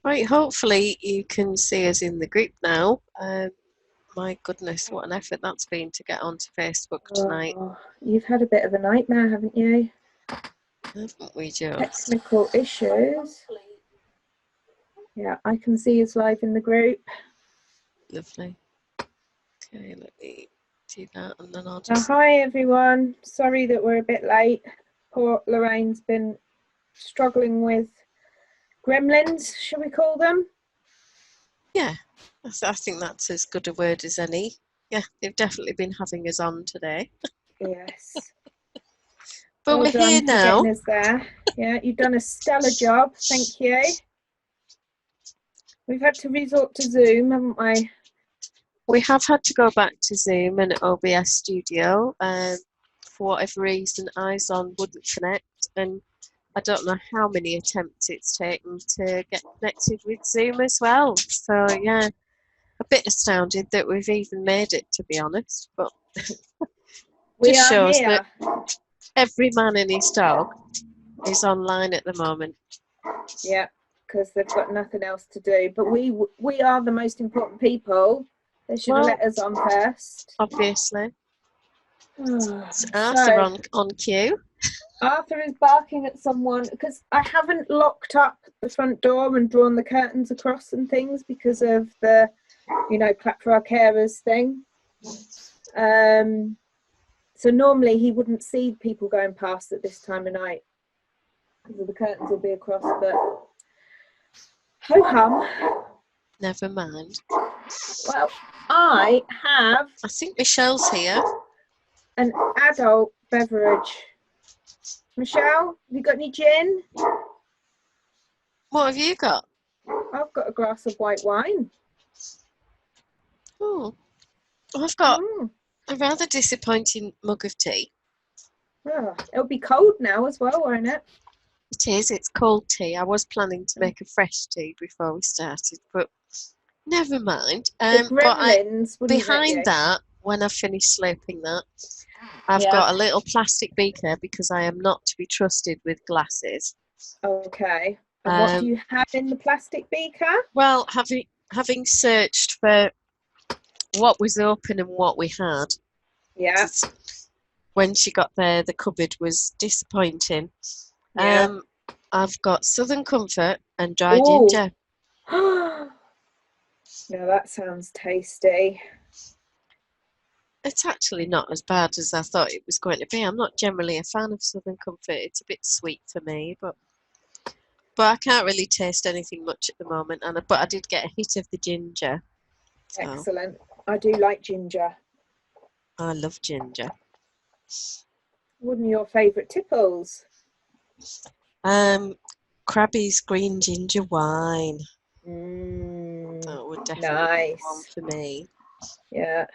Right, hopefully you can see us in the group now. My goodness, what an effort that's been to get onto Facebook tonight. Oh, you've had a bit of a nightmare, haven't you? Haven't we, just? Technical issues. Yeah, I can see us live in the group. Lovely. Okay, let me do that and then I'll just... Hi everyone, sorry that we're a bit late. Poor Lorraine's been struggling with gremlins, shall we call them? Yeah, I think that's as good a word as any. Yeah, they've definitely been having us on today. Yes. But Well we're here done for now. getting us there. Yeah, you've done a stellar job, thank you. We've had to resort to Zoom, haven't we? We have had to go back to Zoom and OBS Studio. For whatever reason, Izon wouldn't connect, and I don't know how many attempts it's taken to get connected with Zoom as well. So yeah, a bit astounded that we've even made it, to be honest. But just shows that every man and his dog is online at the moment. Yeah, because they've got nothing else to do. But we are the most important people. They should have let us on first. Obviously. It's So, Arthur on cue. Arthur is barking at someone because I haven't locked up the front door and drawn the curtains across and things because of the, you know, clap for our carers thing. So normally he wouldn't see people going past at this time of night because the curtains will be across, but ho hum. Never mind. Well, I think Michelle's here. An adult beverage. Michelle, have you got any gin? What have you got? I've got a glass of white wine. Oh, I've got a rather disappointing mug of tea. Oh, it'll be cold now as well, won't it? It is. It's cold tea. I was planning to make a fresh tea before we started, but never mind. The gremlins but behind that, when I finish slurping that, I've got a little plastic beaker because I am not to be trusted with glasses. Okay. And what do you have in the plastic beaker? Well, having searched for what was open and what we had. Yeah. When she got there, the cupboard was disappointing. Yeah. I've got Southern Comfort and dry ginger. Now that sounds tasty. It's actually not as bad as I thought it was going to be. I'm not generally a fan of Southern Comfort. It's a bit sweet for me, but I can't really taste anything much at the moment. But I did get a hit of the ginger. So. Excellent. I do like ginger. I love ginger. What are your favourite tipples? Krabby's green ginger wine. That would definitely be one for me. Yeah.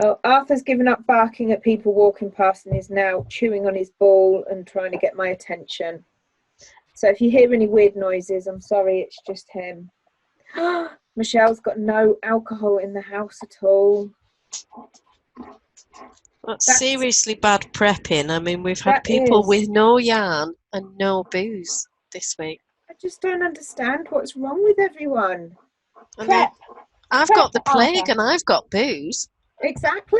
Oh, Arthur's given up barking at people walking past and is now chewing on his ball and trying to get my attention. So if you hear any weird noises, I'm sorry, it's just him. Michelle's got no alcohol in the house at all. That's seriously bad prepping. I mean, we've had people with no yarn and no booze this week. I just don't understand what's wrong with everyone. Prep. I've got the plague and I've got booze. Exactly.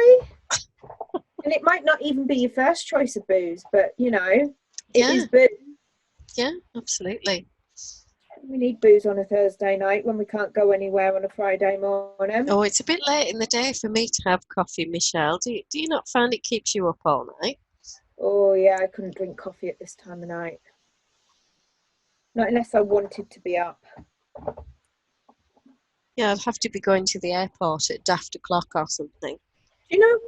And it might not even be your first choice of booze, but, you know, it is booze. Yeah, absolutely. We need booze on a Thursday night when we can't go anywhere on a Friday morning. Oh, it's a bit late in the day for me to have coffee, Michelle. Do you not find it keeps you up all night? Oh, yeah, I couldn't drink coffee at this time of night. Not unless I wanted to be up. Yeah, I'd have to be going to the airport at daft o'clock or something. You know,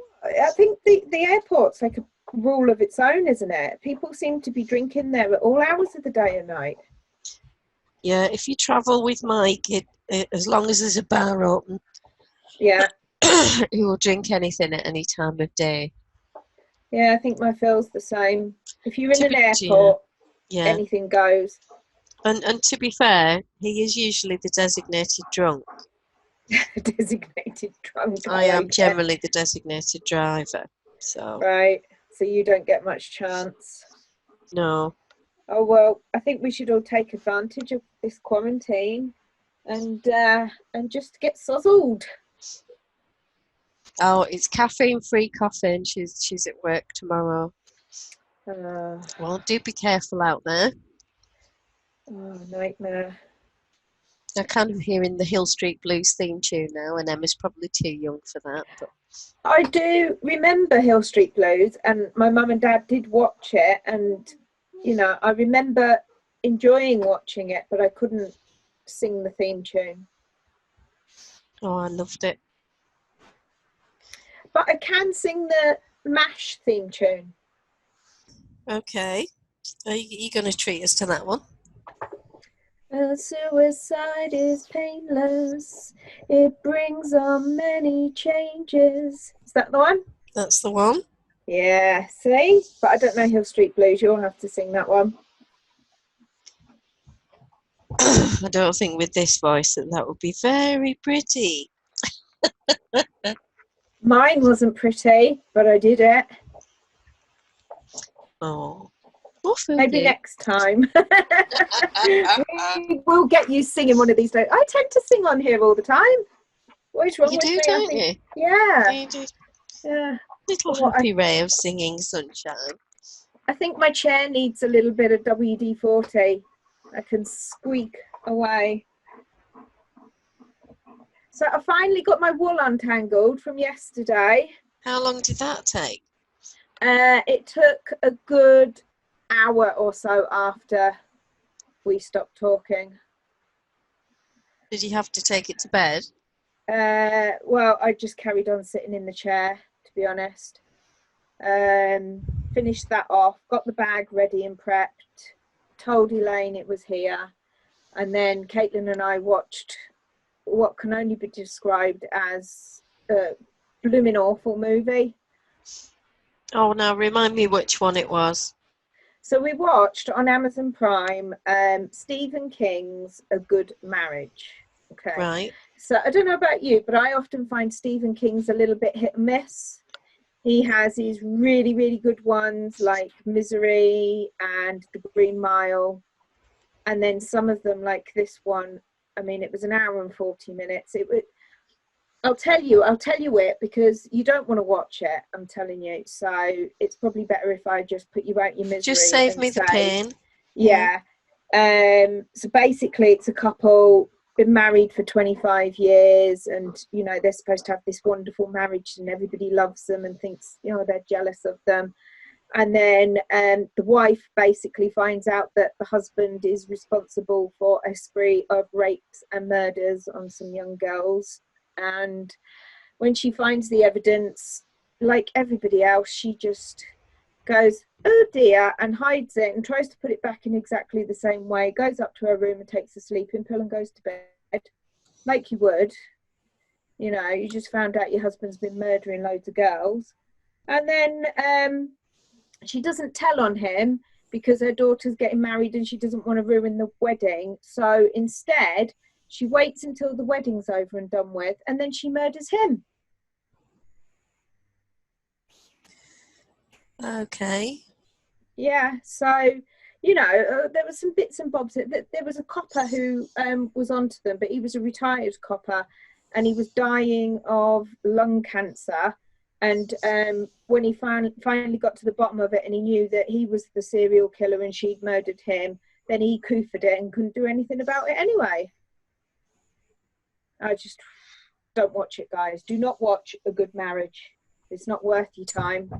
I think the airport's like a rule of its own, isn't it? People seem to be drinking there at all hours of the day and night. Yeah, if you travel with Mike, as long as there's a bar open, yeah, he will drink anything at any time of day. Yeah, I think my feel's the same. If you're in an airport, anything goes. And to be fair, he is usually the designated drunk. Designated drunk. I am generally the designated driver. So right. So you don't get much chance. No. Oh, well, I think we should all take advantage of this quarantine and just get sozzled. Oh, it's caffeine-free coffee, and she's at work tomorrow. Well, do be careful out there. Oh, nightmare. I'm kind of hearing the Hill Street Blues theme tune now, and Emma's probably too young for that. But I do remember Hill Street Blues, and my mum and dad did watch it, and you know, I remember enjoying watching it, but I couldn't sing the theme tune. oh, I loved it. But I can sing the MASH theme tune. Okay, are you going to treat us to that one? Suicide is painless. It brings on many changes. Is that the one? That's the one. Yeah, see? But I don't know Hill Street Blues. You'll have to sing that one. I don't think with this voice that would be very pretty. Mine wasn't pretty, but I did it. Oh, maybe next time. We'll get you singing one of these days. I tend to sing on here all the time. What is wrong with me? You do, don't you? Yeah. You do. Yeah. Little happy ray of singing sunshine. I think my chair needs a little bit of WD-40. I can squeak away. So I finally got my wool untangled from yesterday. How long did that take? It took a good hour or so after we stopped talking. Did you have to take it to bed? Well, I just carried on sitting in the chair, to be honest. Finished that off, got the bag ready and prepped, told Elaine it was here, and then Caitlin and I watched what can only be described as a blooming awful movie. Oh, now remind me which one it was. So we watched on Amazon Prime Stephen King's A Good Marriage. Okay. Right. So I don't know about you, but I often find Stephen King's a little bit hit and miss. He has these really, really good ones like Misery and The Green Mile. And then some of them like this one, I mean, it was an hour and 40 minutes. I'll tell you it because you don't want to watch it, I'm telling you. So it's probably better if I just put you out your misery. Just save me the pain. Yeah. So basically it's a couple been married for 25 years and, you know, they're supposed to have this wonderful marriage and everybody loves them and thinks, you know, they're jealous of them. And then the wife basically finds out that the husband is responsible for a spree of rapes and murders on some young girls. And when she finds the evidence, like everybody else, she just goes, oh dear, and hides it and tries to put it back in exactly the same way, goes up to her room and takes a sleeping pill and goes to bed, like you would. You know, you just found out your husband's been murdering loads of girls. And then she doesn't tell on him because her daughter's getting married and she doesn't want to ruin the wedding. So instead, she waits until the wedding's over and done with, and then she murders him. Okay. Yeah, so, you know, there were some bits and bobs. There was a copper who was onto them, but he was a retired copper, and he was dying of lung cancer. And when he finally got to the bottom of it and he knew that he was the serial killer and she'd murdered him, then he coofed it and couldn't do anything about it anyway. I just don't watch it, guys. Do not watch A Good Marriage. It's not worth your time.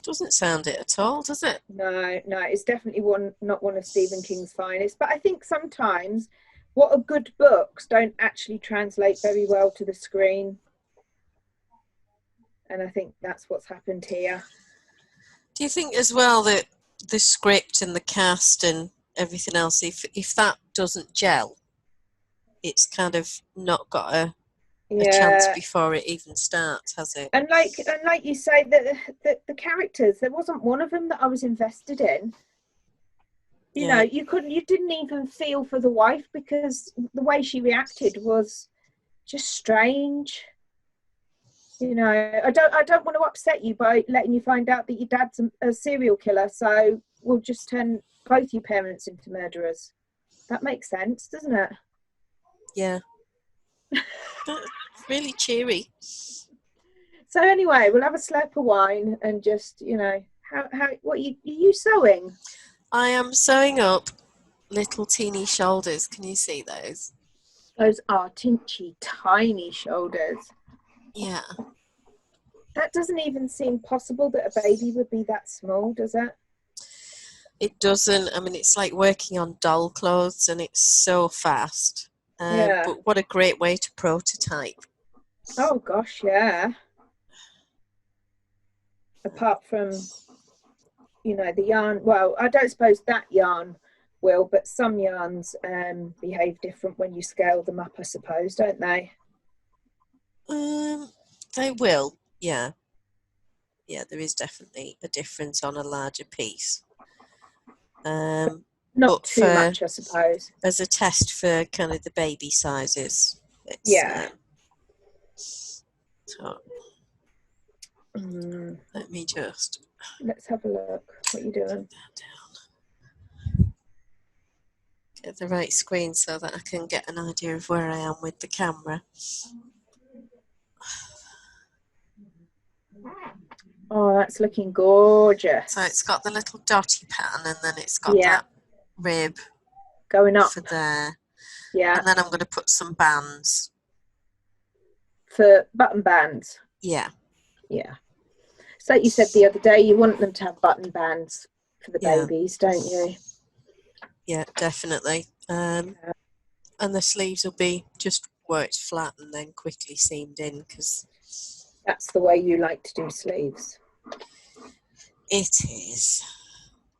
Doesn't sound it at all, does it? No, it's definitely not one of Stephen King's finest. But I think sometimes what are good books don't actually translate very well to the screen. And I think that's what's happened here. Do you think as well that the script and the cast and everything else, if that doesn't gel, it's kind of not got a chance before it even starts, has it? And like you say, the characters, there wasn't one of them that I was invested in. You know, you didn't even feel for the wife because the way she reacted was just strange. You know, I don't want to upset you by letting you find out that your dad's a serial killer. So will just turn both your parents into murderers. That makes sense, doesn't it? Yeah. But really cheery. So anyway, we'll have a slurp of wine and just, you know, what are you sewing? I am sewing up little teeny shoulders. Can you see those? Those are tinchy, tiny shoulders. Yeah. That doesn't even seem possible that a baby would be that small, does it? It doesn't. I mean, it's like working on doll clothes, and it's so fast. Yeah. But what a great way to prototype. Oh, gosh, yeah. Apart from, you know, the yarn. Well, I don't suppose that yarn will, but some yarns behave different when you scale them up, I suppose, don't they? They will, yeah. Yeah, there is definitely a difference on a larger piece. Not too much, I suppose. As a test for kind of the baby sizes. Yeah. So, let me just... Let's have a look. What are you doing? Get the right screen so that I can get an idea of where I am with the camera. Oh, that's looking gorgeous. So it's got the little dotty pattern, and then it's got that rib going up for there. Yeah. And then I'm going to put some bands. For button bands? Yeah. Yeah. So you said the other day you want them to have button bands for the babies, don't you? Yeah, definitely. And the sleeves will be just where it's flat and then quickly seamed in, because that's the way you like to do sleeves. It is.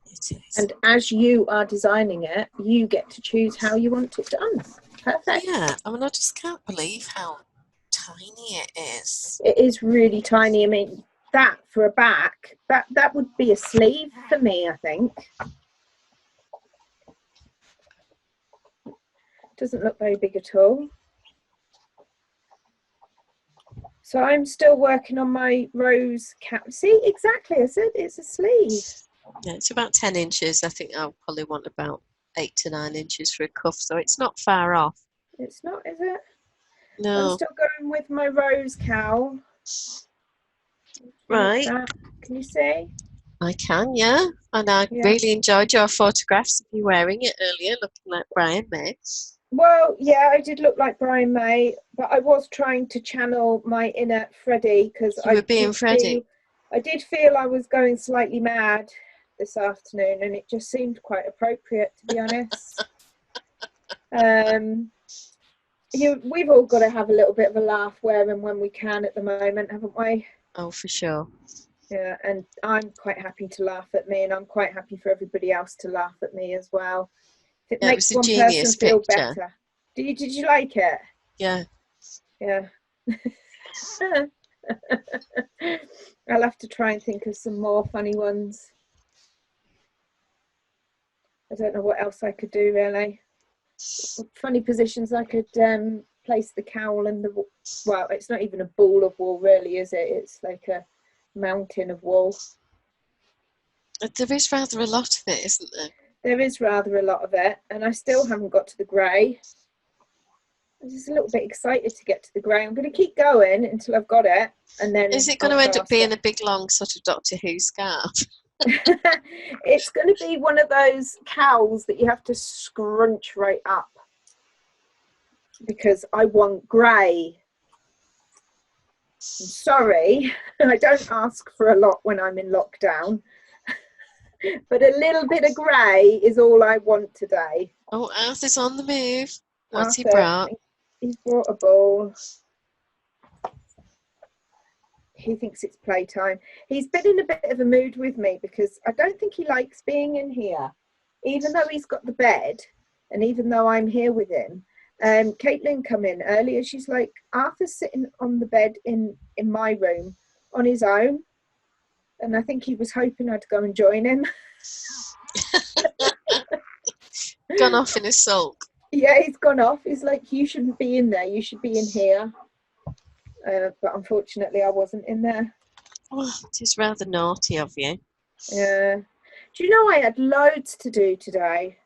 It is. And as you are designing it, you get to choose how you want it done. Perfect. Yeah, I mean, I just can't believe how tiny it is. It is really tiny. I mean, that for a back, that would be a sleeve for me, I think. Doesn't look very big at all. So I'm still working on my rose cap. See, exactly, I said it's a sleeve. Yeah, it's about 10 inches. I think I'll probably want about 8 to 9 inches for a cuff, so it's not far off. It's not, is it? No. I'm still going with my rose cowl. Right. Can you see? I can, yeah. And I really enjoyed your photographs of you wearing it earlier, looking like Brian May. Well, yeah, I did look like Brian May, but I was trying to channel my inner Freddie, because I did feel I was going slightly mad this afternoon, and it just seemed quite appropriate, to be honest. We've all got to have a little bit of a laugh wearing when we can at the moment, haven't we? Oh, for sure. Yeah, and I'm quite happy to laugh at me, and I'm quite happy for everybody else to laugh at me as well. It makes one person feel better. Did you like it? Yeah. Yeah. I'll have to try and think of some more funny ones. I don't know what else I could do, really. Funny positions I could place the cowl in the... Well, it's not even a ball of wool, really, is it? It's like a mountain of wool. There is rather a lot of it, isn't there? There is rather a lot of it, and I still haven't got to the grey. I'm just a little bit excited to get to the grey. I'm going to keep going until I've got it, and then... Is it going to end up being a big, long sort of Doctor Who scarf? It's going to be one of those cowls that you have to scrunch right up, because I want grey. I'm sorry, I don't ask for a lot when I'm in lockdown. But a little bit of grey is all I want today. Oh, Arthur's on the move. What's he brought? He's brought a ball. He thinks it's playtime. He's been in a bit of a mood with me, because I don't think he likes being in here. Even though he's got the bed, and even though I'm here with him. Caitlin come in earlier. She's like, Arthur's sitting on the bed in my room on his own. And I think he was hoping I'd go and join him. Gone off in a sulk. Yeah, he's gone off. He's like, you shouldn't be in there. You should be in here. But unfortunately, I wasn't in there. Oh, it is rather naughty of you. Yeah. Do you know I had loads to do today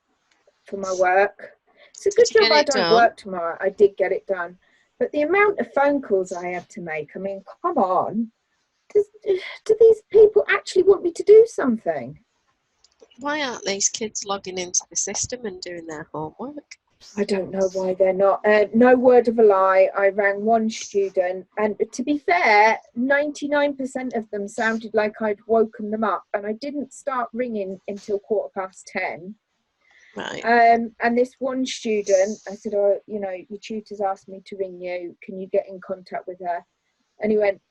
for my work? It's a good job I don't work tomorrow. I did get it done. But the amount of phone calls I had to make, I mean, come on. Do these people actually want me to do something? Why aren't these kids logging into the system and doing their homework? I don't know why they're not. No word of a lie. I rang one student, and to be fair, 99% of them sounded like I'd woken them up, and I didn't start ringing until 10:15. Right. And this one student, I said, oh, you know, your tutor's asked me to ring you. Can you get in contact with her? And he went,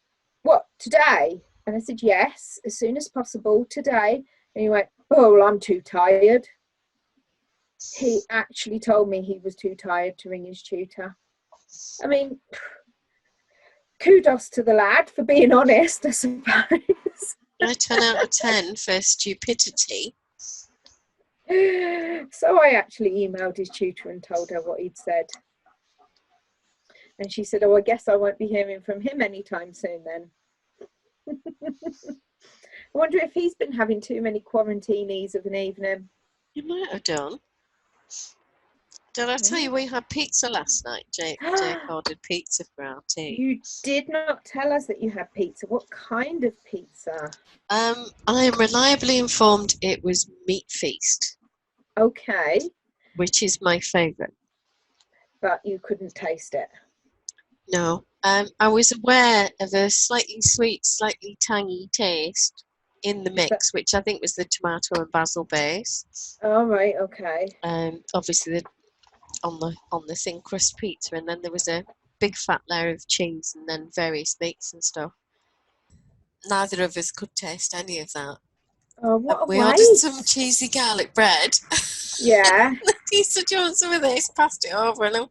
what, today? And I said, yes, as soon as possible, today. And he went, oh, well, I'm too tired. He actually told me he was too tired to ring his tutor. I mean, kudos to the lad for being honest, I suppose. I 10 out of 10 for stupidity. So I actually emailed his tutor and told her what he'd said. And she said, oh, I guess I won't be hearing from him anytime soon then. I wonder if he's been having too many quarantinis of an evening. You might have done. Did I tell you we had pizza last night? Jake ordered pizza for our tea. You did not tell us that you had pizza. What kind of pizza? I am reliably informed it was Meat Feast. Okay. Which is my favourite. But you couldn't taste it? No. I was aware of a slightly sweet, slightly tangy taste in the mix, which I think was the tomato and basil base. Oh, right, okay. Obviously on the thin crust pizza, and then there was a big fat layer of cheese and then various meats and stuff. Neither of us could taste any of that. Oh, what a we waste. Ordered some cheesy garlic bread. Yeah. He said, do you want some of this? Passed it over, and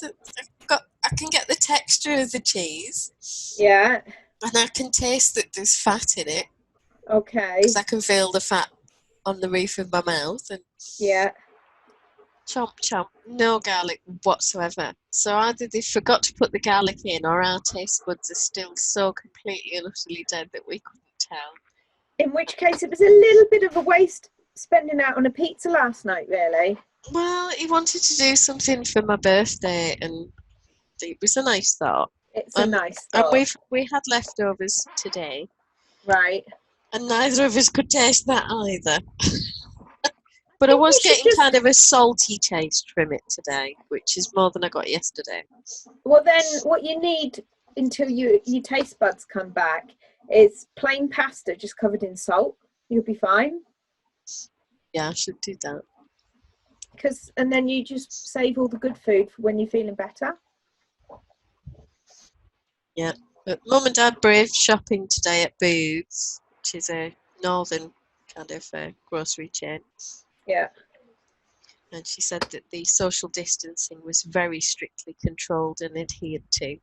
I can get the texture of the cheese. Yeah. And I can taste that there's fat in it. Okay. Because I can feel the fat on the roof of my mouth. And yeah. Chomp, chomp. No garlic whatsoever. So either they forgot to put the garlic in, or our taste buds are still so completely and utterly dead that we couldn't tell. In which case, it was a little bit of a waste spending out on a pizza last night, really. Well, he wanted to do something for my birthday, and it was a nice thought. It's a nice thought. And we had leftovers today. Right. And neither of us could taste that either. But I was getting kind of a salty taste from it today, which is more than I got yesterday. Well, then what you need until your taste buds come back is plain pasta just covered in salt. You'll be fine. Yeah, I should do that. And then you just save all the good food for when you're feeling better. Yeah. But Mum and Dad braved shopping today at Booths, which is a northern kind of grocery chain. Yeah. And she said that the social distancing was very strictly controlled and adhered to.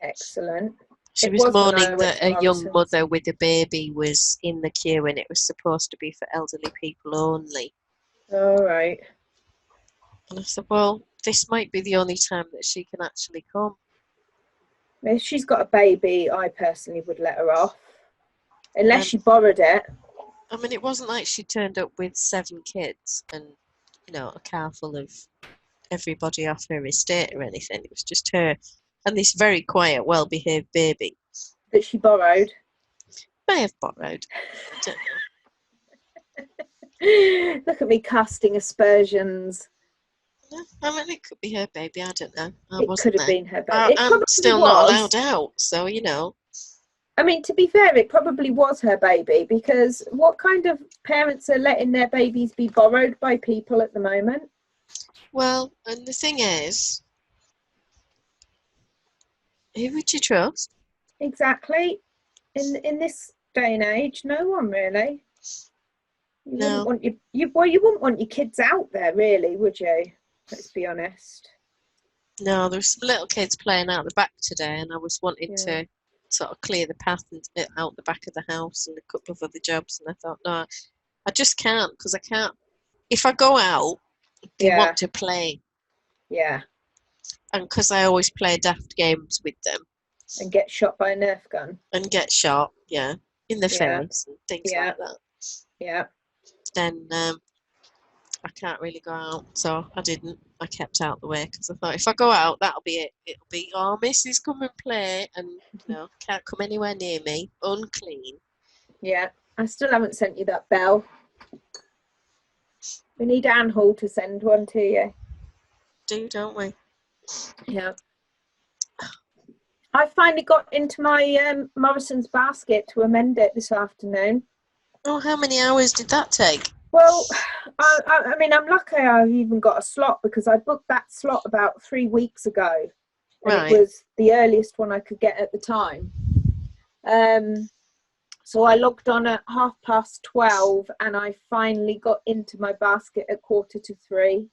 Excellent. She was mourning that a young mother with a baby was in the queue, and it was supposed to be for elderly people only. All right. And I said, well, this might be the only time that she can actually come. If she's got a baby, I personally would let her off. Unless she borrowed it. I mean, it wasn't like she turned up with 7 kids and, you know, a car full of everybody off her estate or anything. It was just her and this very quiet, well-behaved baby. That she borrowed? May have borrowed. I don't know. Look at me casting aspersions. No, I mean, it could be her baby. I don't know. It could have been her baby. I'm still not allowed out, so, you know. I mean, to be fair, it probably was her baby, because what kind of parents are letting their babies be borrowed by people at the moment? Well, and the thing is, who would you trust? Exactly. In this day and age, no one really. You wouldn't want your kids out there, really, would you? Let's be honest. No, there were some little kids playing out the back today, and I was wanting to sort of clear the path and out the back of the house and a couple of other jobs, and I thought, no, I just can't, because I can't. If I go out, they want to play. Yeah. And because I always play daft games with them. And get shot by a Nerf gun. And get shot, in the face and things like that. Yeah. then I can't really go out. So I didn't. I kept out the way because I thought if I go out, that'll be it. It'll be, oh, Missus, come and play, and can't come anywhere near me, unclean. Yeah. I still haven't sent you that bell. We need Anne Hall to send one to you. Don't we? Yeah. I finally got into my Morrison's basket to amend it this afternoon. Oh, how many hours did that take? Well, I mean, I'm lucky I've even got a slot because I booked that slot about 3 weeks ago. And Right. it was the earliest one I could get at the time. So I logged on at 12:30 and I finally got into my basket at 2:45.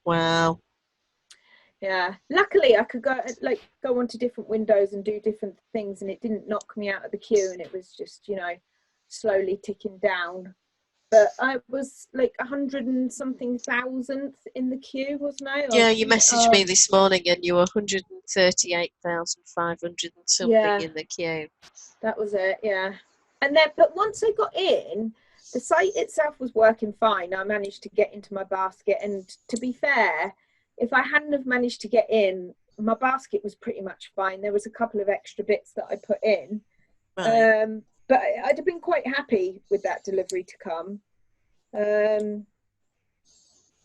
Wow. Yeah, luckily I could go onto different windows and do different things, and it didn't knock me out of the queue, and it was just, you know, slowly ticking down. But I was like 100 and something thousandth in the queue, wasn't I? Yeah, you messaged me this morning and you were 138,500 and something in the queue. That was it, yeah. And then, but once I got in, the site itself was working fine. I managed to get into my basket, and to be fair, if I hadn't have managed to get in, my basket was pretty much fine. There was a couple of extra bits that I put in. Right. But I'd have been quite happy with that delivery to come.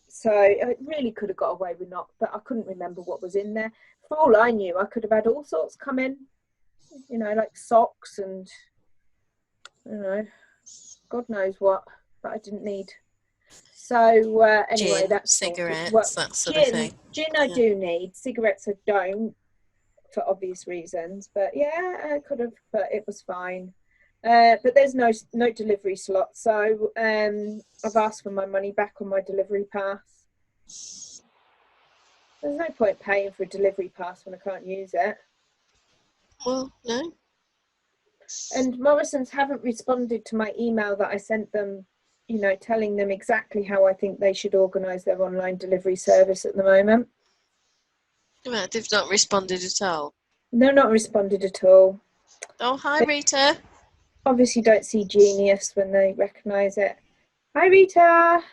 So I really could have got away with not, but I couldn't remember what was in there. For all I knew, I could have had all sorts come in, you know, like socks and, you know, God knows what, but I didn't need. So anyway, Gin, that's cigarettes, well, that sort of thing. Gin I do need. Cigarettes I don't, for obvious reasons. But yeah, I could have, but it was fine. But there's no delivery slot, so I've asked for my money back on my delivery pass. There's no point paying for a delivery pass when I can't use it. Well, no. And Morrison's haven't responded to my email that I sent them, you know, telling them exactly how I think they should organise their online delivery service at the moment. Right, they've not responded at all. No, not responded at all. Oh, hi, Rita. Obviously don't see genius when they recognise it. Hi, Rita.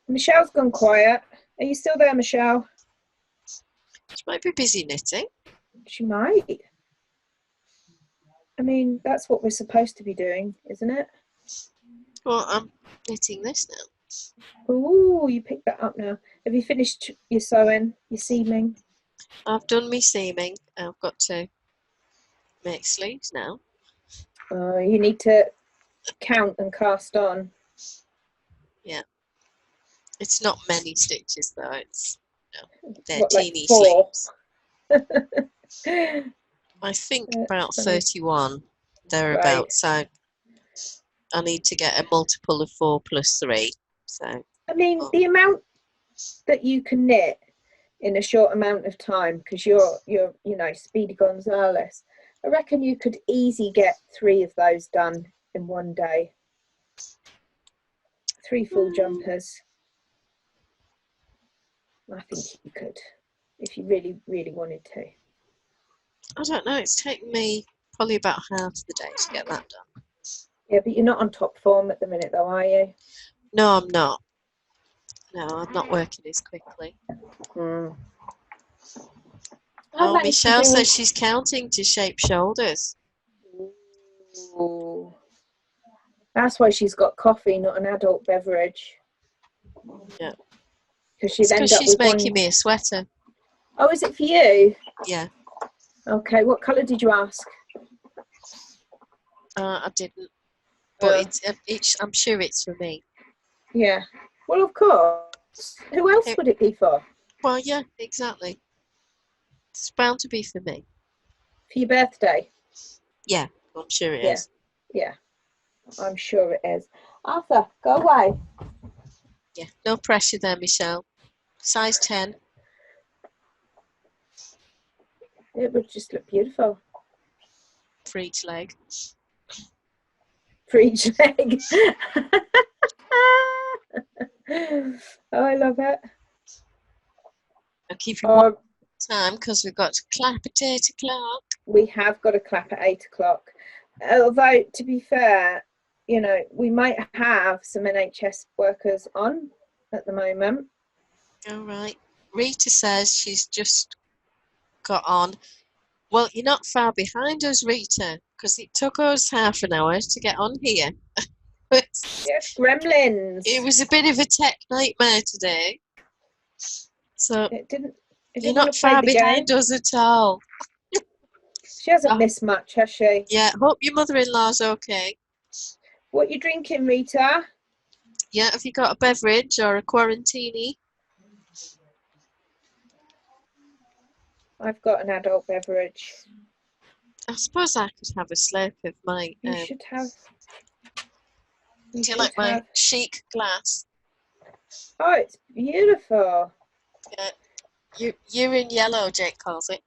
Michelle's gone quiet. Are you still there, Michelle? She might be busy knitting. She might. I mean, that's what we're supposed to be doing, isn't it? Well, I'm knitting this now. Ooh, you picked that up now. Have you finished your sewing, your seaming? I've done my seaming. I've got to make sleeves now. You need to count and cast on. Yeah. It's not many stitches though. It's they're What, teeny like 4? sleeves. I think about 31 thereabouts. Right. So I need to get a multiple of 4 plus 3. So I mean, the amount that you can knit in a short amount of time, because you're you know, Speedy Gonzales, I reckon you could easily get 3 of those done in one day. 3 full jumpers. I think you could, if you really, really wanted to. I don't know. It's taken me probably about half the day to get that done. Yeah, but you're not on top form at the minute, though, are you? No, I'm not. No, I'm not working as quickly. Mm. Oh, Michelle says she's counting to shape shoulders. Ooh. That's why she's got coffee, not an adult beverage. Yeah. Because she's making me a sweater. Oh, is it for you? Yeah. Okay, what colour did you ask? I didn't. But I'm sure it's for me. Yeah. Well, of course. Who else would it be for? Well, yeah, exactly. It's bound to be for me. For your birthday? Yeah, I'm sure it is. Yeah, I'm sure it is. Arthur, go away. Yeah, no pressure there, Michelle. Size 10. It would just look beautiful. For each leg. For each leg. Oh, I love it. I'll keep you one time because we've got to clap at 8 o'clock. We have got to clap at 8 o'clock. Although, to be fair, you know, we might have some NHS workers on at the moment. All right. Rita says she's just got on. Well, you're not far behind us, Rita, because it took us half an hour to get on here. Yes, gremlins. It was a bit of a tech nightmare today. So It didn't you're not far behind us at all. She hasn't missed much, has she? Yeah, hope your mother-in-law's okay. What you drinking, Rita? Yeah, have you got a beverage or a quarantini? I've got an adult beverage. I suppose I could have a slurp of my... You should have... Do you like my chic glass? Oh, it's beautiful. Yeah. Urine yellow, Jake calls it.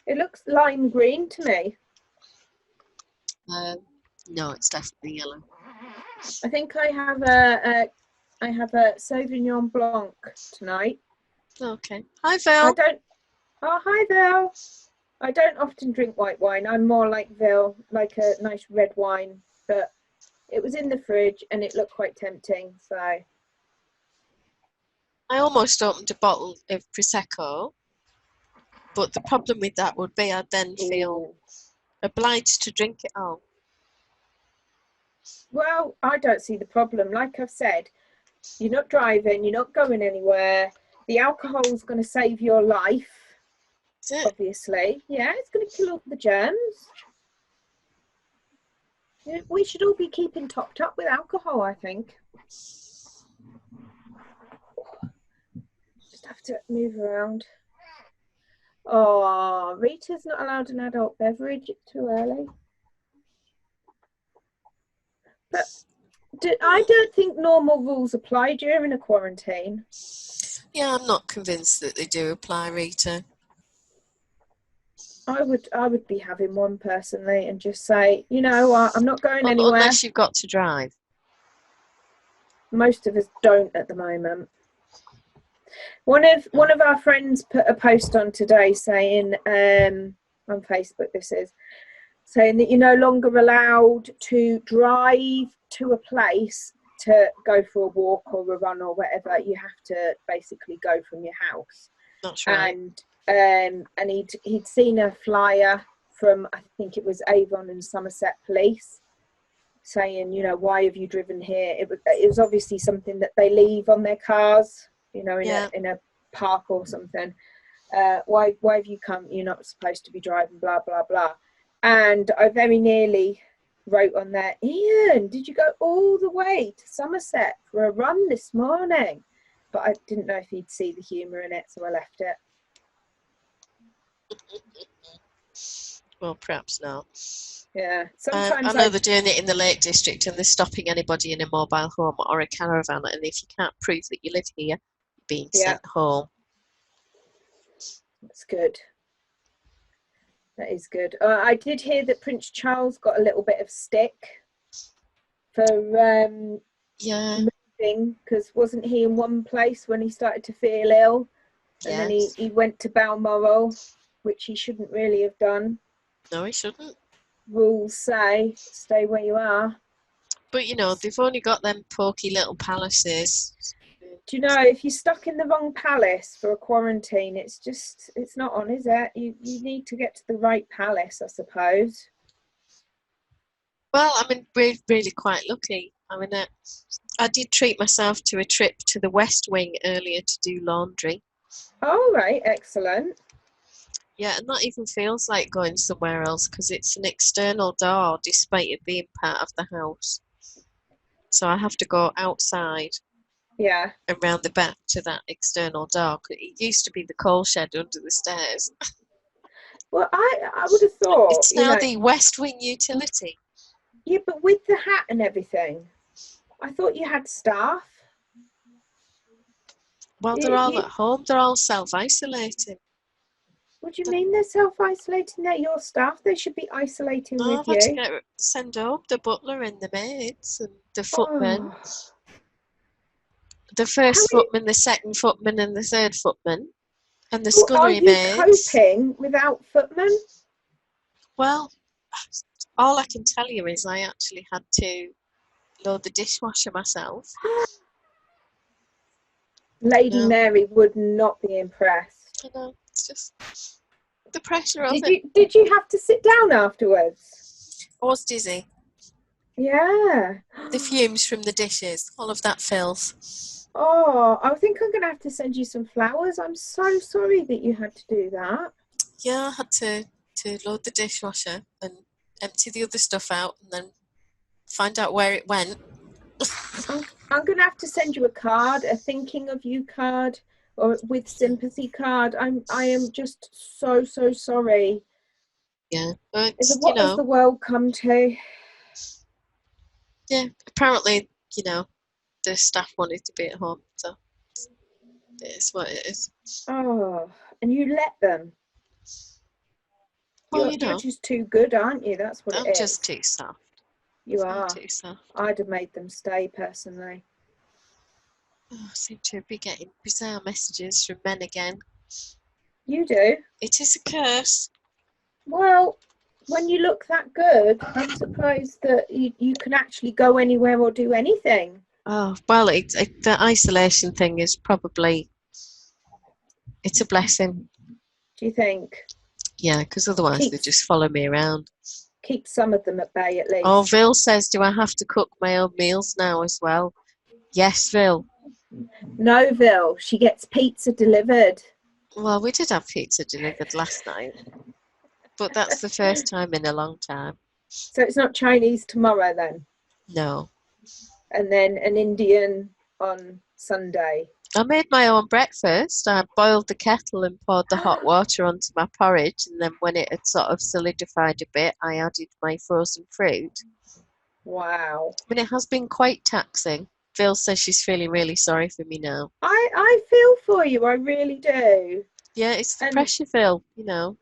It looks lime green to me. No, it's definitely yellow. I think I have a Sauvignon Blanc tonight. Okay. Hi, Val. Oh, hi, Val. I don't often drink white wine. I'm more like Val, like a nice red wine. But it was in the fridge and it looked quite tempting. So I almost opened a bottle of Prosecco, but the problem with that would be I'd then feel obliged to drink it all. Well, I don't see the problem. Like I've said, you're not driving, you're not going anywhere. The alcohol's going to save your life. Is it? Obviously. Yeah, it's going to kill all the germs. Yeah, we should all be keeping topped up with alcohol, I think. Just have to move around. Oh, Rita's not allowed an adult beverage. It's too early. But I don't think normal rules apply during a quarantine. Yeah, I'm not convinced that they do apply, Rita. I would be having one personally and just say, you know what, I'm not going anywhere. Unless you've got to drive. Most of us don't at the moment. One of our friends put a post on today saying, on Facebook this is, saying that you're no longer allowed to drive to a place to go for a walk or a run or whatever. You have to basically go from your house. That's right. And he'd seen a flyer from, I think it was Avon and Somerset Police, saying, you know, why have you driven here? It was obviously something that they leave on their cars, you know, in a park or something. Why have you come? You're not supposed to be driving, blah, blah, blah. And I very nearly wrote on there, Ian, did you go all the way to Somerset for a run this morning? But I didn't know if he'd see the humour in it, so I left it. Well, perhaps not. Yeah, sometimes I know they're doing it in the Lake District and they're stopping anybody in a mobile home or a caravan, and if you can't prove that you live here, you're being sent home. That's good. That is good. I did hear that Prince Charles got a little bit of stick for moving, because wasn't he in one place when he started to feel ill? And then he went to Balmoral, which he shouldn't really have done. No, he shouldn't. Rules say stay where you are. But, you know, they've only got them pokey little palaces. Do you know, if you're stuck in the wrong palace for a quarantine, it's not on, is it? You need to get to the right palace, I suppose. Well, I mean, we're really quite lucky. I mean, I did treat myself to a trip to the West Wing earlier to do laundry. Oh, right, excellent. Yeah, and that even feels like going somewhere else because it's an external door despite it being part of the house. So I have to go outside. Yeah. And round the back to that external door. It used to be the coal shed under the stairs. Well, I would have thought... It's now the West Wing utility. Yeah, but with the hat and everything, I thought you had staff. Well, they're all at home. They're all self-isolating. What do you mean they're self-isolating? They're your staff. They should be isolating with I've had you. to send home the butler and the maids and the footmen. Oh. The first footman, the second footman and the third footman. And the scullery maids. Are you coping without footmen? Well, all I can tell you is I actually had to load the dishwasher myself. Lady Mary would not be impressed. I know, it's just the pressure of it. Did you have to sit down afterwards? I was dizzy. Yeah. The fumes from the dishes, all of that filth. Oh, I think I'm going to have to send you some flowers. I'm so sorry that you had to do that. Yeah, I had to load the dishwasher and empty the other stuff out and then find out where it went. I'm going to have to send you a card, a thinking of you card, or with sympathy card. I am just so sorry. Yeah, but What has the world come to? Yeah, apparently, the staff wanted to be at home, so it's what it is. Oh, and you let them? Well, you're just too good, aren't you? That's what it is. I'm just too soft. You are. Too soft. I'd have made them stay, personally. Oh, I seem to be getting bizarre messages from men again. You do? It is a curse. Well, when you look that good, I'm surprised that you can actually go anywhere or do anything. Oh, well, the isolation thing is probably, it's a blessing. Do you think? Yeah, because otherwise they just follow me around. Keep some of them at bay, at least. Oh, Vil says, do I have to cook my own meals now as well? Yes, Vil. No, Vil. She gets pizza delivered. Well, we did have pizza delivered last night. But that's the first time in a long time. So it's not Chinese tomorrow then? No. And then an Indian on Sunday? I made my own breakfast. I boiled the kettle and poured the hot water onto my porridge. And then when it had sort of solidified a bit, I added my frozen fruit. Wow. I mean, it has been quite taxing. Phil says she's feeling really sorry for me now. I feel for you. I really do. Yeah, it's the pressure, Phil, Well,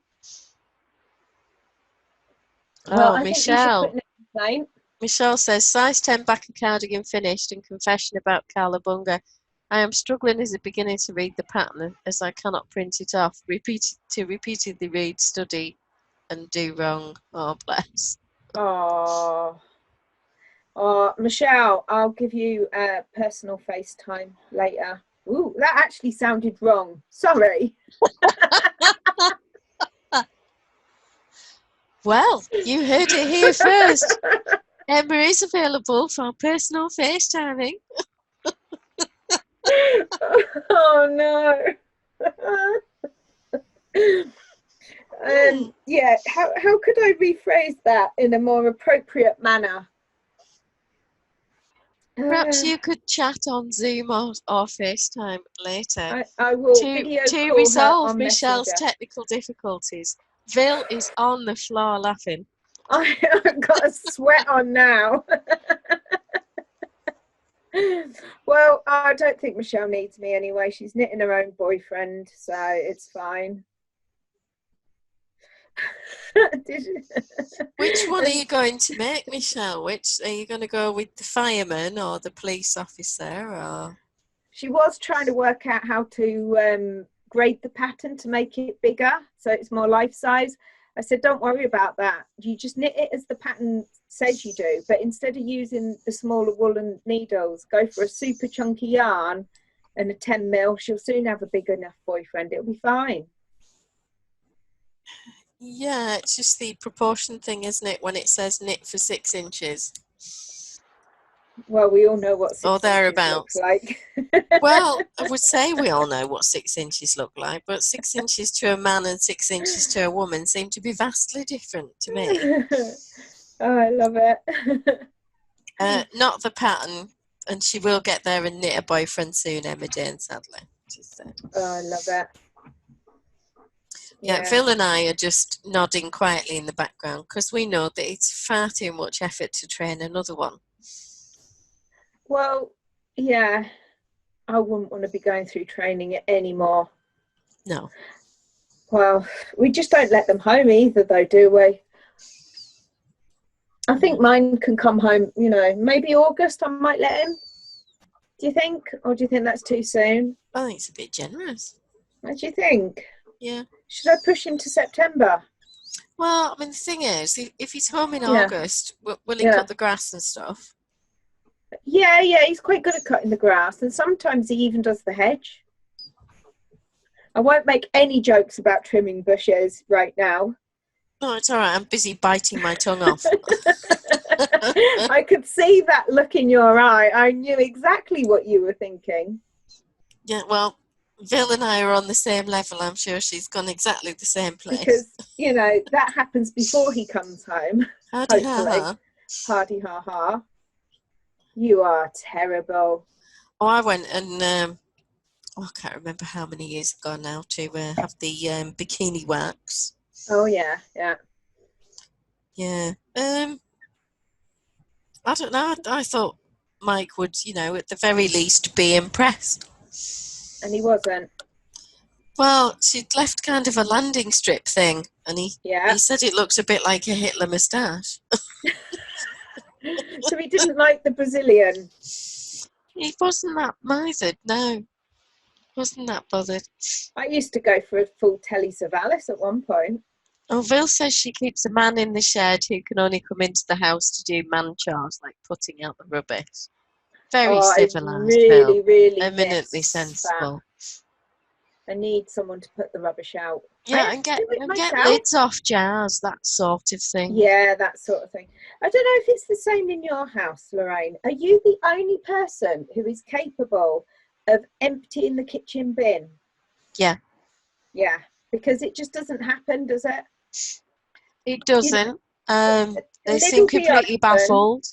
oh, Michelle. Think Michelle says, size 10 back and cardigan finished and confession about cowlabunga. I am struggling as a beginner to read the pattern as I cannot print it off. Repeatedly read, study and do wrong. Oh, bless. Oh, Michelle, I'll give you a personal FaceTime later. Ooh, that actually sounded wrong. Sorry. Well, you heard it here first. Emma is available for personal FaceTiming. Oh no. Yeah, how could I rephrase that in a more appropriate manner? Perhaps you could chat on Zoom or FaceTime later. I will to resolve Michelle's technical difficulties. Vil is on the floor laughing. I've got a sweat on now. Well, I don't think Michelle needs me anyway. She's knitting her own boyfriend, so it's fine. Which one are you going to make, Michelle? Which are you going to go with, the fireman or the police officer? Or she was trying to work out how to grade the pattern to make it bigger so it's more life size. I said, don't worry about that. You just knit it as the pattern says you do, but instead of using the smaller woolen needles, go for a super chunky yarn and a 10 mil. She'll soon have a big enough boyfriend. It'll be fine. Yeah, it's just the proportion thing, isn't it, when it says knit for 6 inches? Well, we all know what 6 or inches thereabouts. looks like. Well, I would say we all know what 6 inches look like, but 6 inches to a man and 6 inches to a woman seem to be vastly different to me. Oh, I love it. Not the pattern, and she will get there and knit a boyfriend soon, Emma Jane Sadler. She said. Oh, I love it. Yeah, Phil and I are just nodding quietly in the background because we know that it's far too much effort to train another one. Well, yeah, I wouldn't want to be going through training it anymore. No. Well, we just don't let them home either, though, do we? I think mine can come home, maybe August I might let him. Do you think? Or do you think that's too soon? I think it's a bit generous. What do you think? Yeah. Should I push him to September? Well, I mean, the thing is, if he's home in Yeah, August, will he yeah. cut the grass and stuff? Yeah, yeah, he's quite good at cutting the grass, and sometimes he even does the hedge. I won't make any jokes about trimming bushes right now. No, it's all right. I'm busy biting my tongue off. I could see that look in your eye. I knew exactly what you were thinking. Yeah, well, Vill and I are on the same level. I'm sure she's gone exactly the same place. Because, you know, that happens before he comes home. Howdy Hopefully. ha. Hardy ha ha. You are terrible. Oh, I went and I can't remember how many years ago now to have the bikini wax. Oh yeah, yeah. Yeah. I don't know. I thought Mike would, at the very least be impressed. And he wasn't. Well, she'd left kind of a landing strip thing, and he Yeah. said it looks a bit like a Hitler moustache. So he didn't like the Brazilian. He wasn't that mithered, no. Wasn't that bothered. I used to go for a full Telly Savalas at one point. Oh, Vil says she keeps a man in the shed who can only come into the house to do man chores, like putting out the rubbish. Very civilised, Vil. Really Eminently sensible. I need someone to put the rubbish out. Yeah, and get lids off jars, that sort of thing. Yeah, that sort of thing. I don't know if it's the same in your house, Loraine. Are you the only person who is capable of emptying the kitchen bin? Yeah. Yeah, because it just doesn't happen, does it? It doesn't. They seem completely baffled.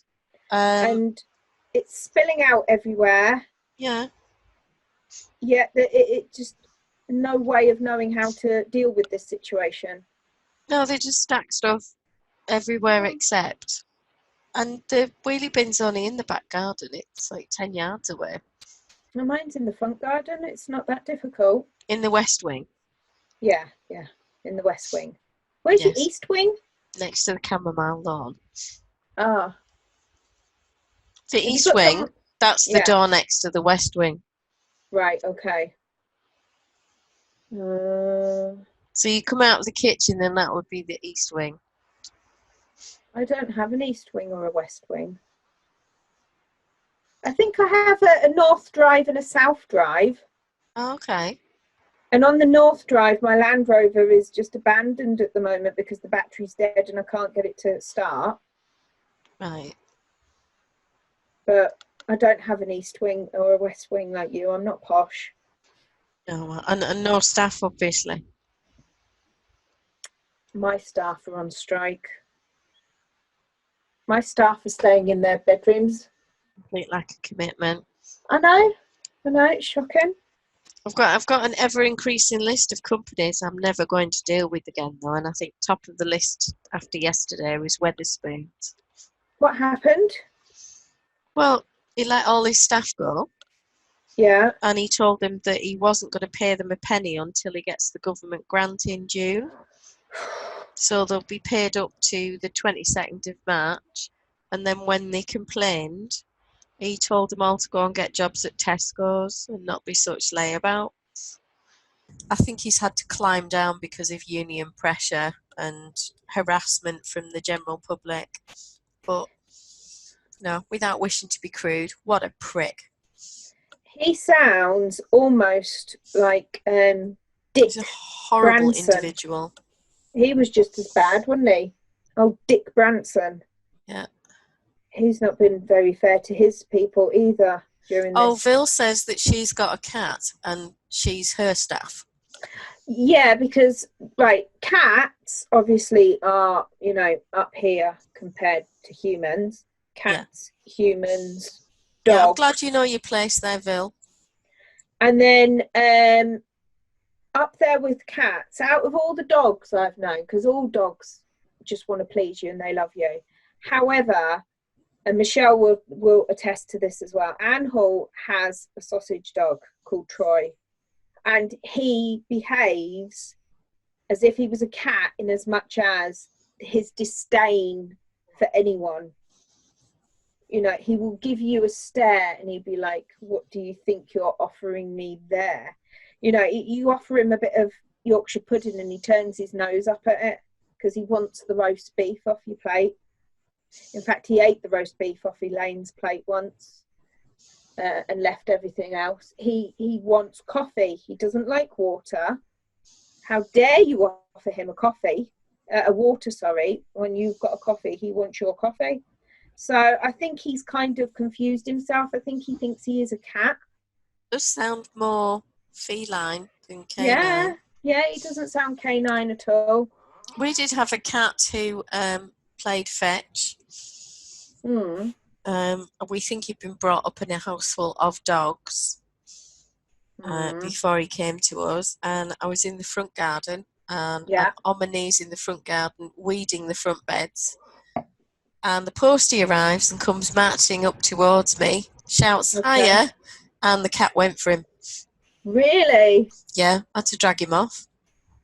And it's spilling out everywhere. Yeah. Yeah, it just... no way of knowing how to deal with this situation. No, they just stack stuff everywhere except. And the wheelie bin's only in the back garden. It's like 10 yards away. Well, mine's in the front garden. It's not that difficult. In the west wing? Yeah, in the west wing. Where's your east wing? Next to the chamomile lawn. Ah. The east wing, that's the door next to the west wing. Right, okay. So you come out of the kitchen, then that would be the east wing. I don't have an east wing or a west wing. I think I have a north drive and a south drive. Oh, okay. And on the north drive, my Land Rover is just abandoned at the moment because the battery's dead and I can't get it to start. Right. But I don't have an east wing or a west wing like you. I'm not posh. No, and no staff, obviously. My staff are on strike. My staff are staying in their bedrooms. Complete lack of commitment. I know, it's shocking. I've got an ever-increasing list of companies I'm never going to deal with again, though, and I think top of the list after yesterday was Wetherspoons. What happened? Well, he let all his staff go. Yeah. And he told them that he wasn't going to pay them a penny until he gets the government grant in June. So they'll be paid up to the 22nd of March. And then when they complained, he told them all to go and get jobs at Tesco's and not be such layabouts. I think he's had to climb down because of union pressure and harassment from the general public. But, no, without wishing to be crude, what a prick. He sounds almost like Dick. He's a horrible Branson. Individual. He was just as bad, wasn't he? Oh, Dick Branson. Yeah. He's not been very fair to his people either during this. Oh, Vil says that she's got a cat and she's her staff. Yeah, because, right, cats obviously are, up here compared to humans. Cats, humans, dogs. Yeah, I'm glad you know your place there, Vil. And then up there with cats, out of all the dogs I've known, because all dogs just want to please you and they love you. However, and Michelle will attest to this as well, Anne Hall has a sausage dog called Troy, and he behaves as if he was a cat in as much as his disdain for anyone. He will give you a stare and he'd be like, what do you think you're offering me there? You offer him a bit of Yorkshire pudding and he turns his nose up at it. because he wants the roast beef off your plate. In fact, he ate the roast beef off Elaine's plate once and left everything else. He wants coffee. He doesn't like water. How dare you offer him a water, sorry, when you've got a coffee. He wants your coffee. So I think he's kind of confused himself. I think he thinks he is a cat. Does sound more feline than canine. Yeah, he doesn't sound canine at all. We did have a cat who played fetch. We think he'd been brought up in a house full of dogs before he came to us. And I was in the front garden, and I'm on my knees in the front garden, weeding the front beds. And the postie arrives and comes marching up towards me, shouts, "Hiya," and the cat went for him. Really? Yeah, I had to drag him off.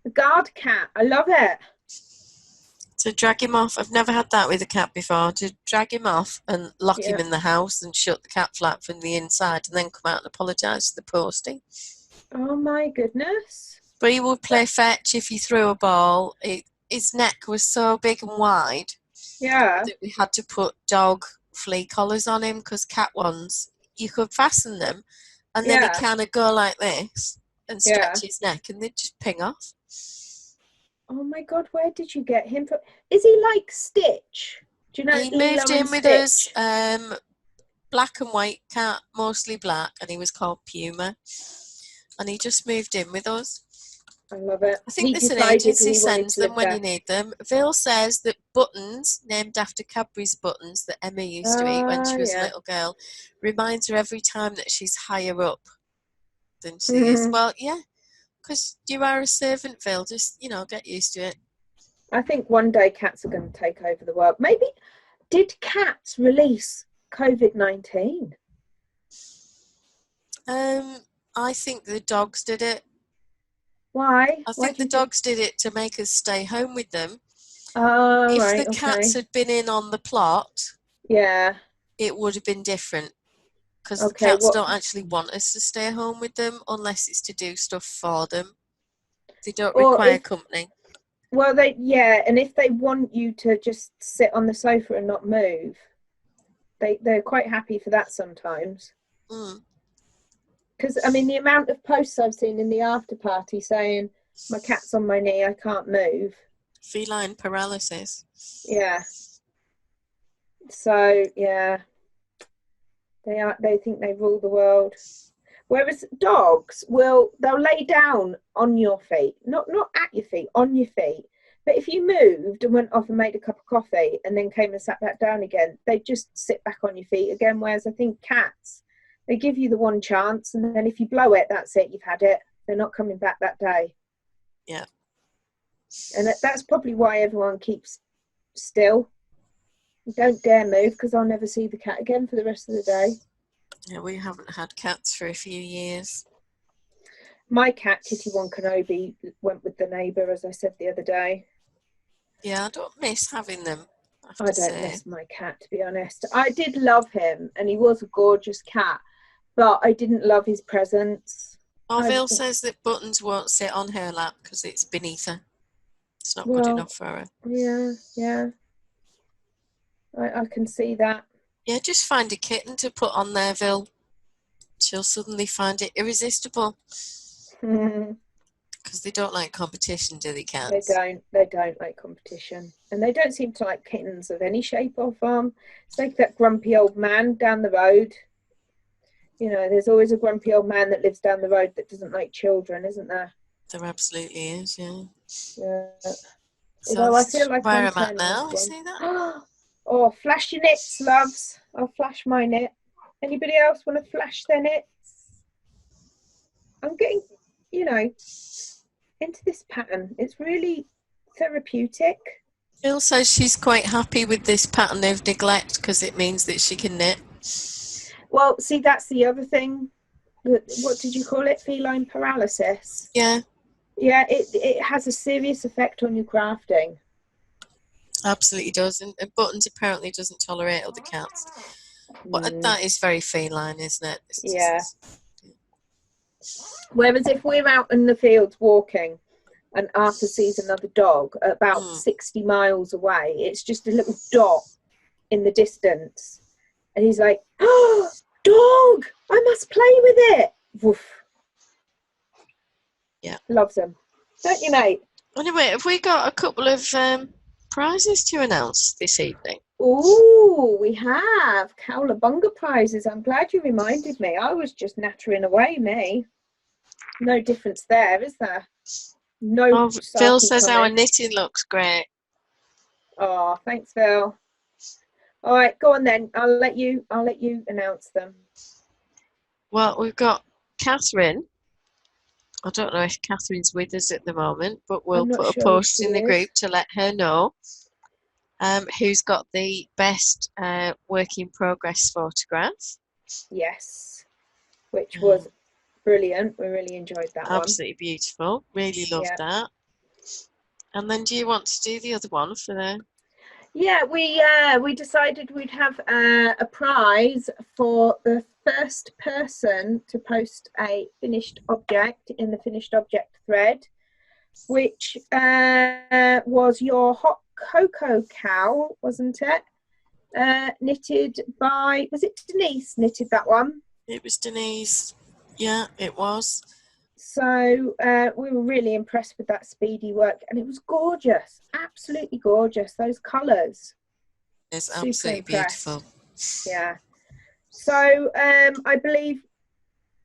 A guard cat, I love it. To drag him off, I've never had that with a cat before, to drag him off and lock him in the house and shut the cat flap from the inside and then come out and apologise to the postie. Oh my goodness. But he would play fetch if he threw a ball. His neck was so big and wide that we had to put dog flea collars on him, because cat ones, you could fasten them and then he kind of go like this and stretch his neck and they'd just ping off. Oh my God, where did you get him from? Is he like Stitch? Do you know he moved in with us, black and white cat, mostly black, and he was called Puma. And he just moved in with us. I love it. I think there's an agency sends them when you need them. Phil says that buttons, named after Cadbury's buttons that Emma used to eat when she was a little girl, reminds her every time that she's higher up than she is. Well, yeah, because you are a servant, Phil. Just, get used to it. I think one day cats are going to take over the world. Maybe, did cats release COVID-19? I think the dogs did it. Why? I think the dogs did it to make us stay home with them. Oh, if the cats had been in on the plot, it would have been different. Because the cats don't actually want us to stay home with them unless it's to do stuff for them. They don't require company. Well, and if they want you to just sit on the sofa and not move, they're quite happy for that sometimes. Because, the amount of posts I've seen in the after party saying, my cat's on my knee, I can't move. Feline paralysis. Yeah. So, yeah. They think they rule the world. Whereas dogs they'll lay down on your feet. Not at your feet, on your feet. But if you moved and went off and made a cup of coffee and then came and sat back down again, they'd just sit back on your feet again. Whereas I think cats, they give you the one chance, and then if you blow it, that's it, you've had it. They're not coming back that day. Yeah. And that's probably why everyone keeps still. Don't dare move, because I'll never see the cat again for the rest of the day. Yeah, we haven't had cats for a few years. My cat, Kitty One Kenobi, went with the neighbour, as I said the other day. Yeah, I don't miss having them. I don't miss my cat, to be honest. I did love him, and he was a gorgeous cat, but I didn't love his presence. Phil says that Buttons won't sit on her lap because it's beneath her. It's not good enough for her. Yeah. I can see that. Yeah, just find a kitten to put on there, Phil. She'll suddenly find it irresistible. Because they don't like competition, do they, cats? They don't like competition. And they don't seem to like kittens of any shape or form. It's like that grumpy old man down the road. There's always a grumpy old man that lives down the road that doesn't like children, isn't there? There absolutely is, yeah. Yeah. So although I feel like where I'm at now, you see that? Oh, flash your knits, loves. I'll flash my knit. Anybody else want to flash their knits? I'm getting, into this pattern. It's really therapeutic. Jill says she's quite happy with this pattern of neglect because it means that she can knit. Well, see, that's the other thing. What did you call it? Feline paralysis? Yeah. Yeah, it has a serious effect on your crafting. Absolutely does. And Buttons apparently doesn't tolerate other cats. But that is very feline, isn't it? Yeah. Whereas if we're out in the fields walking, and Arthur sees another dog at about 60 miles away. It's just a little dot in the distance. And he's like, oh, dog, I must play with it. Woof. Yeah. Loves them. Don't you, mate? Anyway, have we got a couple of prizes to announce this evening? Oh, we have cowlabunga prizes. I'm glad you reminded me. I was just nattering away, me. No difference there, is there? No. Oh, Phil says our knitting looks great. Oh, thanks, Phil. All right, go on then. I'll let you announce them. Well, we've got Catherine. I don't know if Catherine's with us at the moment, but we'll put a post in the group to let her know. Who's got the best work in progress photograph? Yes, which was brilliant. We really enjoyed that one. Absolutely beautiful. Really loved that. And then, do you want to do the other one for the? Yeah, we decided we'd have a prize for the first person to post a finished object in the finished object thread, which was your hot cocoa cowl, wasn't it? Knitted by, was it Denise knitted that one? It was Denise. Yeah, it was. So we were really impressed with that speedy work, and it was gorgeous, absolutely gorgeous. Those colours, it's absolutely beautiful. Yeah. So I believe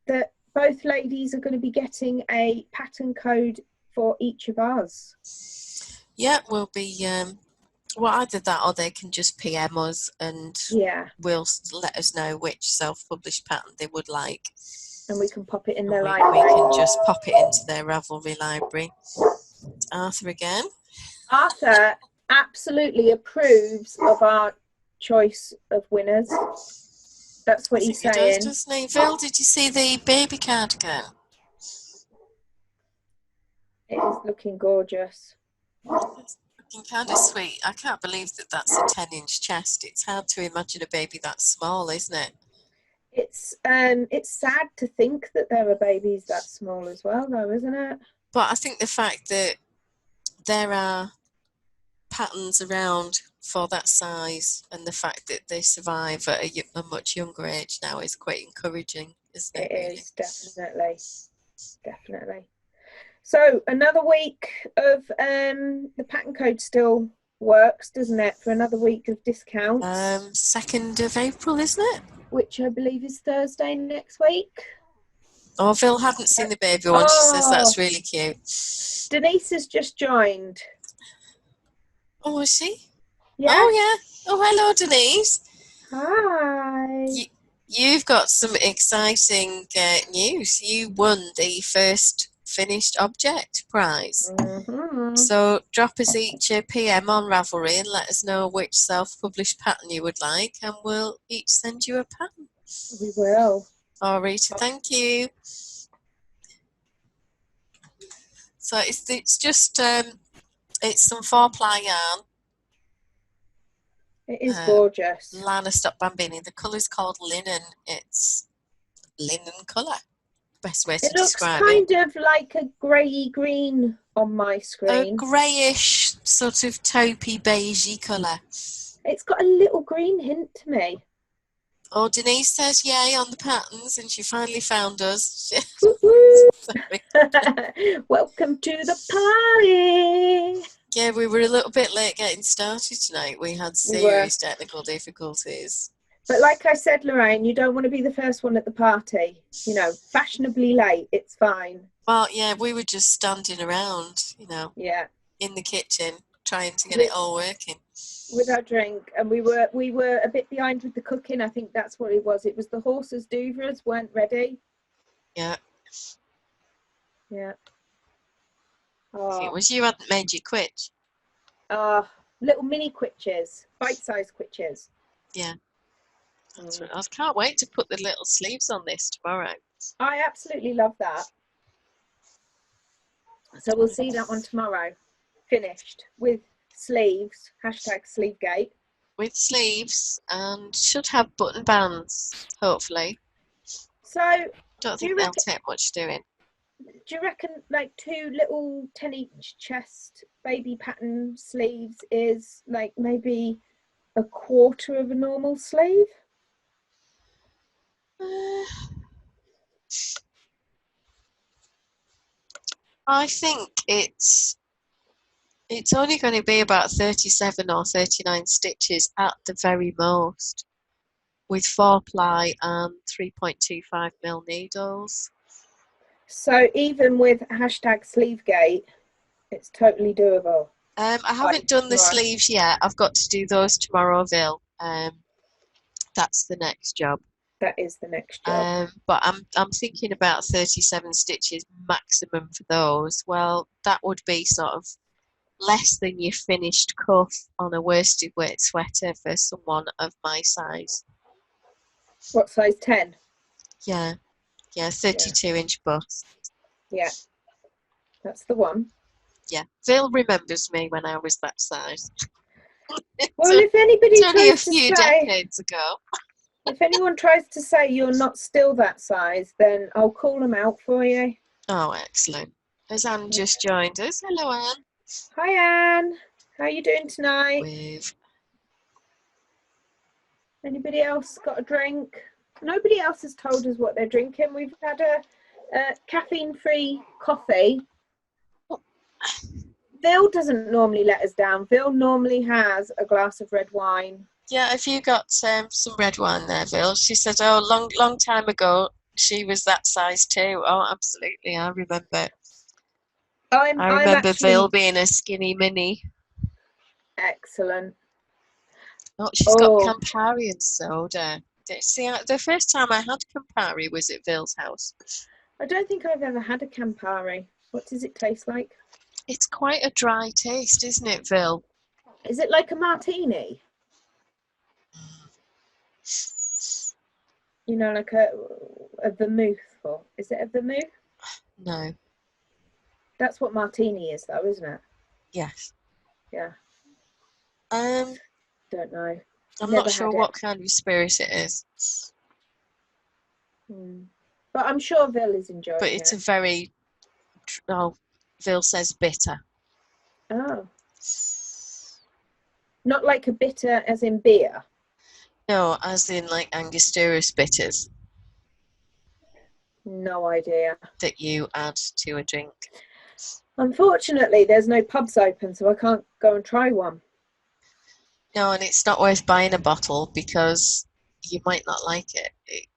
that both ladies are going to be getting a pattern code for each of us. Yeah, we'll be well, either that or they can just PM us and will let us know which self-published pattern they would like. And we can pop it in their library. We can just pop it into their Ravelry library. It's Arthur again. Arthur absolutely approves of our choice of winners. That's what he's saying. He does, doesn't he? Phil, did you see the baby cardigan? It is looking gorgeous. It's looking kind of sweet. I can't believe that that's a 10-inch chest. It's hard to imagine a baby that small, isn't it? It's sad to think that there are babies that small as well, though, isn't it? But I think the fact that there are patterns around for that size and the fact that they survive at a much younger age now is quite encouraging, isn't it? It is, definitely. So another week of the pattern code still works, doesn't it? For another week of discounts. 2nd of April, isn't it? Which I believe is Thursday next week. Oh, Phil hadn't seen the baby one. She says that's really cute. Denise has just joined. Oh, is she? Yeah. Oh, yeah. Oh, hello, Denise. Hi. You've got some exciting news. You won the first finished object prize. So drop us each a PM on Ravelry and let us know which self-published pattern you would like, and we'll each send you a pattern. We will. Oh, Rita, thank you. So it's just it's some 4-ply yarn. It is gorgeous. Lana Stop Bambini. The colour's called linen. It's linen colour. Best way to describe it. It looks kind of like a grey green on my screen. A greyish, sort of taupey, beigey colour. It's got a little green hint to me. Oh, Denise says yay on the patterns, and she finally found us. Welcome to the party. Yeah, we were a little bit late getting started tonight. We had serious technical difficulties. But like I said, Loraine, you don't want to be the first one at the party. You know, fashionably late, it's fine. Well, yeah, we were just standing around, you know, in the kitchen, trying to get it all working. With our drink, and we were a bit behind with the cooking. I think that's what it was. It was the horses' douvres weren't ready. Yeah. Yeah. Oh. It was you hadn't made your quitch. Little mini quitches, bite-sized quitches. Yeah. That's right. I can't wait to put the little sleeves on this tomorrow. I absolutely love that. So we'll see that one tomorrow, finished with sleeves, #sleevegate. With sleeves, and should have button bands, hopefully. So don't think they'll take much doing. Do you reckon like 2 little 10-inch chest baby pattern sleeves is like maybe a quarter of a normal sleeve? I think it's only going to be about 37 or 39 stitches at the very most, with 4-ply and 3.25mm needles. So even with hashtag sleevegate, it's totally doable. I haven't done the sleeves yet. I've got to do those tomorrow, Vil. That's the next job. That is the next job. But I'm thinking about 37 stitches maximum for those. Well, that would be sort of less than your finished cuff on a worsted weight sweater for someone of my size. What size? 10? Yeah, 32-inch bust. Yeah, that's the one. Yeah, Phil remembers me when I was that size. Well, if anybody only a tries to few say, decades ago. if anyone tries to say you're not still that size, then I'll call them out for you. Oh, excellent. As Anne just joined us. Hello, Anne. Hi, Anne. How are you doing tonight? Anybody else got a drink? Nobody else has told us what they're drinking. We've had a caffeine-free coffee. Vil doesn't normally let us down. Vil normally has a glass of red wine. Yeah, have you got some red wine there, Vil? She said, oh, long time ago, she was that size too. Oh, absolutely, I remember. I remember Vil being a skinny mini. Excellent. Oh, she's got Campari and soda. See, the first time I had Campari was at Vil's house. I don't think I've ever had a Campari. What does it taste like? It's quite a dry taste, isn't it, Vil? Is it like a martini? You know, like a vermouth, or is it a vermouth? No. That's what martini is, though, isn't it? Yes. Yeah. Don't know. I'm not sure what kind of spirit it is. But I'm sure Vil is enjoying it. But it's a very, Vil says bitter. Oh. Not like a bitter as in beer? No, as in like Angostura bitters. No idea. That you add to a drink. Unfortunately, there's no pubs open, so I can't go and try one. No, and it's not worth buying a bottle because you might not like it.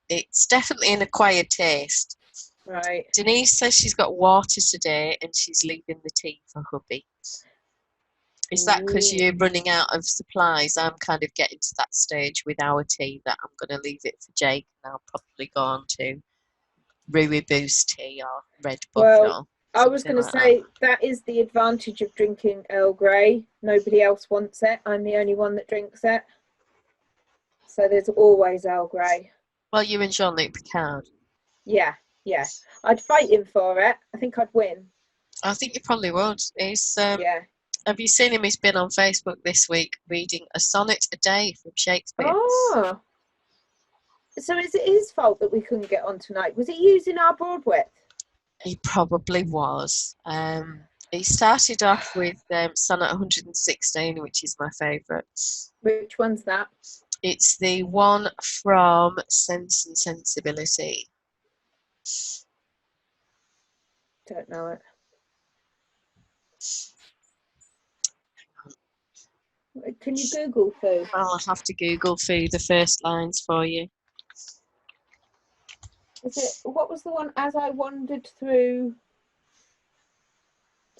It's definitely an acquired taste. Right. Denise says she's got water today and she's leaving the tea for hubby. Is that because you're running out of supplies? I'm kind of getting to that stage with our tea that I'm going to leave it for Jake and I'll probably go on to Rooibos tea or Red Bull. Well, I was going to say that is the advantage of drinking Earl Grey. Nobody else wants it. I'm the only one that drinks it. So there's always Earl Grey. Well, you and Jean-Luc Picard. Yeah. I'd fight him for it. I think I'd win. I think you probably would. He's yeah. Have you seen him? He's been on Facebook this week reading a sonnet a day from Shakespeare. Oh. So is it his fault that we couldn't get on tonight? Was he using our broad width? He probably was. He started off with sonnet 116, which is my favourite. Which one's that? It's the one from Sense and Sensibility. Don't know it. Can you Google Foo? I'll have to Google Foo the first lines for you. Is it, what was the one? As I wandered through.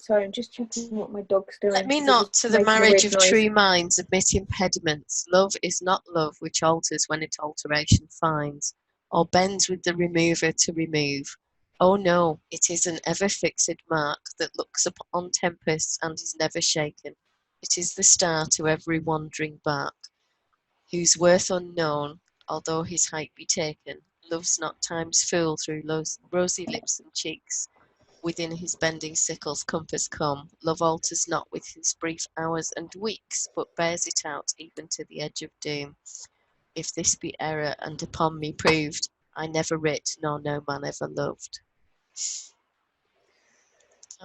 Sorry, I'm just checking what my dog's doing. Let me not to the marriage of true minds admit impediments. Love is not love which alters when it alteration finds, or bends with the remover to remove. Oh no, it is an ever fixed mark that looks upon tempests and is never shaken. It is the star to every wandering bark, whose worth unknown, although his height be taken, loves not time's fool through rosy lips and cheeks. Within his bending sickle's compass come, love alters not with his brief hours and weeks, but bears it out even to the edge of doom. If this be error and upon me proved, I never writ, nor no man ever loved.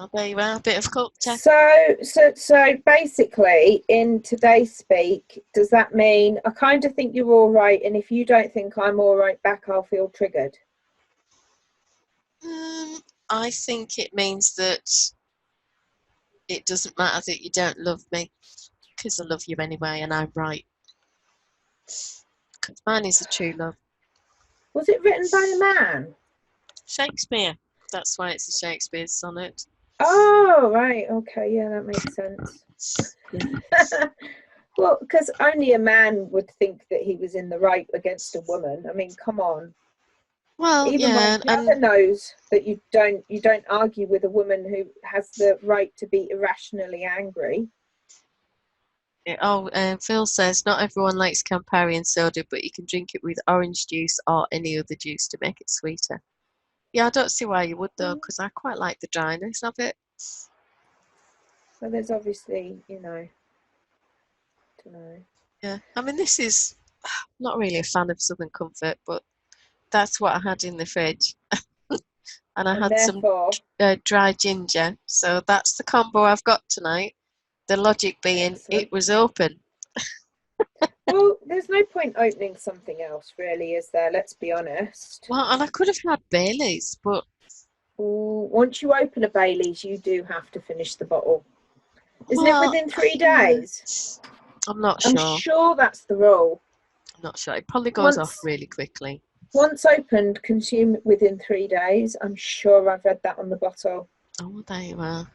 Oh, there you are, a bit of culture. So basically, in today's speak, does that mean I kind of think you're all right, and if you don't think I'm all right back, I'll feel triggered? I think it means that it doesn't matter that you don't love me, because I love you anyway, and I'm right. Because mine is a true love. Was it written by a man? Shakespeare. That's why it's a Shakespeare sonnet. Oh, right. Okay, yeah, that makes sense. Well, because only a man would think that he was in the right against a woman. I mean, come on. Well, Even my brother knows that you don't argue with a woman who has the right to be irrationally angry. Phil says not everyone likes Campari and soda, but you can drink it with orange juice or any other juice to make it sweeter. Yeah, I don't see why you would though, because I quite like the dryness of it. So there's obviously, I don't know. Yeah, I mean, this is not really a fan of Southern Comfort, but that's what I had in the fridge. And I had some dry ginger, so that's the combo I've got tonight. The logic being, it was open. Well, there's no point opening something else, really, is there? Let's be honest. Well, and I could have had Baileys, but once you open a Baileys, you do have to finish the bottle. Isn't it within 3 days? I'm not sure. I'm sure that's the rule. I'm not sure. It probably goes off really quickly. Once opened, consume it within 3 days. I'm sure I've read that on the bottle. Oh, there you are.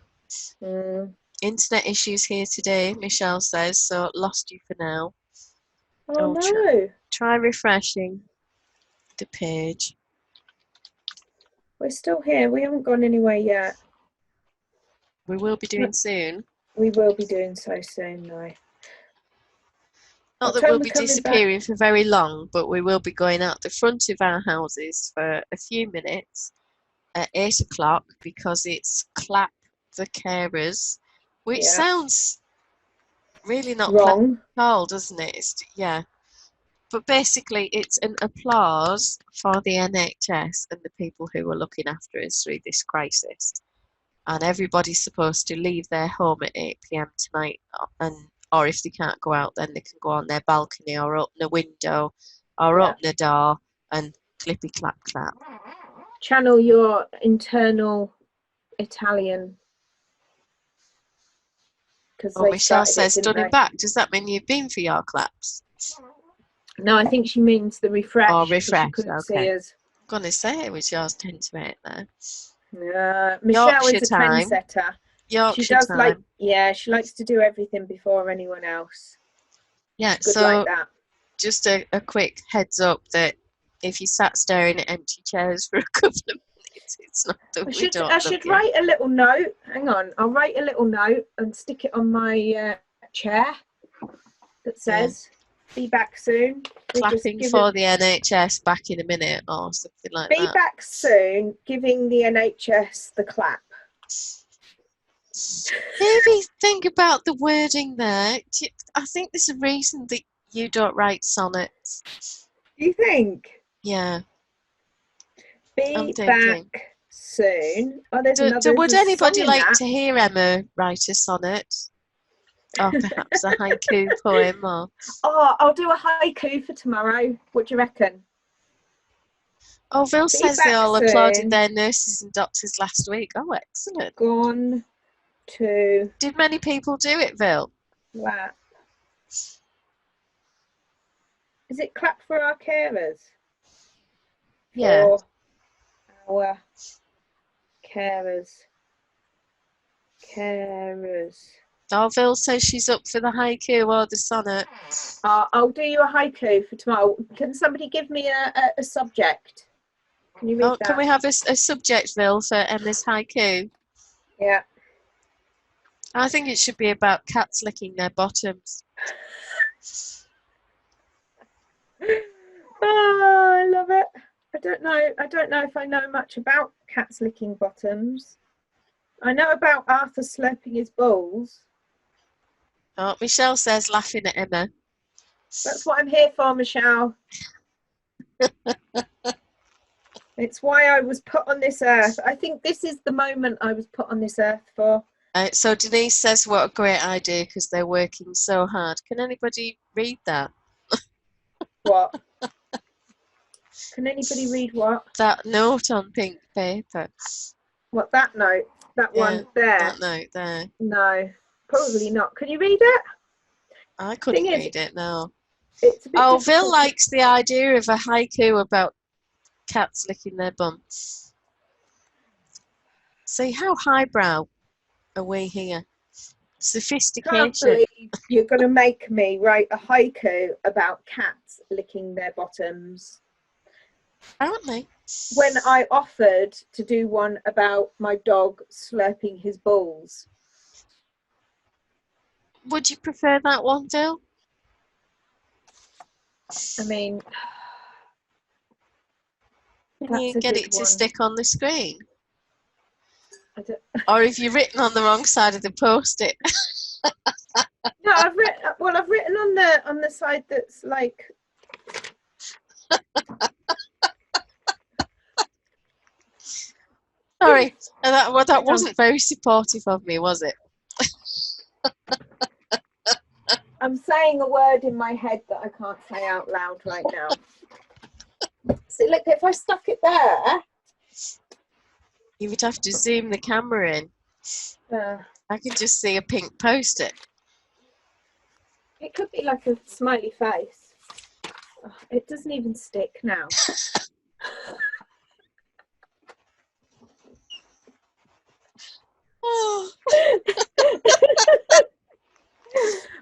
Internet issues here today, Michelle says, so lost you for now. Oh no. Try refreshing the page. We're still here. We haven't gone anywhere yet. We will be doing soon. We will be doing so soon, though. Not that we'll be disappearing for very long, but we will be going out the front of our houses for a few minutes at 8 o'clock because it's Clap the Carers, which sounds really not wrong at all, doesn't it? But basically it's an applause for the NHS and the people who are looking after us through this crisis. And everybody's supposed to leave their home at 8 p.m. tonight, or if they can't go out, then they can go on their balcony or open a window or open a door and clippy clap clap. Channel your internal Italian. Michelle says stunning back. Does that mean you've been for your claps? No, I think she means the refresh. Oh, refresh. Okay. I'm going to say it was yours 10 to 8 there. Michelle Yorkshire is a trendsetter. Yorkshire she does she likes to do everything before anyone else. Yeah, She's good like that. Just a quick heads up that if you sat staring at empty chairs for a couple of minutes, it's not that we don't I should write a little note. Hang on, I'll write a little note and stick it on my chair that says, "Be back soon." Clapping for the NHS back in a minute or something like that. Be back soon, giving the NHS the clap. Maybe think about the wording there. I think there's a reason that you don't write sonnets. Do you think? Yeah. Be back soon. Oh, there's would anybody like to hear Emma write a sonnet? Or perhaps a haiku poem? Or... Oh, I'll do a haiku for tomorrow. What do you reckon? Oh, Phil says they all applauded their nurses and doctors last week. Oh, excellent. Gone to... Did many people do it, Phil? Clap. Is it clap for our carers? Yeah. For our carers. Oh, Phil says she's up for the haiku or the sonnet. I'll do you a haiku for tomorrow. Can somebody give me a subject? Can you read that? Can we have a subject, Phil, for Emma's haiku? Yeah. I think it should be about cats licking their bottoms. Oh, I love it. I don't know if I know much about cats licking bottoms. I know about Arthur slurping his balls. Oh, Michelle says laughing at Emma. That's what I'm here for, Michelle. It's It's why I was put on this earth. I think this is the moment I was put on this earth for. So Denise says, what a great idea because they're working so hard. Can anybody read that? What? Can anybody read what? That note on pink paper. What, that note? That one there? That note there. No, probably not. Can you read it? I couldn't read it, no. It's a bit difficult. Phil likes the idea of a haiku about cats licking their bum. See how highbrow are we here? Sophistication. Can't believe you're going to make me write a haiku about cats licking their bottoms. Apparently. When I offered to do one about my dog slurping his balls. Would you prefer that one, Phil? I mean, can you get it to stick on the screen? Or have you written on the wrong side of the post-it? No, I've written on the side that's like. Sorry, that wasn't very supportive of me, was it? I'm saying a word in my head that I can't say out loud right now. So look, if I stuck it there, you would have to zoom the camera in. I can just see a pink post-it. It could be like a smiley face. Oh, it doesn't even stick now. Oh.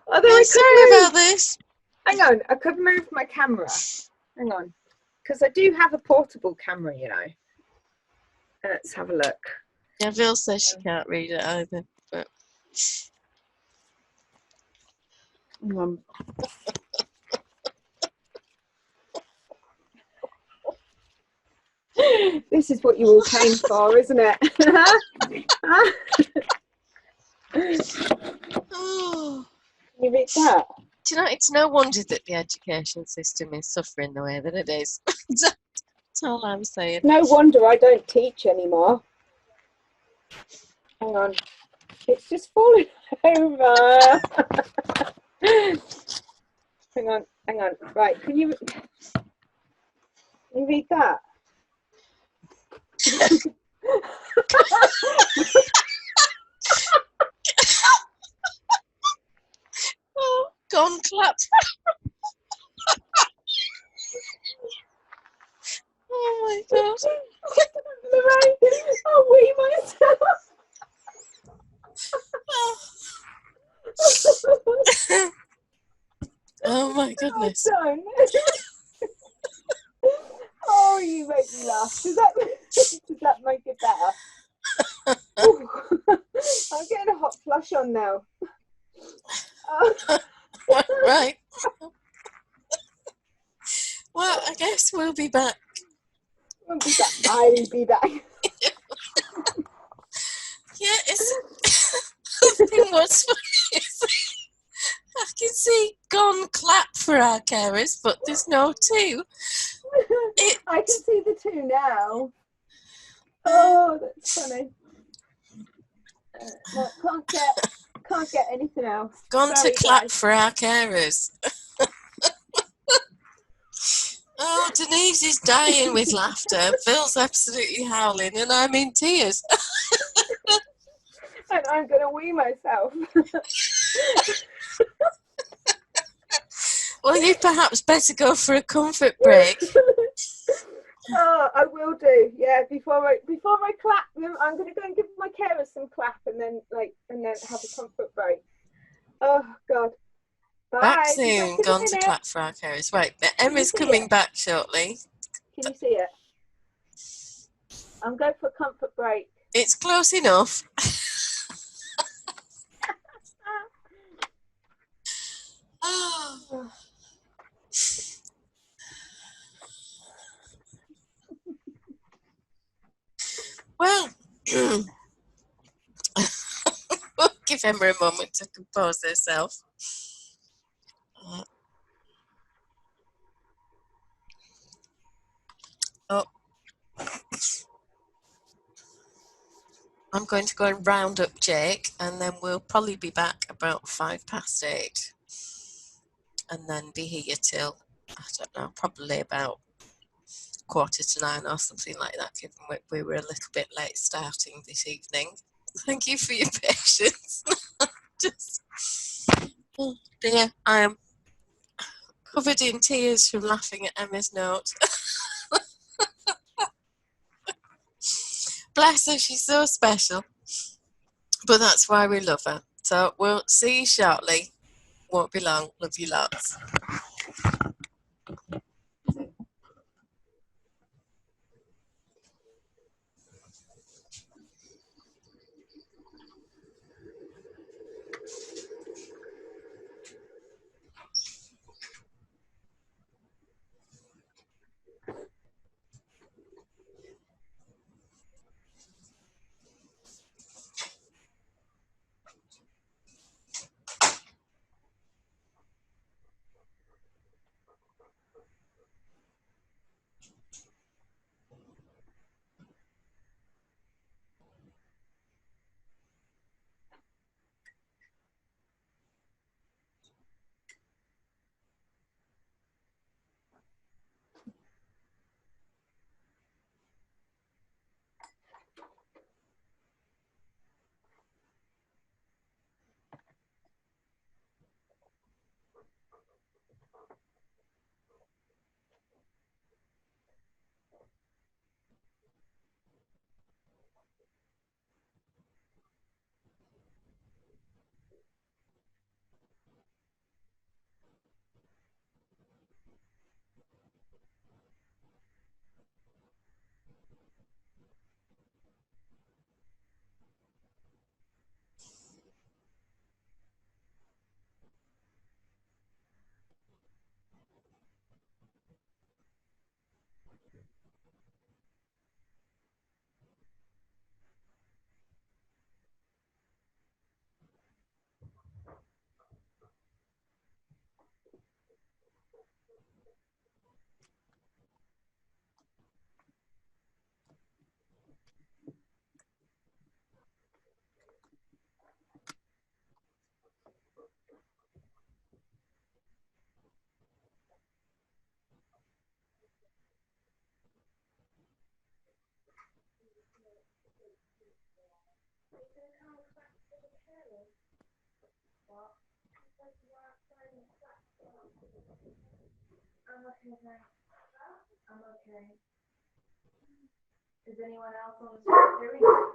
Although sorry about this. Hang on, I could move my camera. Hang on, because I do have a portable camera, you know. Let's have a look. Yeah, Vil says she can't read it either. But hang on. This is what you all came for, isn't it? oh. Can you read that? Do you know, it's no wonder that the education system is suffering the way that it is. That's all I'm saying. No wonder I don't teach anymore. Hang on. It's just falling over. Hang on. Right, can you read that? Oh, gone clap. Oh my god. Loraine, I'll wee myself. Oh my goodness. Oh, you make me laugh. Does that make it better? I'm getting a hot flush on now. Right. Well, I guess we'll be back. I'll be back. Yeah, I think what's funny is I can see gone clap for our carers, but there's no two. I can see the two now. Oh, that's funny. No, can't get anything else. Gone to clap for our carers. Oh, Denise is dying with laughter. Phil's absolutely howling, and I'm in tears. And I'm going to wee myself. Well, you perhaps better go for a comfort break. Oh, I will do. Yeah, before I clap, I'm going to go and give my carers some clap, and then have a comfort break. Oh God. Bye. Back soon. Gone to clap for our carers. Right, Emma's coming back shortly. Can you see it? I'm going for a comfort break. It's close enough. Oh. Well, we'll give Emma a moment to compose herself. Oh. I'm going to go and round up Jake, and then we'll probably be back about 8:05, and then be here till, I don't know, probably about 8:45 or something like that, given we were a little bit late starting this evening. Thank you for your patience. Just, oh dear, I am covered in tears from laughing at Emma's note. Bless her, she's so special. But that's why we love her. So we'll see you shortly. Won't be long. Love you lots. I'm okay, thanks. I'm okay. Is anyone else on the street doing it?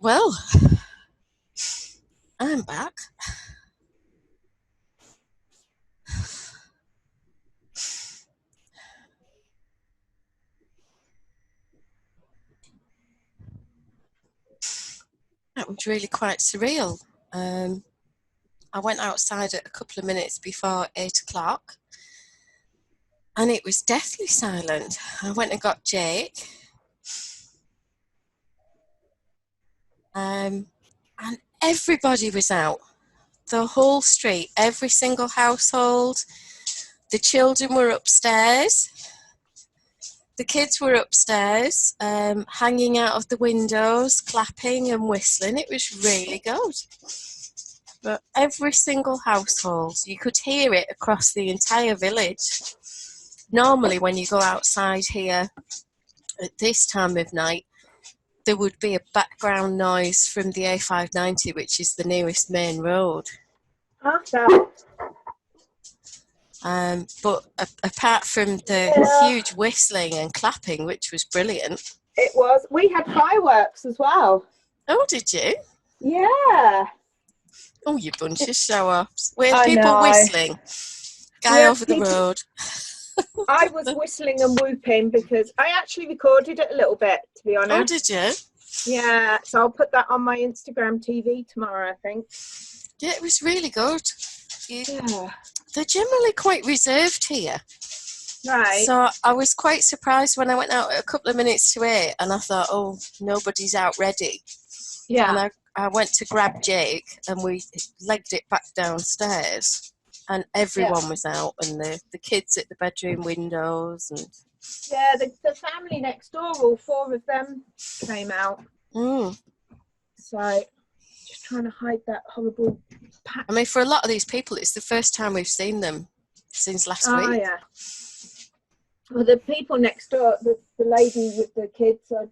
well, I'm back. That was really quite surreal. I went outside at a couple of minutes before 8 o'clock and it was deathly silent. I went and got Jake. And everybody was out. The whole street, every single household. The children were upstairs. The kids were upstairs, hanging out of the windows, clapping and whistling. It was really good. But every single household, you could hear it across the entire village. Normally, when you go outside here at this time of night, there would be a background noise from the A590, which is the nearest main road. But apart from the huge whistling and clapping, which was brilliant. It was. We had fireworks as well. Oh, did you? Yeah. Oh, you bunch of show-offs. We had people whistling. Guy over the road. I was whistling and whooping because I actually recorded it a little bit, to be honest. Oh, did you? Yeah, so I'll put that on my Instagram TV tomorrow, I think. Yeah, it was really good. They're generally quite reserved here. Right. So I was quite surprised when I went out at a couple of minutes to 8 and I thought, oh, nobody's out ready. Yeah. And I went to grab Jake and we legged it back downstairs and everyone was out and the kids at the bedroom windows. And yeah, the family next door, all 4 of them came out. So just trying to hide that horrible pack. I mean, for a lot of these people, it's the first time we've seen them since last week. Oh, yeah. Well, the people next door, the lady with the kids, I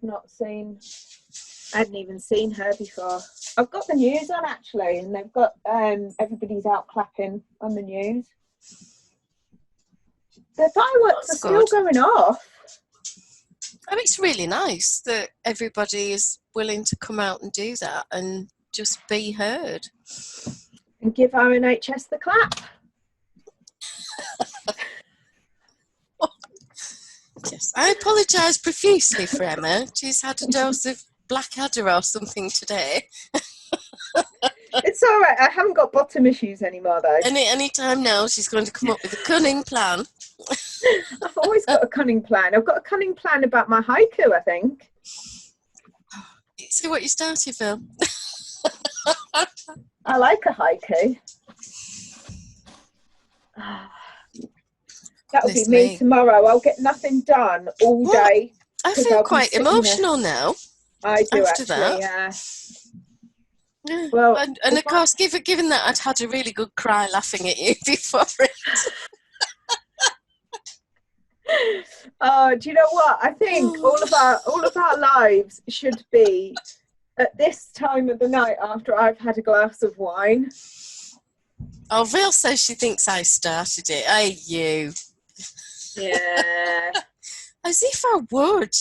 hadn't even seen her before. I've got the news on, actually, and they've got everybody's out clapping on the news. The fireworks are still going off. I mean, it's really nice that everybody is willing to come out and do that and just be heard. And give our NHS the clap. Yes, I apologise profusely for Emma. She's had a dose of Blackadder or something today. It's all right. I haven't got bottom issues anymore, though. Any time now, she's going to come up with a cunning plan. I've always got a cunning plan. I've got a cunning plan about my haiku, I think. See what you started, Phil. I like a haiku. That'll be me tomorrow. I'll get nothing done all day. I feel quite emotional now. I do after actually, that. yeah. Well, and of course, given that I'd had a really good cry laughing at you before it. Oh, do you know what? I think all of our lives should be at this time of the night after I've had a glass of wine. Oh, Vil says she thinks I started it. Hey, you. Yeah. As if I would.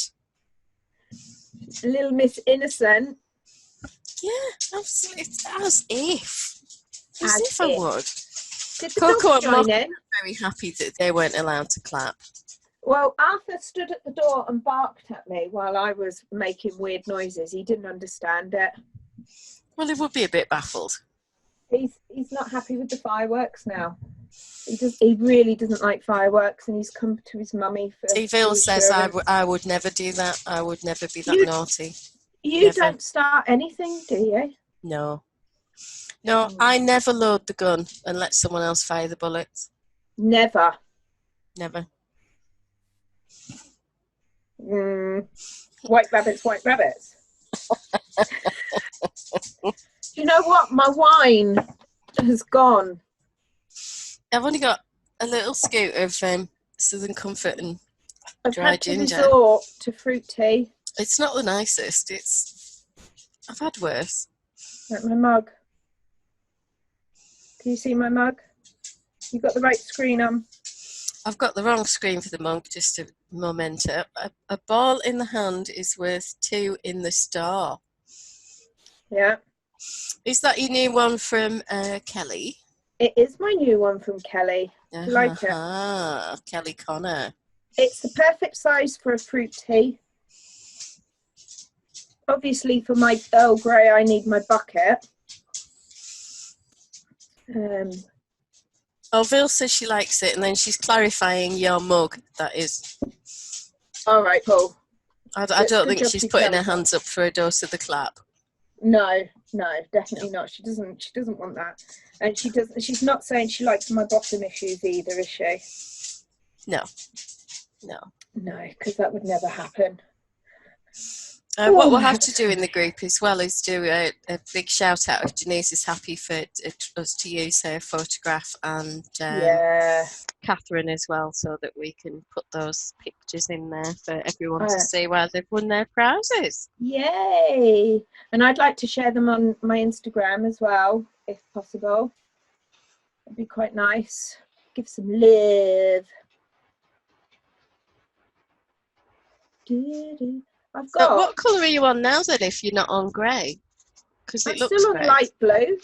Little Miss Innocent. Yeah, absolutely. As if. As if I would. Did the Coco dogs join in? Very happy that they weren't allowed to clap. Well, Arthur stood at the door and barked at me while I was making weird noises. He didn't understand it. Well, he would be a bit baffled. He's not happy with the fireworks now. He really doesn't like fireworks, and he's come to his mummy for. Vil says I would never do that. I would never be that naughty. You don't start anything, do you? No, I never load the gun and let someone else fire the bullets. Never. White rabbits. Do you know what? My wine has gone. I've only got a little scoot of Southern Comfort and dry ginger. I've had to resort to fruit tea. It's not the nicest. I've had worse. Like my mug. Can you see my mug? You got the right screen on. I've got the wrong screen for the mug, just a memento. A ball in the hand is worth 2 in the store. Yeah. Is that your new one from Kelly? It is my new one from Kelly. Do you like it? Kelly Connor. It's the perfect size for a fruit tea. Obviously, for my Earl Grey, I need my bucket. Oh, Vil says she likes it, and then she's clarifying your mug. That is. All right, cool. I don't think she's putting her hands up for a dose of the clap. No, definitely not. She doesn't want that, and she's not saying she likes my bottom issues either, is she? No, because that would never happen. What we'll have to do in the group as well is do a big shout out if Denise is happy for us to use her photograph, and Catherine as well, so that we can put those pictures in there for everyone to see where they've won their prizes. Yay! And I'd like to share them on my Instagram as well, if possible. That'd be quite nice. Give some love. So what colour are you on now then, if you're not on grey? Because it looks still on grey. Light blue.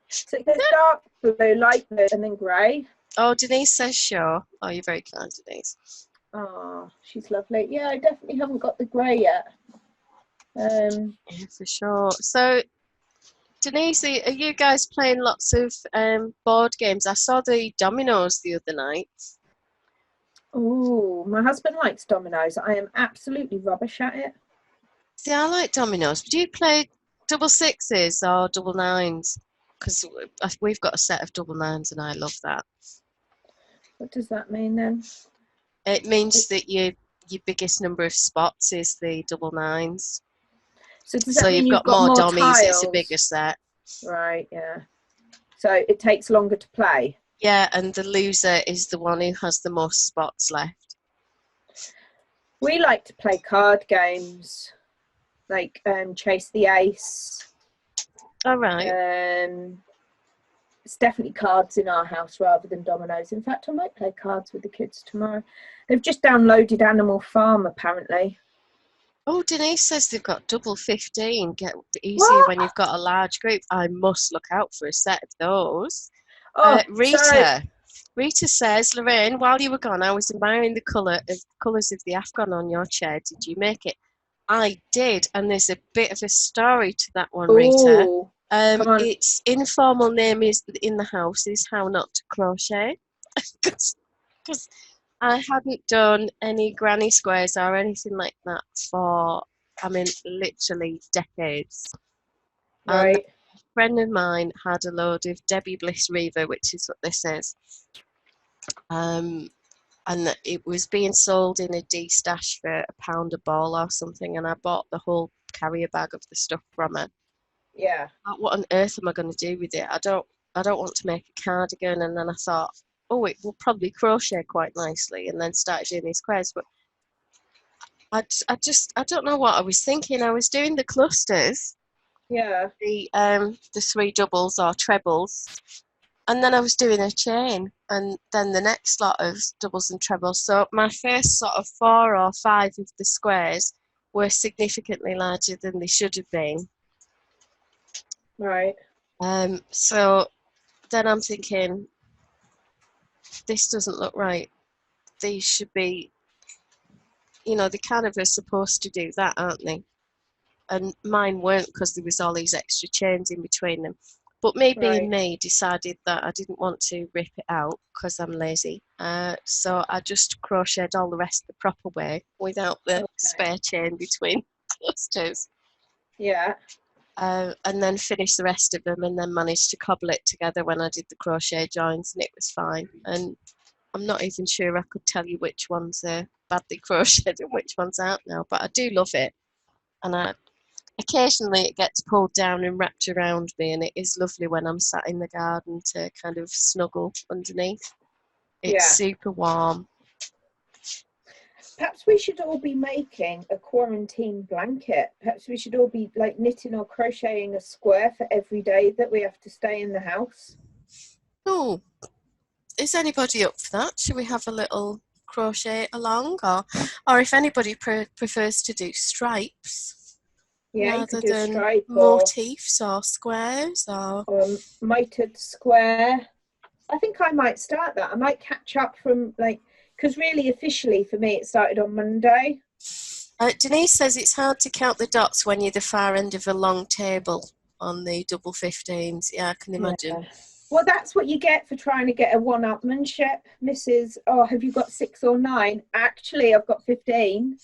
So it goes dark blue, light blue, and then grey. Oh, Denise says sure. Oh, you're very kind, Denise. Oh, she's lovely. Yeah, I definitely haven't got the grey yet. Yeah, for sure. So, Denise, are you guys playing lots of board games? I saw the dominoes the other night. Oh, my husband likes dominoes. I am absolutely rubbish at it. See, I like dominoes. Do you play double sixes or double nines? Because we've got a set of double nines and I love that. What does that mean then? It means that your biggest number of spots is the double nines. So does that mean you've got more dummies, tiles? It's a bigger set. Right, yeah. So it takes longer to play. Yeah, and the loser is the one who has the most spots left. We like to play card games, like Chase the Ace. All right. It's definitely cards in our house rather than dominoes. In fact, I might play cards with the kids tomorrow. They've just downloaded Animal Farm, apparently. Oh, Denise says they've got double 15. Get easier when you've got a large group. I must look out for a set of those. Oh, Rita says, Loraine, while you were gone, I was admiring the colours of the Afghan on your chair. Did you make it? I did, and there's a bit of a story to that one, Rita. Its informal name is in the house is How Not to Crochet, because I hadn't done any granny squares or anything like that for, literally decades. Right. And a friend of mine had a load of Debbie Bliss Reaver, which is what this is. And it was being sold in a D-stash for £1 a ball or something, and I bought the whole carrier bag of the stuff from her. Yeah. What on earth am I going to do with it? I don't want to make a cardigan. And then I thought, oh, it will probably crochet quite nicely, and then started doing these squares. But I don't know what I was thinking. I was doing the clusters. Yeah. The three doubles or trebles. And then I was doing a chain, and then the next lot of doubles and trebles. So my first sort of 4 or 5 of the squares were significantly larger than they should have been. Right. So then I'm thinking, this doesn't look right. These should be, they kind of are supposed to do that, aren't they? And mine weren't, because there was all these extra chains in between them. But me being me, decided that I didn't want to rip it out because I'm lazy. So I just crocheted all the rest the proper way without the spare chain between clusters. Yeah. And then finished the rest of them, and then managed to cobble it together when I did the crochet joins, and it was fine. And I'm not even sure I could tell you which ones are badly crocheted and which ones aren't now, but I do love it. And occasionally it gets pulled down and wrapped around me, and it is lovely when I'm sat in the garden to kind of snuggle underneath. It's super warm. Perhaps we should all be making a quarantine blanket. Perhaps we should all be like knitting or crocheting a square for every day that we have to stay in the house. Oh, is anybody up for that? Should we have a little crochet along, or if anybody prefers to do stripes? Yeah, you rather could do a than stripe motifs or squares or or mitered square. I think I might start that. I might catch up from because really officially for me it started on Monday. Denise says it's hard to count the dots when you're the far end of a long table on the double 15s. Yeah, I can imagine. Yeah. Well, that's what you get for trying to get a one-upmanship, Mrs. Oh, have you got 6 or 9? Actually, I've got 15.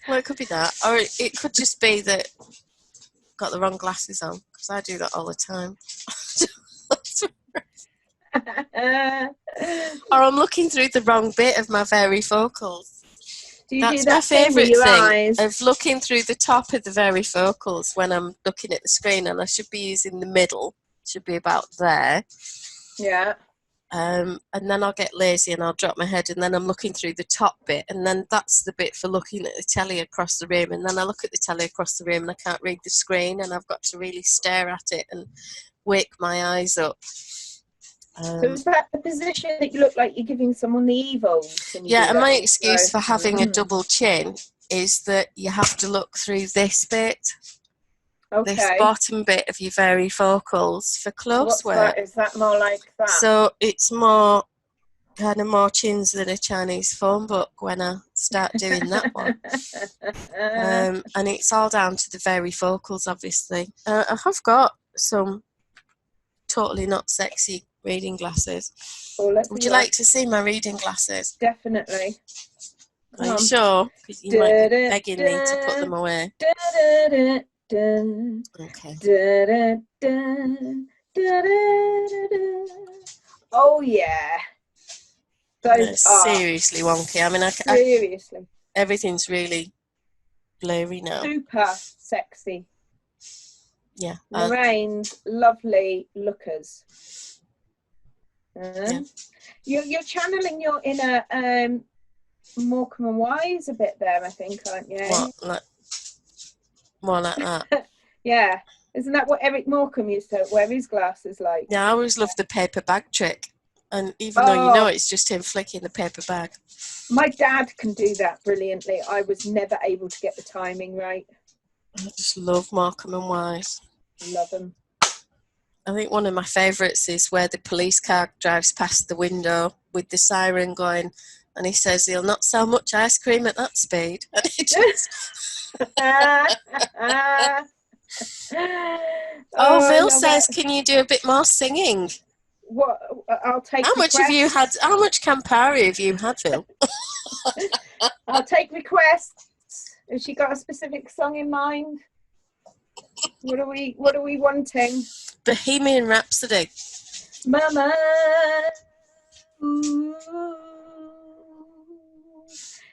Well, it could be that, or it could just be that I've got the wrong glasses on, because I do that all the time. Or I'm looking through the wrong bit of my varifocals. Do you That's do that my favourite with your thing, eyes? of looking through the top of the varifocals when I'm looking at the screen, and I should be using the middle. It should be about there. Yeah. And then I'll get lazy and I'll drop my head, and then I'm looking through the top bit, and then that's the bit for looking at the telly across the room, and then I look at the telly across the room and I can't read the screen, and I've got to really stare at it and wake my eyes up. So is that the position that you look like you're giving someone the evils? Yeah, and my excuse for having a double chin is that you have to look through this bit. Okay. This bottom bit of your varifocals for close What's work. that? Is that more like that? So it's more kind of more chins than a Chinese phone book when I start doing that one. And it's all down to the varifocals, obviously. I have got some totally not sexy reading glasses. Would you like to see my reading glasses? Definitely. Are you sure? Because you might be begging me to put them away. Okay. Oh yeah. Those are seriously wonky. I mean, seriously. Everything's really blurry now. Super sexy. Yeah. Lorraine's lovely lookers. Yeah. You're channeling your inner Morecambe and Wise a bit there, I think, aren't you? More like that. Yeah. Isn't that what Eric Morecambe used to wear his glasses like? Yeah, I always loved the paper bag trick. And even though you know it's just him flicking the paper bag. My dad can do that brilliantly. I was never able to get the timing right. I just love Morecambe and Wise. Love them. I think one of my favourites is where the police car drives past the window with the siren going, and he says he'll not sell much ice cream at that speed. And it just... Phil says, can you do a bit more singing? What? I'll take. How much Campari have you had, Phil? I'll take requests. Has she got a specific song in mind? What are we wanting? Bohemian Rhapsody. Mama, ooh,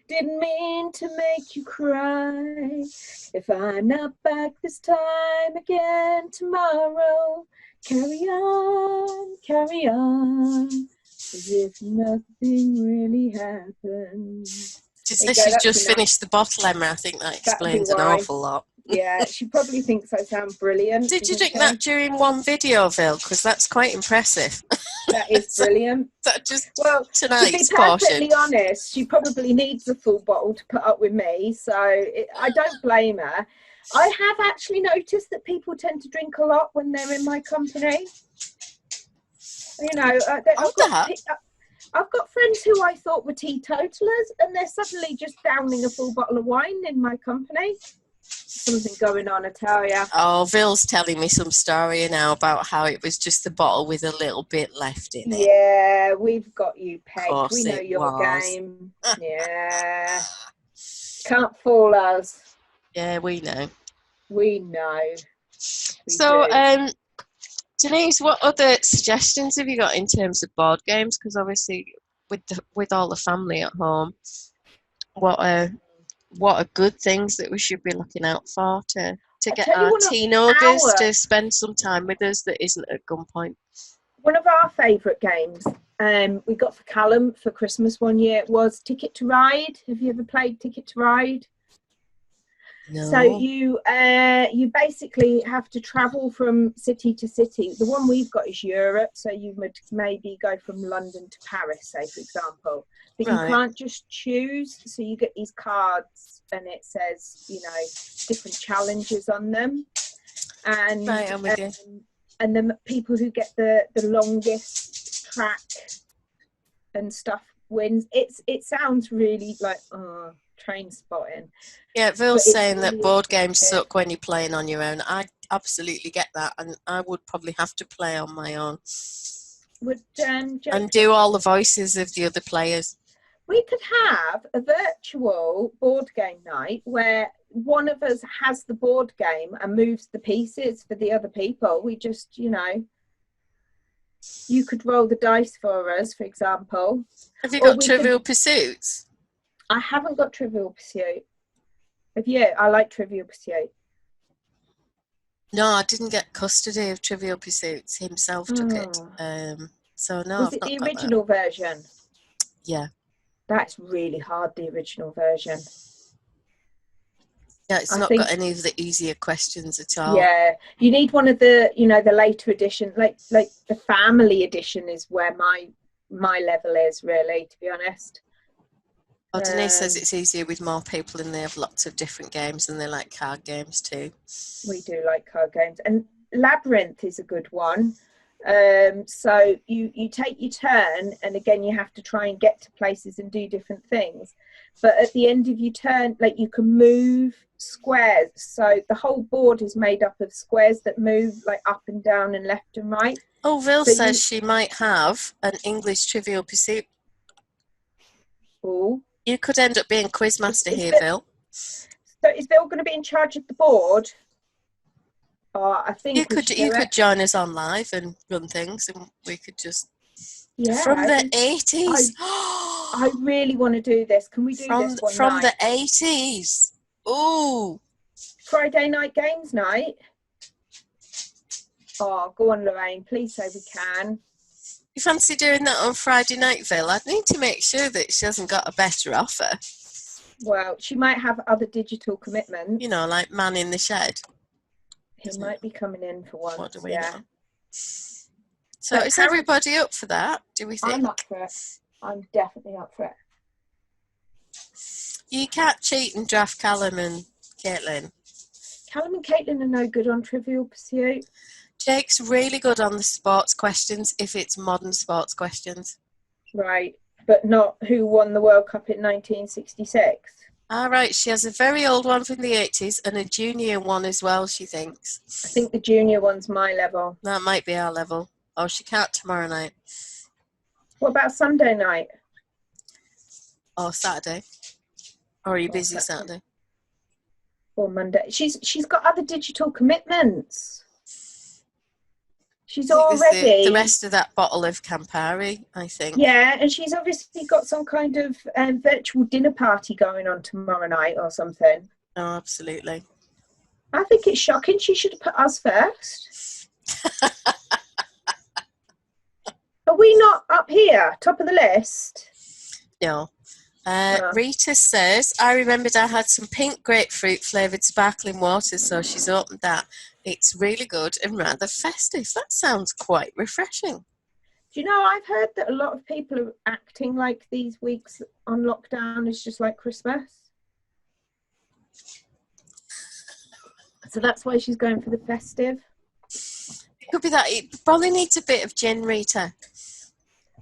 didn't mean to make you cry. If I'm not back this time again tomorrow, carry on, as if nothing really happened. She says she's just finished the bottle, Emma. I think that explains an awful lot. Yeah, she probably thinks I sound brilliant. Did you drink that during one video, Phil? Because that's quite impressive. That is brilliant. That just to tonight's be perfectly honest, she probably needs a full bottle to put up with me, so I don't blame her. I have actually noticed that people tend to drink a lot when they're in my company. You know, I've got friends who I thought were teetotalers, and they're suddenly just downing a full bottle of wine in my company. Something going on, I tell ya. Oh, Phil's telling me some story now about how it was just the bottle with a little bit left in it. Yeah, we've got you pegged. We know your was. game. Yeah. Can't fool us. Yeah, we know. We know. So, Denise, what other suggestions have you got in terms of board games? Because obviously, with all the family at home, what are good things that we should be looking out for to get our teen ogres to spend some time with us that isn't at gunpoint? One of our favourite games we got for Callum for Christmas one year was Ticket to Ride. Have you ever played Ticket to Ride? So No. you basically have to travel from city to city. The one we've got is Europe, so you would maybe go from London to Paris, say, for example. But you Right. can't just choose. So you get these cards and it says, you know, different challenges on them. And Right, I'm with you. and the people who get the longest track and stuff wins. It sounds really like train spotting. Yeah, Ville's But it's saying that really board games interesting. suck when you're playing on your own. I absolutely get that, and I would probably have to play on my own Would and Jake, do all the voices of the other players. we could have a virtual board game night where one of us has the board game and moves the pieces for the other people. We just, you know, you could roll the dice for us, for example. Have you Or got we Trivial Pursuits? I haven't got Trivial Pursuit. Have you? I like Trivial Pursuit. No, I didn't get custody of Trivial Pursuits. Himself took it. So no, Was I've it not the got original version? Yeah. That's really hard, the original version. Yeah, it's not got any of the easier questions at all. Yeah, you need one of the, you know, the later edition, like the family edition is where my level is, really, to be honest. Oh, Denise says it's easier with more people and they have lots of different games and they like card games too. We do like card games. And Labyrinth is a good one. So you take your turn and again you have to try and get to places and do different things. But at the end of your turn, like you can move squares. So the whole board is made up of squares that move like up and down and left and right. Oh, Vil says she might have an English Trivial Pursuit. Oh. You could end up being quizmaster here, Vil. So is Vil going to be in charge of the board? I think you could join us on live and run things, and we could just from the 80s. I really want to do this. Can we do this one from night? the 80s? Ooh, Friday night games night. Oh, go on, Loraine. Please say we can. You fancy doing that on Friday night, Vil? I'd need to make sure that she hasn't got a better offer. Well, she might have other digital commitments. You know, like Man in the Shed. He might be coming in for once. What do we know? So is everybody up for that, do we think? I'm up for it. I'm definitely up for it. You can't cheat and draft Callum and Caitlin. Callum and Caitlin are no good on Trivial Pursuit. Jake's really good on the sports questions if it's modern sports questions. Right, but not who won the World Cup in 1966. All right, she has a very old one from the 80s and a junior one as well, she thinks. I think the junior one's my level. That might be our level. Oh, she can't tomorrow night. What about Sunday night? Or Saturday. Or are you busy Saturday? Or Monday. She's got other digital commitments. She's already the rest of that bottle of Campari, I think. Yeah, and she's obviously got some kind of virtual dinner party going on tomorrow night or something. Oh, absolutely. I think it's shocking. She should have put us first. Are we not up here, top of the list? No. Rita says, I remembered I had some pink grapefruit flavoured sparkling water, so she's opened that. It's really good and rather festive. That sounds quite refreshing. Do you know, I've heard that a lot of people are acting like these weeks on lockdown is just like Christmas. So that's why she's going for the festive. It could be that. It probably needs a bit of gin, Rita.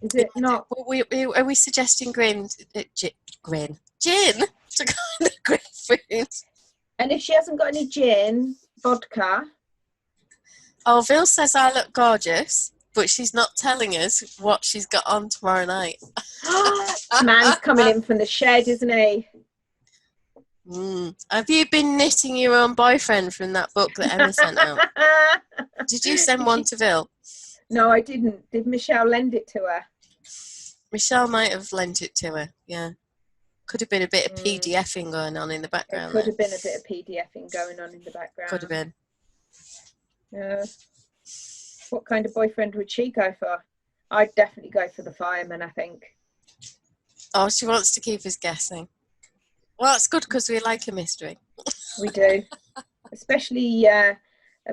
Is it not? Are we suggesting gin to kind of grapefruit? And if she hasn't got any gin, vodka. Oh, Vil says I look gorgeous, but she's not telling us what she's got on tomorrow night. Man's coming in from the shed, isn't he? Have you been knitting your own boyfriend from that book that Emma sent out? Did you send one to Vil? No, I didn't. Did Michelle lend it to her? Michelle might have lent it to her, yeah. Could have been a bit of PDFing going on in the background. It could have been a bit of PDFing going on in the background. Could have been. Yeah. What kind of boyfriend would she go for? I'd definitely go for the fireman, I think. Oh, she wants to keep us guessing. Well, it's good because we like a mystery. We do. Especially a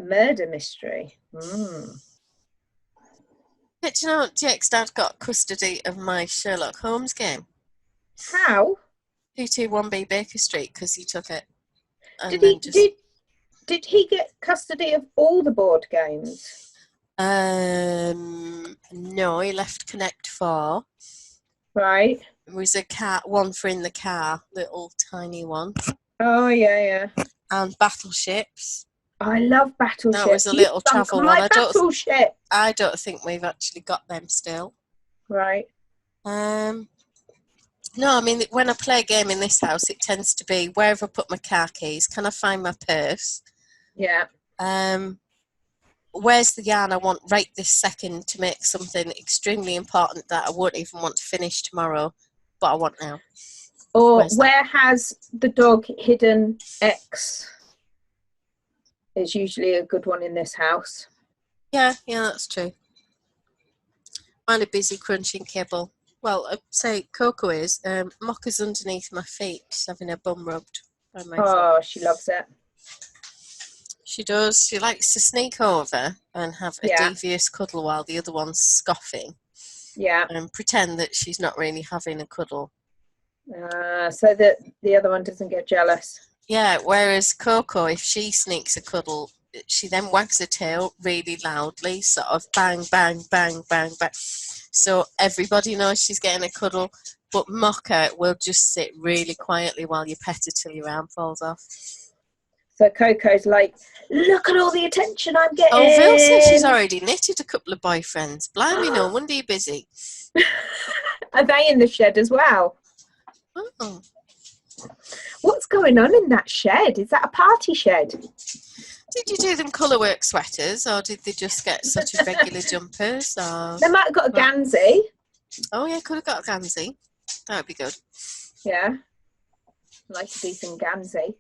murder mystery. But you know, Jake's dad got custody of my Sherlock Holmes game. How? 221B Baker Street, because he took it. And Did he get custody of all the board games? No, he left Connect 4. Right. It was one for in the car, little tiny one. Oh, yeah. And Battleships. I love Battleships. That was a little travel one. I don't think we've actually got them still. Right. No, I mean, when I play a game in this house, it tends to be where have I put my car keys? Can I find my purse? Yeah. Where's the yarn I want right this second to make something extremely important that I won't even want to finish tomorrow, but I want now? Or where has the dog hidden X? Is usually a good one in this house. Yeah, that's true. I'm busy crunching kibble. Well, I'd say Coco is. Mocca's underneath my feet. She's having her bum rubbed by my foot. She loves it. She does. She likes to sneak over and have a devious cuddle while the other one's scoffing. Yeah. And pretend that she's not really having a cuddle. So that the other one doesn't get jealous. Yeah, whereas Coco, if she sneaks a cuddle, she then wags her tail really loudly, sort of bang, bang, bang, bang, bang. So everybody knows she's getting a cuddle, but Mocca will just sit really quietly while you pet her till your arm falls off. So Coco's like, look at all the attention I'm getting. Oh, Vil says she's already knitted a couple of boyfriends. Blimey, no wonder you're busy. Are they in the shed as well? Oh. What's going on in that shed? Is that a party shed? Did you do them colourwork sweaters, or did they just get sort of regular jumpers? Or they might have got a Gansey. Oh, yeah, could have got a Gansey. That would be good. Yeah. Like a decent Gansey.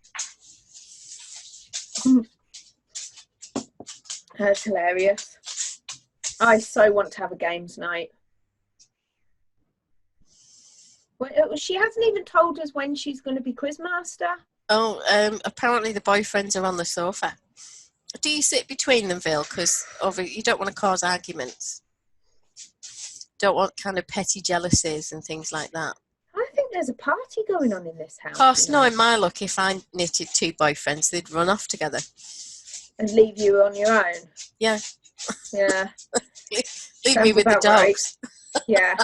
That's hilarious. I so want to have a games night. Well, she hasn't even told us when she's going to be quizmaster. Oh, apparently the boyfriends are on the sofa. Do you sit between them, Vil? Because you don't want to cause arguments. Don't want kind of petty jealousies and things like that. I think there's a party going on in this house. Of course, knowing my luck, if I knitted two boyfriends, they'd run off together. And leave you on your own? Yeah. Yeah. leave me with the dogs. Right. Yeah.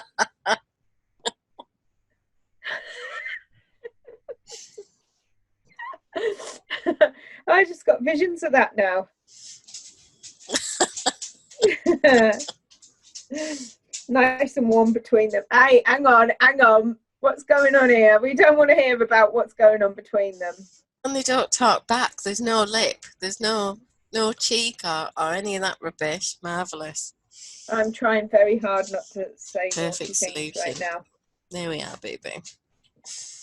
I just got visions of that now. Nice and warm between them. Hey, hang on. What's going on here? We don't want to hear about what's going on between them. And they don't talk back. There's no lip. There's no cheek or any of that rubbish. Marvellous. I'm trying very hard not to say perfect solution right now. There we are, baby.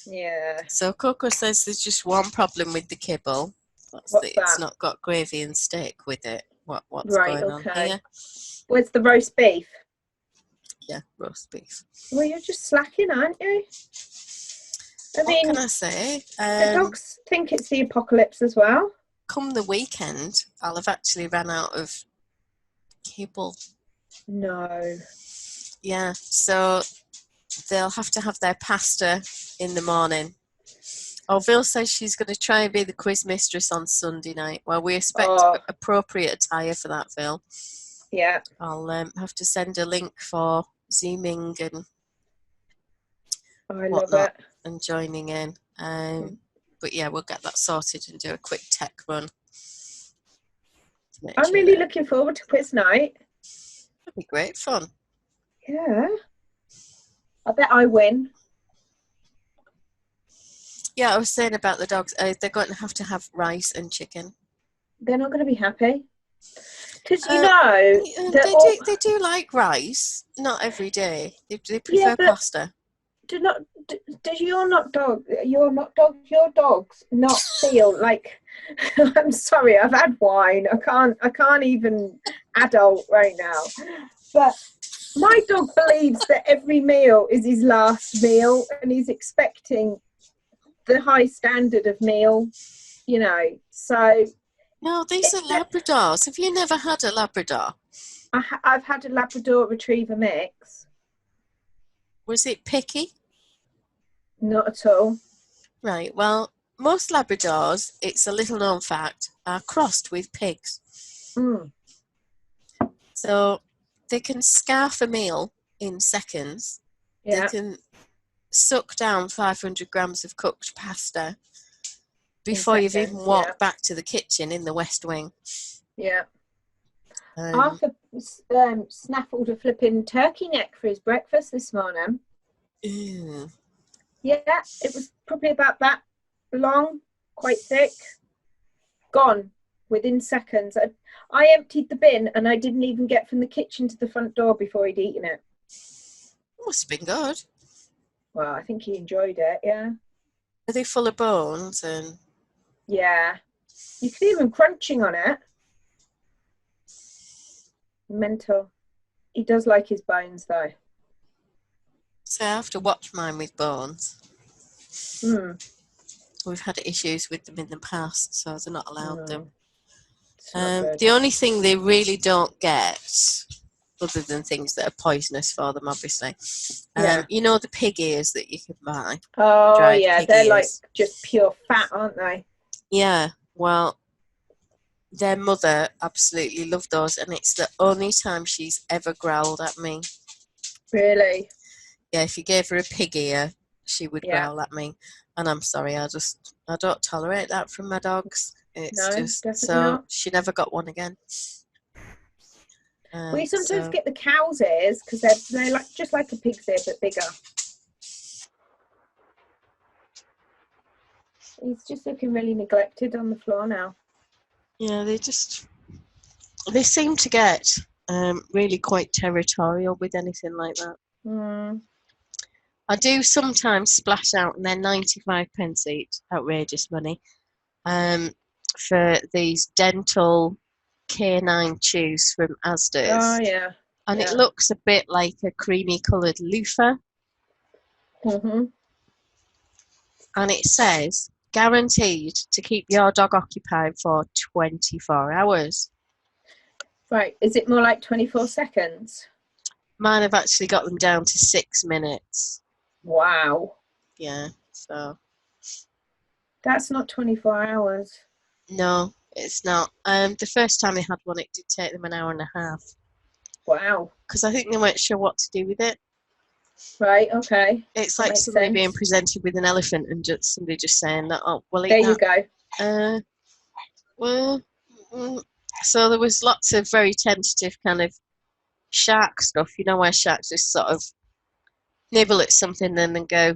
Yeah. So Coco says there's just one problem with the kibble. What's that? It's not got gravy and steak with it. What's going on here? Where's the roast beef? Yeah, roast beef. Well, you're just slacking, aren't you? What can I say? The dogs think it's the apocalypse as well. Come the weekend, I'll have actually ran out of kibble. No. Yeah, so they'll have to have their pasta in the morning. Oh, Vil says she's going to try and be the quiz mistress on Sunday night. Well, we expect appropriate attire for that, Vil. Yeah. I'll have to send a link for Zooming and whatnot and joining in. But yeah, we'll get that sorted and do a quick tech run. I'm really looking forward to quiz night. That'd be great fun. Yeah. I bet I win. Yeah, I was saying about the dogs. They're going to have rice and chicken. They're not going to be happy. Because they do like rice. Not every day. They prefer pasta. Does your dogs not feel like? I'm sorry, I've had wine. I can't even adult right now. But my dog believes that every meal is his last meal, and he's expecting the high standard of meal. you know. So No, these are Labradors. Have you never had a Labrador? I've had a Labrador Retriever mix. Was it picky? Not at all. Right, well, most Labradors, it's a little known fact, are crossed with pigs. Mm. So they can scarf a meal in seconds. Yeah. They can suck down 500 grams of cooked pasta before you've even walked back to the kitchen in the West Wing. Yeah. Arthur snaffled a flipping turkey neck for his breakfast this morning. Ew. Yeah, it was probably about that long, quite thick. Gone within seconds. I emptied the bin and I didn't even get from the kitchen to the front door before he'd eaten it. Must have been good. Well, I think he enjoyed it, yeah. Are they full of bones? And yeah, you can hear him crunching on it. Mental. He does like his bones though. So I have to watch mine with bones. We've had issues with them in the past, so they're not allowed them. The only thing they really don't get, other than things that are poisonous for them, obviously, you know the pig ears that you can buy? Oh, yeah, they're ears. like just pure fat, aren't they? Yeah, well, their mother absolutely loved those, and it's the only time she's ever growled at me. Really? Yeah, if you gave her a pig ear, she would growl at me. And I'm sorry, I don't tolerate that from my dogs. It's definitely not. She never got one again. We sometimes get the cow's ears because they're like just like a pig's ear but bigger. He's just looking really neglected on the floor now. Yeah, they seem to get really quite territorial with anything like that. I do sometimes splash out, and they're 95p each, outrageous money, for these dental canine chews from Asda's. Oh, yeah. And it looks a bit like a creamy coloured loofah. And it says, guaranteed to keep your dog occupied for 24 hours. Right. Is it more like 24 seconds? Mine have actually got them down to 6 minutes. Wow. Yeah, so. That's not 24 hours. No, it's not. The first time they had one, it did take them an hour and a half. Wow. Because I think they weren't sure what to do with it. Right, okay. It's like somebody being presented with an elephant and somebody just saying that, oh, well, there you go. So there was lots of very tentative kind of shark stuff, you know, where sharks just sort of nibble at something and then go,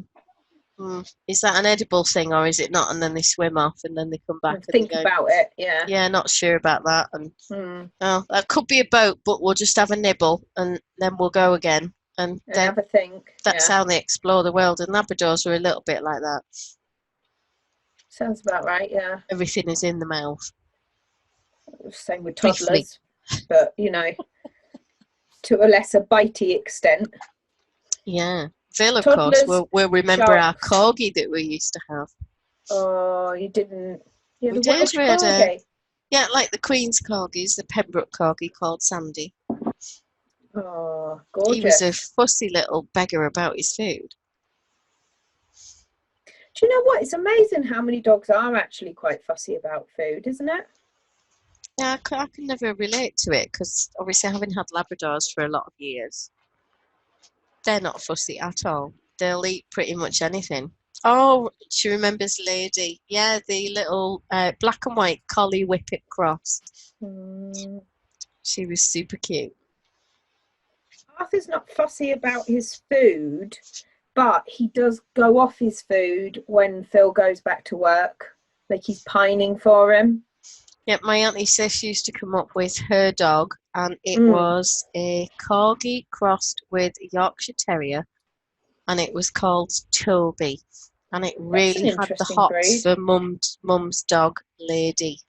is that an edible thing or is it not? And then they swim off and then they come back and think about it. Yeah, not sure about that. And oh, that could be a boat, but we'll just have a nibble and then we'll go again and then have a think. That's how they explore the world. And Labradors are a little bit like that. Sounds about right. Yeah, everything is in the mouth. Same with toddlers, but you know, to a lesser bitey extent. Yeah. Phil, of course, will remember our corgi that we used to have. Oh, you didn't? Yeah, we did. We had like the Queen's corgis, the Pembroke corgi called Sandy. Oh, gorgeous. He was a fussy little beggar about his food. Do you know what? It's amazing how many dogs are actually quite fussy about food, isn't it? Yeah, I can never relate to it because obviously I haven't had Labradors for a lot of years. They're not fussy at all. They'll eat pretty much anything. Oh, she remembers Lady. Yeah, the little black and white collie whippet cross. She was super cute. Arthur's not fussy about his food, but he does go off his food when Phil goes back to work. Like he's pining for him. Yep, my auntie Sis used to come up with her dog, and it was a corgi crossed with a Yorkshire Terrier, and it was called Toby, and it really had the hots for mum's dog, Lady.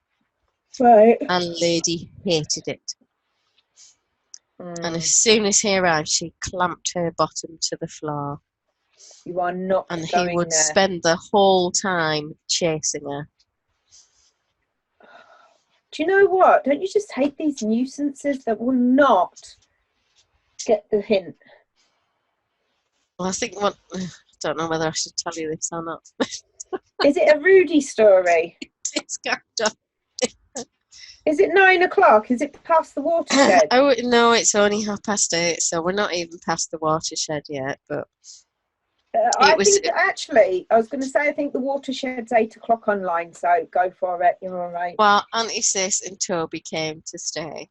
Right. And Lady hated it. And as soon as he arrived, she clamped her bottom to the floor. You are not and he would spend the whole time chasing her. Do you know what? Don't you just hate these nuisances that will not get the hint? Well, I think I don't know whether I should tell you this or not. Is it a Rudy story? It's kind of. Is it 9 o'clock? Is it past the watershed? Oh no, it's only 8:30, so we're not even past the watershed yet. But I think actually, I was going to say, I think the watershed's 8 o'clock online, so go for it. You're all right. Well, Auntie Sis and Toby came to stay.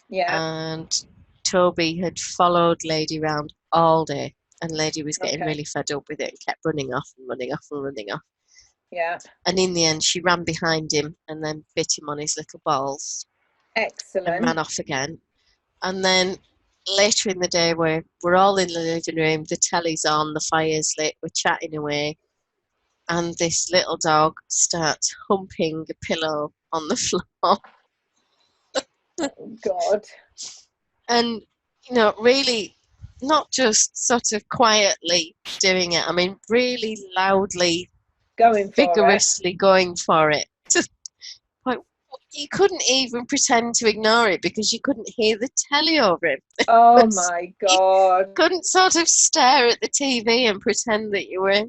Yeah. And Toby had followed Lady round all day, and Lady was getting really fed up with it and kept running off and running off and running off. Yeah. And in the end, she ran behind him and then bit him on his little balls. Excellent. And ran off again. And then later in the day, we're all in the living room, the telly's on, the fire's lit, we're chatting away, and this little dog starts humping a pillow on the floor. Oh, God. And, you know, really not just sort of quietly doing it, I mean, really loudly, vigorously going for it. Like, you couldn't even pretend to ignore it because you couldn't hear the telly over it. Oh, my God. You couldn't sort of stare at the TV and pretend that you were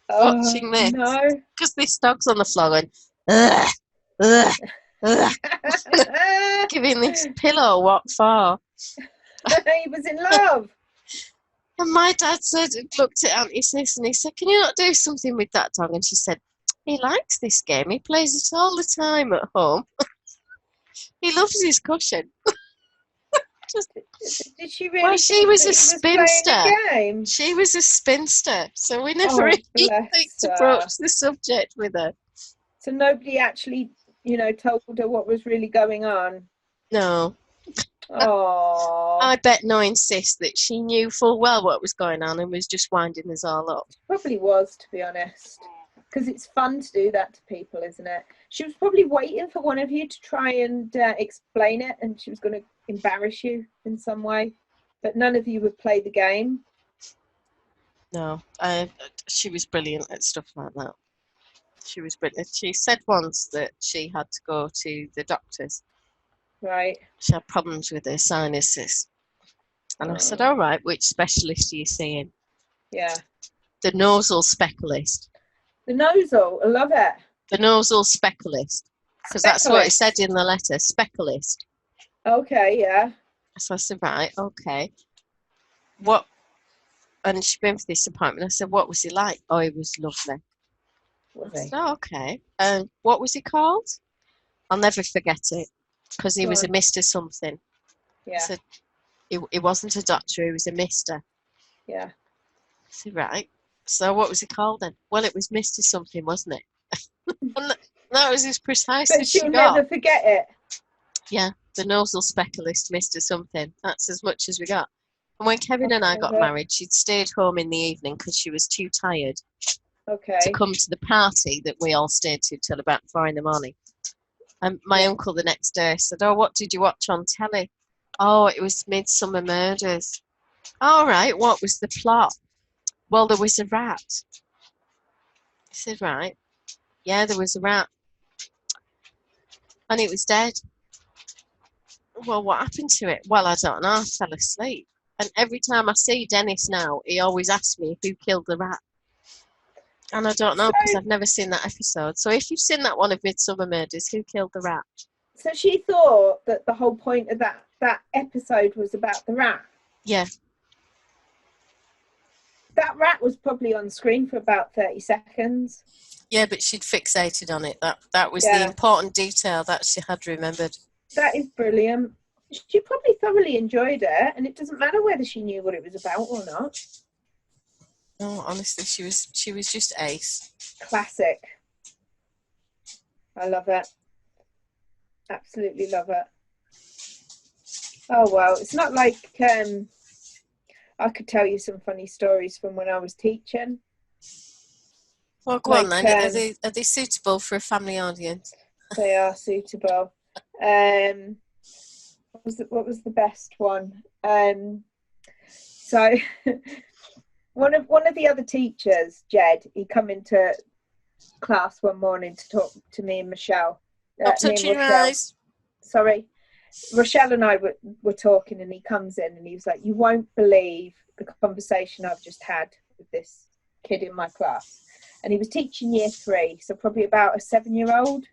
watching this. No. Because this dog's on the floor going, ugh, ugh, ugh. Giving this pillow what for? He was in love. And my dad looked at Auntie Sis and he said, can you not do something with that dog? And she said, he likes this game. He plays it all the time at home. He loves his cushion. Did she really? Well, she was a spinster. Game? She was a spinster. So we never really broached the subject with her. So nobody actually, you know, told her what was really going on? No. Oh. I bet knowing Sis that she knew full well what was going on and was just winding us all up. Probably was, to be honest. Because it's fun to do that to people, isn't it? She was probably waiting for one of you to try and explain it, and she was going to embarrass you in some way. But none of you would play the game. No, she was brilliant at stuff like that. She was brilliant. She said once that she had to go to the doctors. Right. She had problems with her sinuses. And I said, all right, which specialist are you seeing? Yeah. The nasal specialist. The nasal, I love it. The nasal specialist. Because that's what it said in the letter, specialist. Okay, yeah. So I said, right, okay. What? And she'd been for this appointment. I said, what was he like? Oh, he was lovely. I said, oh, okay. What was he called? I'll never forget it. Because he was a Mr. something. Yeah. I said, he wasn't a doctor, he was a Mr. Yeah. I said, right. So what was he called then? Well, it was Mr. something, wasn't it? And that was as precise as she got. But she'll never forget it. Yeah, the nasal specialist, Mr. something. That's as much as we got. And when Kevin and I got married, she'd stayed home in the evening because she was too tired to come to the party that we all stayed to till about 4 a.m. And my uncle the next day said, oh, what did you watch on telly? Oh, it was Midsummer Murders. All right, what was the plot? Well, there was a rat. I said, right. Yeah, there was a rat. And it was dead. Well, what happened to it? Well, I don't know. I fell asleep. And every time I see Dennis now, he always asks me who killed the rat. And I don't know because I've never seen that episode. So if you've seen that one of Midsummer Murders, who killed the rat? So she thought that the whole point of that episode was about the rat? Yeah. That rat was probably on screen for about 30 seconds. Yeah, but she'd fixated on it. That was the important detail that she had remembered. That is brilliant. She probably thoroughly enjoyed it, and it doesn't matter whether she knew what it was about or not. No, honestly, she was just ace. Classic. I love it. Absolutely love it. Oh, well, it's not like I could tell you some funny stories from when I was teaching. Well, go on then. Are they suitable for a family audience? They are suitable. What was the best one? So one of the other teachers, Jed, he come into class one morning to talk to me and Michelle, Stop me and touching your Rochelle. eyes. Sorry. Rochelle and I were talking, and he comes in and he was like, you won't believe the conversation I've just had with this kid in my class. And he was teaching year 3, so probably about a 7-year-old.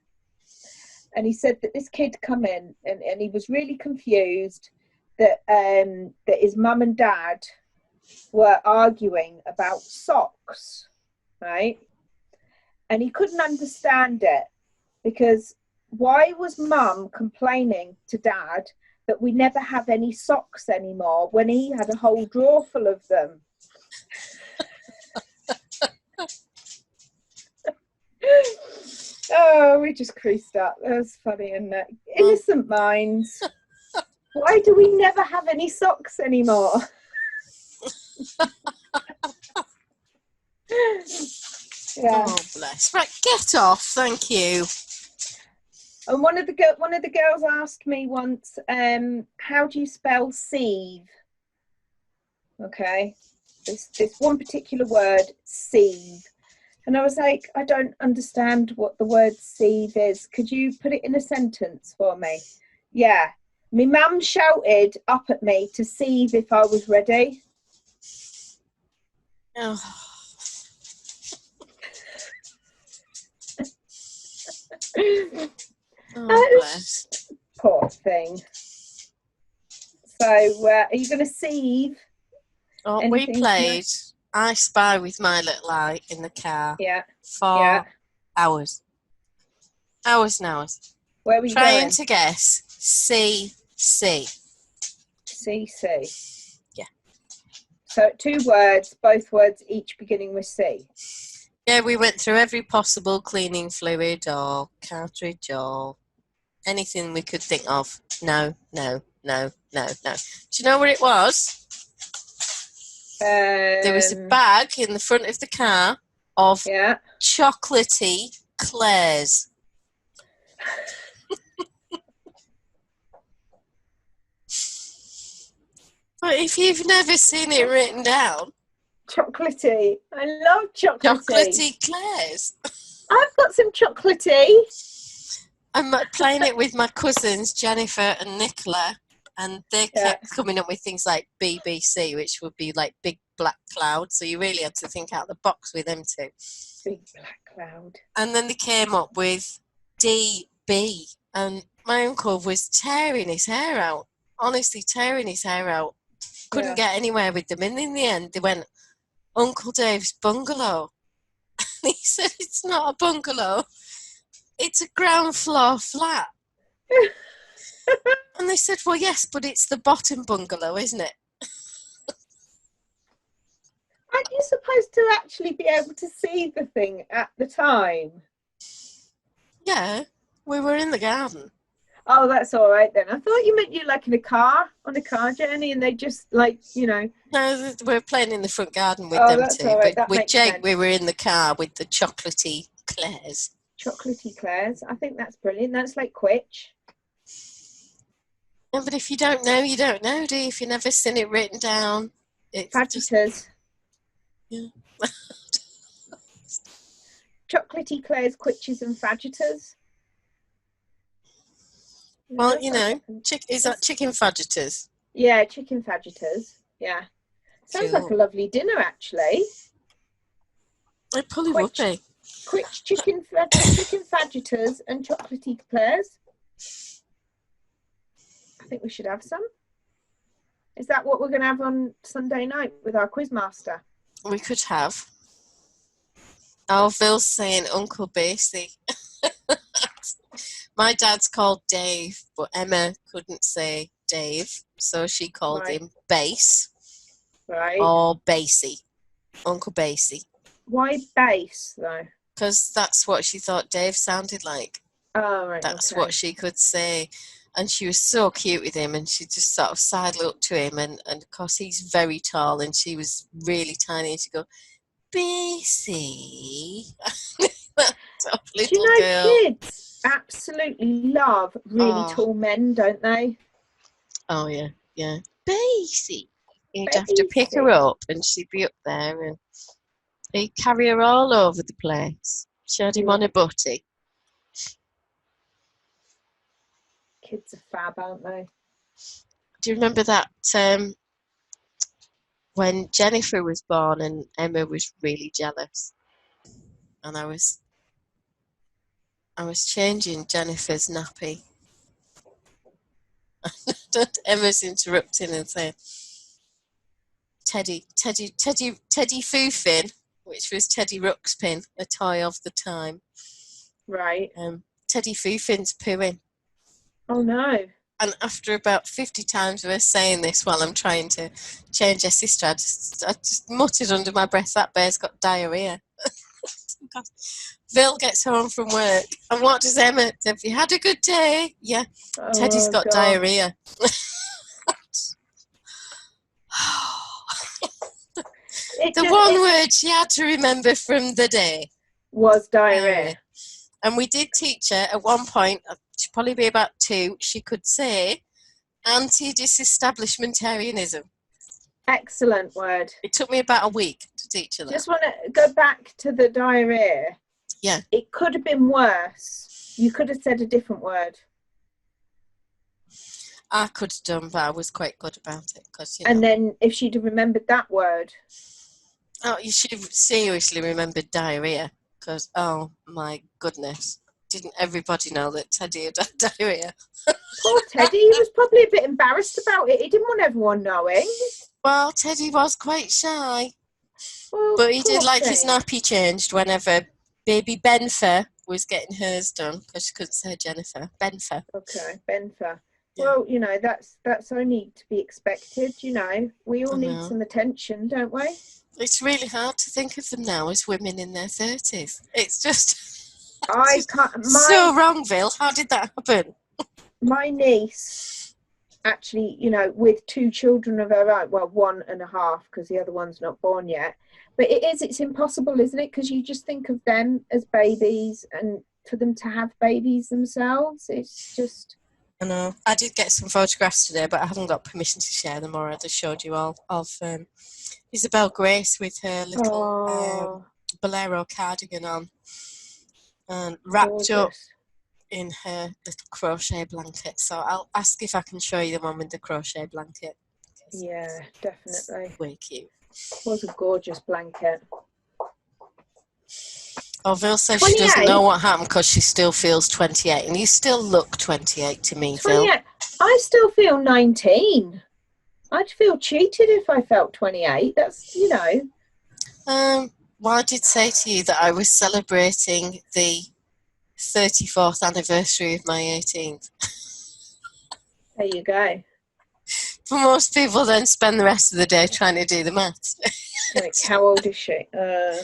And he said that this kid come in and he was really confused that that his mum and dad were arguing about socks, right? And he couldn't understand it, because why was mum complaining to dad that we never have any socks anymore when he had a whole drawer full of them? Oh, we just creased up. That was funny, isn't it? Innocent minds. Why do we never have any socks anymore? Yeah. Oh, bless. Right, get off. Thank you. And one of the girls asked me once, how do you spell sieve? Okay, this one particular word, sieve. And I was like, I don't understand what the word sieve is. Could you put it in a sentence for me? Yeah. My mum shouted up at me to sieve if I was ready. Oh. Oh, bless. Poor thing. So, are you going to sieve? Oh, we played I Spy with my little eye in the car. Yeah. For hours. Hours and hours. Where were you trying going? to guess CC. CC. Yeah. So 2 words, both words each beginning with C. Yeah, we went through every possible cleaning fluid or cartridge or anything we could think of. No. Do you know what it was? There was a bag in the front of the car of chocolatey Claire's. But if you've never seen it written down, chocolatey. I love chocolatey. Chocolatey Claire's. I've got some chocolatey. I'm playing it with my cousins, Jennifer and Nicola, and they kept coming up with things like BBC, which would be like big black cloud. So you really had to think out of the box with them too. Big black cloud. And then they came up with DB, and my uncle was tearing his hair out. Honestly, tearing his hair out. Couldn't get anywhere with them. And in the end, they went, Uncle Dave's bungalow. And he said, it's not a bungalow. It's a ground floor flat. And they said, well, yes, but it's the bottom bungalow, isn't it? Aren't you supposed to actually be able to see the thing at the time? Yeah, we were in the garden. Oh, that's all right then. I thought you meant you like in a car, on a car journey, and they just like, you know. No, we were playing in the front garden with them that's too. All right. But with Jake, sense. we were in the car with the chocolatey Claire's. Chocolatey Claire's. I think that's brilliant. That's like Quitch. Yeah, but if you don't know, you don't know, do you? If you've never seen it written down. Fadgeters. Yeah. Chocolatey Claire's, Quitches and Fadgeters. Well, you know, is that chicken fadgeters? Yeah, chicken fadgeters. Yeah. Sounds like a lovely dinner, actually. It probably would be. Quitch, chicken fadgeters and chocolatey Claire's. I think we should have some. Is that what we're going to have on Sunday night with our quizmaster? We could have. Oh, Phil's saying Uncle Basie. My dad's called Dave, but Emma couldn't say Dave, so she called him Base. Right. Or Basie. Uncle Basie. Why Base, though? Because that's what she thought Dave sounded like. Oh, right. That's what she could say. And she was so cute with him, and she just sort of sidled up to him, and of course he's very tall, and she was really tiny, and she'd go, Basie. That tough little girl. Kids absolutely love really tall men, don't they? Oh, yeah, yeah. Basie. You'd have to pick her up, and she'd be up there, and he'd carry her all over the place. She had him on a butty. Kids are fab, aren't they? Do you remember that when Jennifer was born and Emma was really jealous, and I was changing Jennifer's nappy. Emma's interrupting and saying, Teddy Foofin, which was Teddy Ruxpin, a toy of the time. Right. Teddy Foofin's pooing. Oh no. And after about 50 times of us saying this while I'm trying to change her sister, I just muttered under my breath, that bear's got diarrhea. Bill gets home from work, and what does Emma? Have you had a good day? Yeah. Oh, Teddy's got God. diarrhea. The one word she had to remember from the day was diarrhea. And we did teach her at one point, she'd probably be about 2, she could say anti-disestablishmentarianism. Excellent word. It took me about a week to teach her that. Just want to go back to the diarrhea. Yeah. It could have been worse. You could have said a different word. I could have done, but I was quite good about it. And then if she'd have remembered that word. Oh, you should have seriously remembered diarrhea. Because, oh my goodness, didn't everybody know that Teddy had diarrhea? Poor Teddy, he was probably a bit embarrassed about it. He didn't want everyone knowing. Well, Teddy was quite shy. Well, but he did like his nappy changed whenever baby Benfer was getting hers done, because she couldn't say Jennifer. Benfer. Okay, Benfer. Yeah. Well, you know, that's only to be expected, you know. We all need some attention, don't we? It's really hard to think of them now as women in their 30s. It's just, so wrong, Bill. How did that happen? My niece, actually, you know, with 2 children of her own, well, 1.5, because the other one's not born yet. But it's impossible, isn't it? Because you just think of them as babies, and for them to have babies themselves, it's just... I know. I did get some photographs today, but I haven't got permission to share them, or I'd have showed you all, of Isabel Grace with her little bolero cardigan on, and wrapped up in her little crochet blanket. So I'll ask if I can show you the one with the crochet blanket. Yeah, definitely. Way cute. It was a gorgeous blanket. Oh, Vil says 28? She doesn't know what happened because she still feels 28. And you still look 28 to me, 28. Vil. I still feel 19. I'd feel cheated if I felt 28. That's, you know. Well, I did say to you that I was celebrating the 34th anniversary of my 18th. There you go. For most people, then spend the rest of the day trying to do the maths. Like, how old is she? Yeah.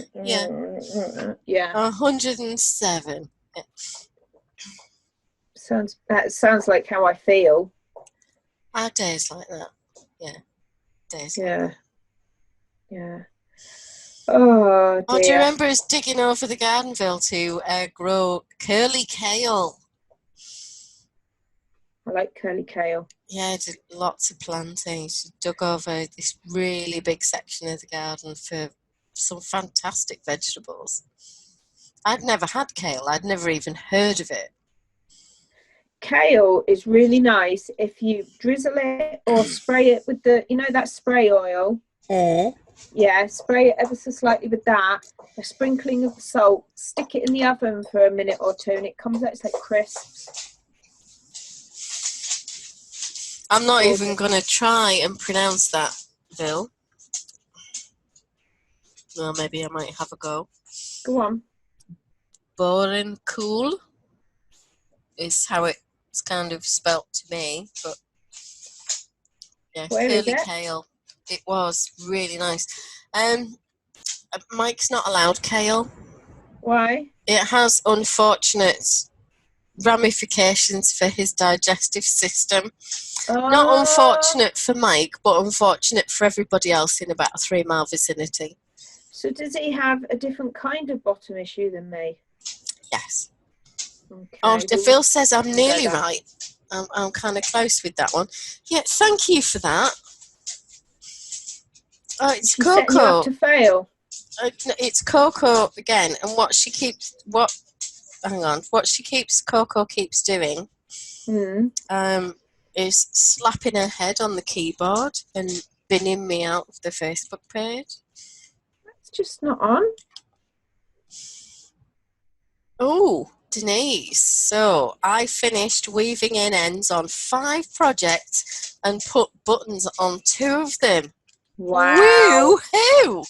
107. Sounds like how I feel. Our days like that. Yeah. Days yeah. like that. Yeah. Oh, dear. Oh, do you remember us digging over the gardenville to grow curly kale? I like curly kale. Yeah, did lots of planting. She dug over this really big section of the garden for some fantastic vegetables. I'd never had kale. I'd never even heard of it. Kale is really nice if you drizzle it or spray it with the, you know, that spray oil. Yeah, spray it ever so slightly with that. A sprinkling of salt. Stick it in the oven for a minute or 2, and it comes out. It's like crisps. I'm not even going to try and pronounce that, Bill. Well, maybe I might have a go. Go on. Boring cool is how it's kind of spelt to me, but yeah, Where curly kale. It was really nice. Mike's not allowed kale. Why? It has unfortunate ramifications for his digestive system. Not unfortunate for Mike, but unfortunate for everybody else in about a 3-mile vicinity. So does he have a different kind of bottom issue than me? Yes. Okay. Oh, Phil says I'm nearly right. I'm kind of close with that one. Yeah, thank you for that. Oh, it's She's Coco. setting you up to fail. It's Coco again, and Coco keeps doing is slapping her head on the keyboard and binning me out of the Facebook page. It's just not on. Oh, Denise. So I finished weaving in ends on 5 projects and put buttons on 2 of them. Wow. Woo-hoo!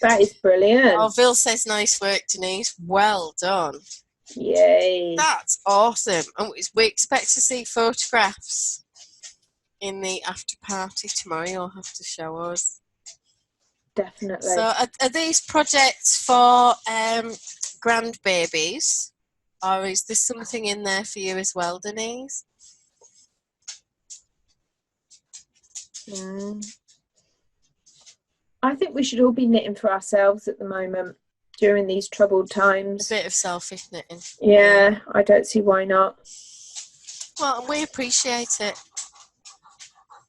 That is brilliant. Oh, Bill says nice work, Denise. Well done. Yay. That's awesome. And we expect to see photographs in the after party tomorrow. You'll have to show us. Definitely. So are these projects for grandbabies, or is there something in there for you as well, Denise? I think we should all be knitting for ourselves at the moment during these troubled times. A bit of selfish knitting. Yeah, I don't see why not. Well, we appreciate it.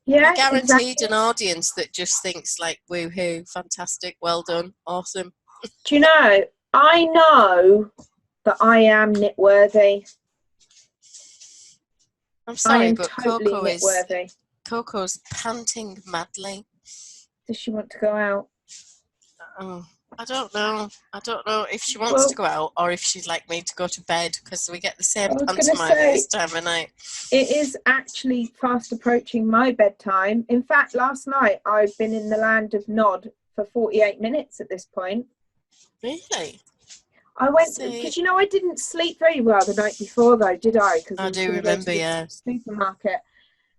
Yeah, You're guaranteed exactly. an audience that just thinks like, woohoo, fantastic, well done, awesome. Do you know, I know that I am knit worthy. I'm sorry, I am but totally Coco's panting madly. Does she want to go out? Oh, I don't know. I don't know if she wants to go out or if she'd like me to go to bed, because we get the same pantomime at this time of night. It is actually fast approaching my bedtime. In fact, last night I'd been in the land of Nod for 48 minutes at this point. Really? I went because you know I didn't sleep very well the night before though, did I? Because I do remember, yeah. Supermarket.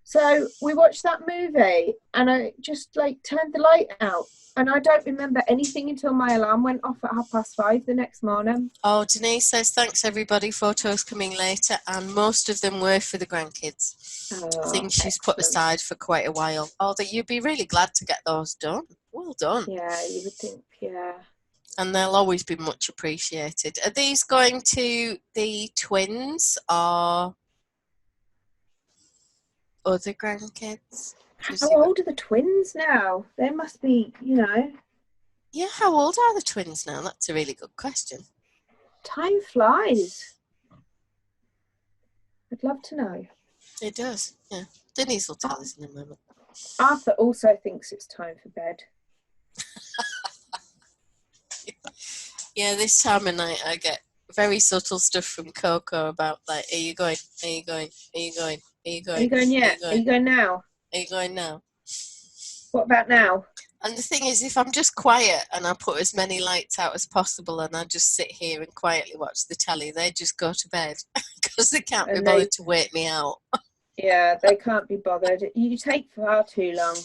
So we watched that movie and I just like turned the light out and I don't remember anything until my alarm went off at 5:30 the next morning. Oh, Denise says thanks everybody, photos coming later, and most of them were for the grandkids. I think she's put aside for quite a while. Oh, that you'd be really glad to get those done. Well done. Yeah, you would think, yeah. And they'll always be much appreciated. Are these going to the twins or other grandkids? How old are the twins now? They must be, you know. Yeah, how old are the twins now? That's a really good question. Time flies. I'd love to know. It does, yeah. Denise will tell us in a moment. Arthur also thinks it's time for bed. Yeah, this time of night I get very subtle stuff from Coco about like, are you going? Are you going? Are you going? Are you going? Are you going yet? Are you going now? Are you going now? What about now? And the thing is, if I'm just quiet and I put as many lights out as possible and I just sit here and quietly watch the telly, they just go to bed because they can't be bothered to wake me out. Yeah, they can't be bothered. You take far too long.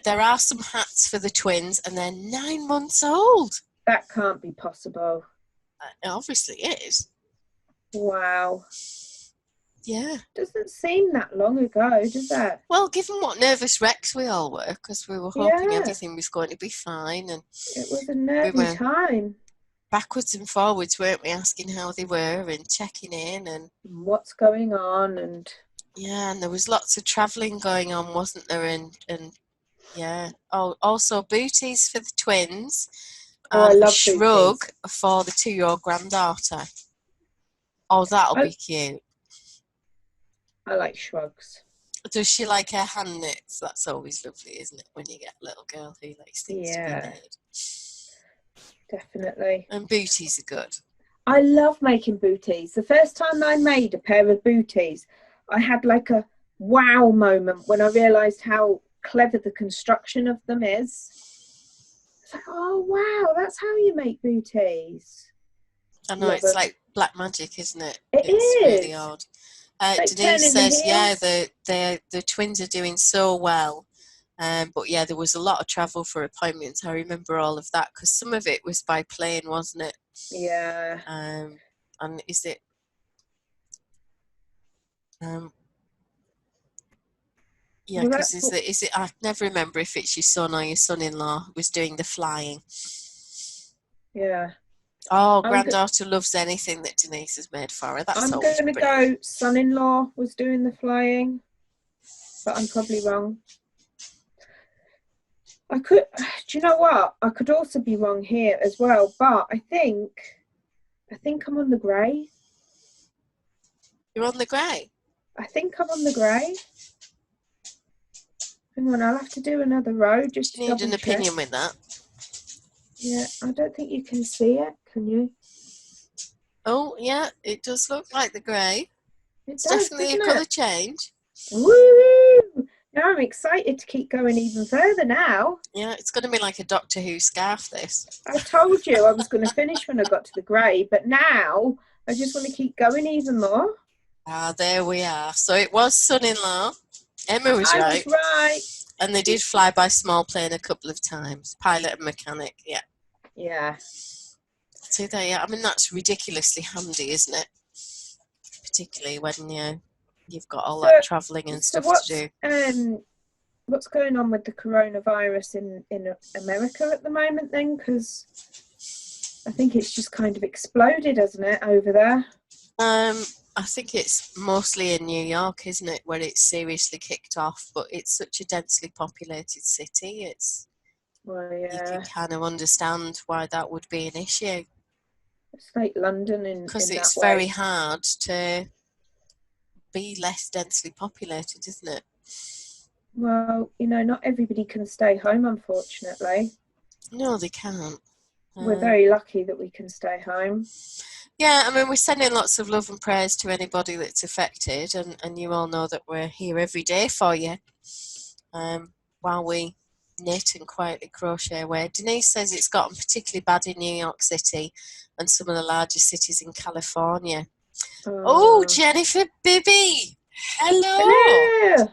There are some hats for the twins and they're 9 months old. That can't be possible. It obviously is. Wow. Yeah. Doesn't seem that long ago, does it? Well, given what nervous wrecks we all were, because we were hoping everything was going to be fine. And it was a nervy time. Backwards and forwards, weren't we, asking how they were and checking in and what's going on. And yeah, and there was lots of travelling going on, wasn't there? And yeah. Oh, also booties for the twins. I love a shrug booties. For the 2-year-old granddaughter. Oh, that'll be cute. I like shrugs. Does she like her hand knits? That's always lovely, isn't it? When you get a little girl who likes things to be knitted. Definitely. And booties are good. I love making booties. The first time I made a pair of booties, I had like a wow moment when I realised how clever the construction of them is. It's like, oh wow, that's how you make booties. I know, it's like black magic, isn't it? It's really odd. Denise says, yeah, the twins are doing so well. But yeah, there was a lot of travel for appointments. I remember all of that because some of it was by plane, wasn't it? Yeah. And is it? Yeah, because is it? I never remember if it's your son or your son-in-law was doing the flying. Yeah. Oh, granddaughter loves anything that Denise has made for her. That's I'm going to go son-in-law was doing the flying, but I'm probably wrong. Do you know what? I could also be wrong here as well, but I think I'm on the grey. You're on the grey? I think I'm on the grey. Hang on, I'll have to do another row just to Do you need an double check. opinion with that? Yeah, I don't think you can see it, can you? Oh, yeah, it does look like the grey. It It's does, definitely a doesn't colour it? change. Woo! Now I'm excited to keep going even further now. Yeah, it's going to be like a Doctor Who scarf, this. I told you I was going to finish when I got to the grey, but now I just want to keep going even more. Ah, there we are. So it was son-in-law. Emma was I right. was right. And they did fly by small plane a couple of times. Pilot and mechanic, yeah. Yeah. See there, yeah. I mean, that's ridiculously handy, isn't it? Particularly when you've got all that travelling and stuff to do. What's going on with the coronavirus in America at the moment then? Because I think it's just kind of exploded, hasn't it, over there? I think it's mostly in New York, isn't it, where it's seriously kicked off, but it's such a densely populated city, Well, yeah. You can kind of understand why that would be an issue. It's like London in Because it's that very way. hard to be less densely populated, isn't it? Well, not everybody can stay home, unfortunately. No, they can't. We're very lucky that we can stay home. Yeah, I mean, we're sending lots of love and prayers to anybody that's affected, and you all know that we're here every day for you while we knit and quietly crochet away. Denise says it's gotten particularly bad in New York City and some of the larger cities in California. Oh, Jennifer Bibby! Hello!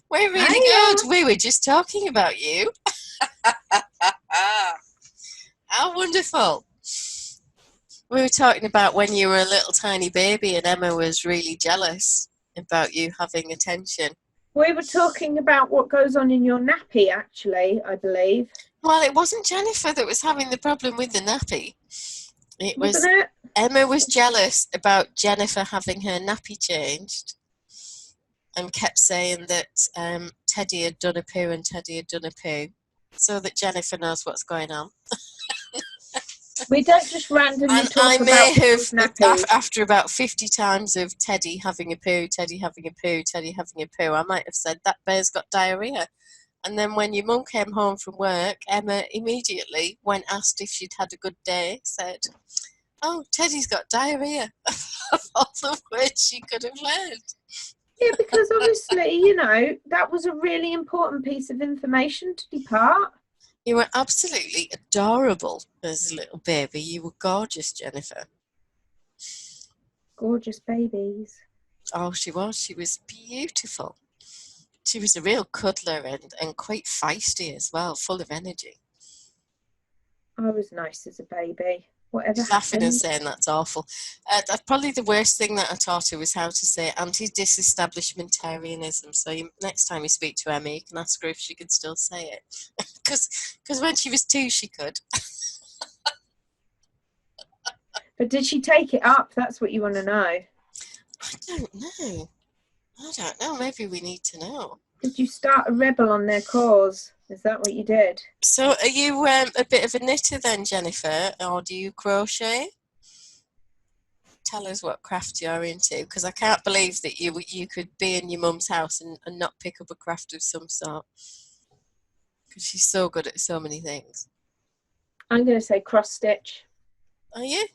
We're really good. We were just talking about you. How wonderful. We were talking about when you were a little tiny baby and Emma was really jealous about you having attention. We were talking about what goes on in your nappy, actually, I believe. Well, it wasn't Jennifer that was having the problem with the nappy. Wasn't it? Emma was jealous about Jennifer having her nappy changed and kept saying that Teddy had done a poo and Teddy had done a poo, so that Jennifer knows what's going on. We don't just randomly and talk I about may have, nappies. after about 50 times of Teddy having a poo, Teddy having a poo, Teddy having a poo, I might have said, that bear's got diarrhea. And then when your mum came home from work, Emma immediately, when asked if she'd had a good day, said, oh, Teddy's got diarrhea. Of all the words she could have learned. Yeah, because obviously, that was a really important piece of information to depart. You were absolutely adorable as a little baby. You were gorgeous, Jennifer. Gorgeous babies. Oh, she was. She was beautiful. She was a real cuddler and quite feisty as well, full of energy. I was nice as a baby. Whatever She's laughing happened. and saying that's awful. Probably the worst ththing that I taught her was how to say anti-disestablishmentarianism. So next time you speak to Emma, you can ask her if she could still say it. Because when she was 2, she could. But did she take it up? That's what you want to know. I don't know. Maybe we need to know. Did you start a rebel on their cause? Is that what you did? So are you a bit of a knitter then, Jennifer? Or do you crochet? Tell us what craft you're into. Because I can't believe that you could be in your mum's house and not pick up a craft of some sort. Because she's so good at so many things. I'm going to say cross stitch. Are you?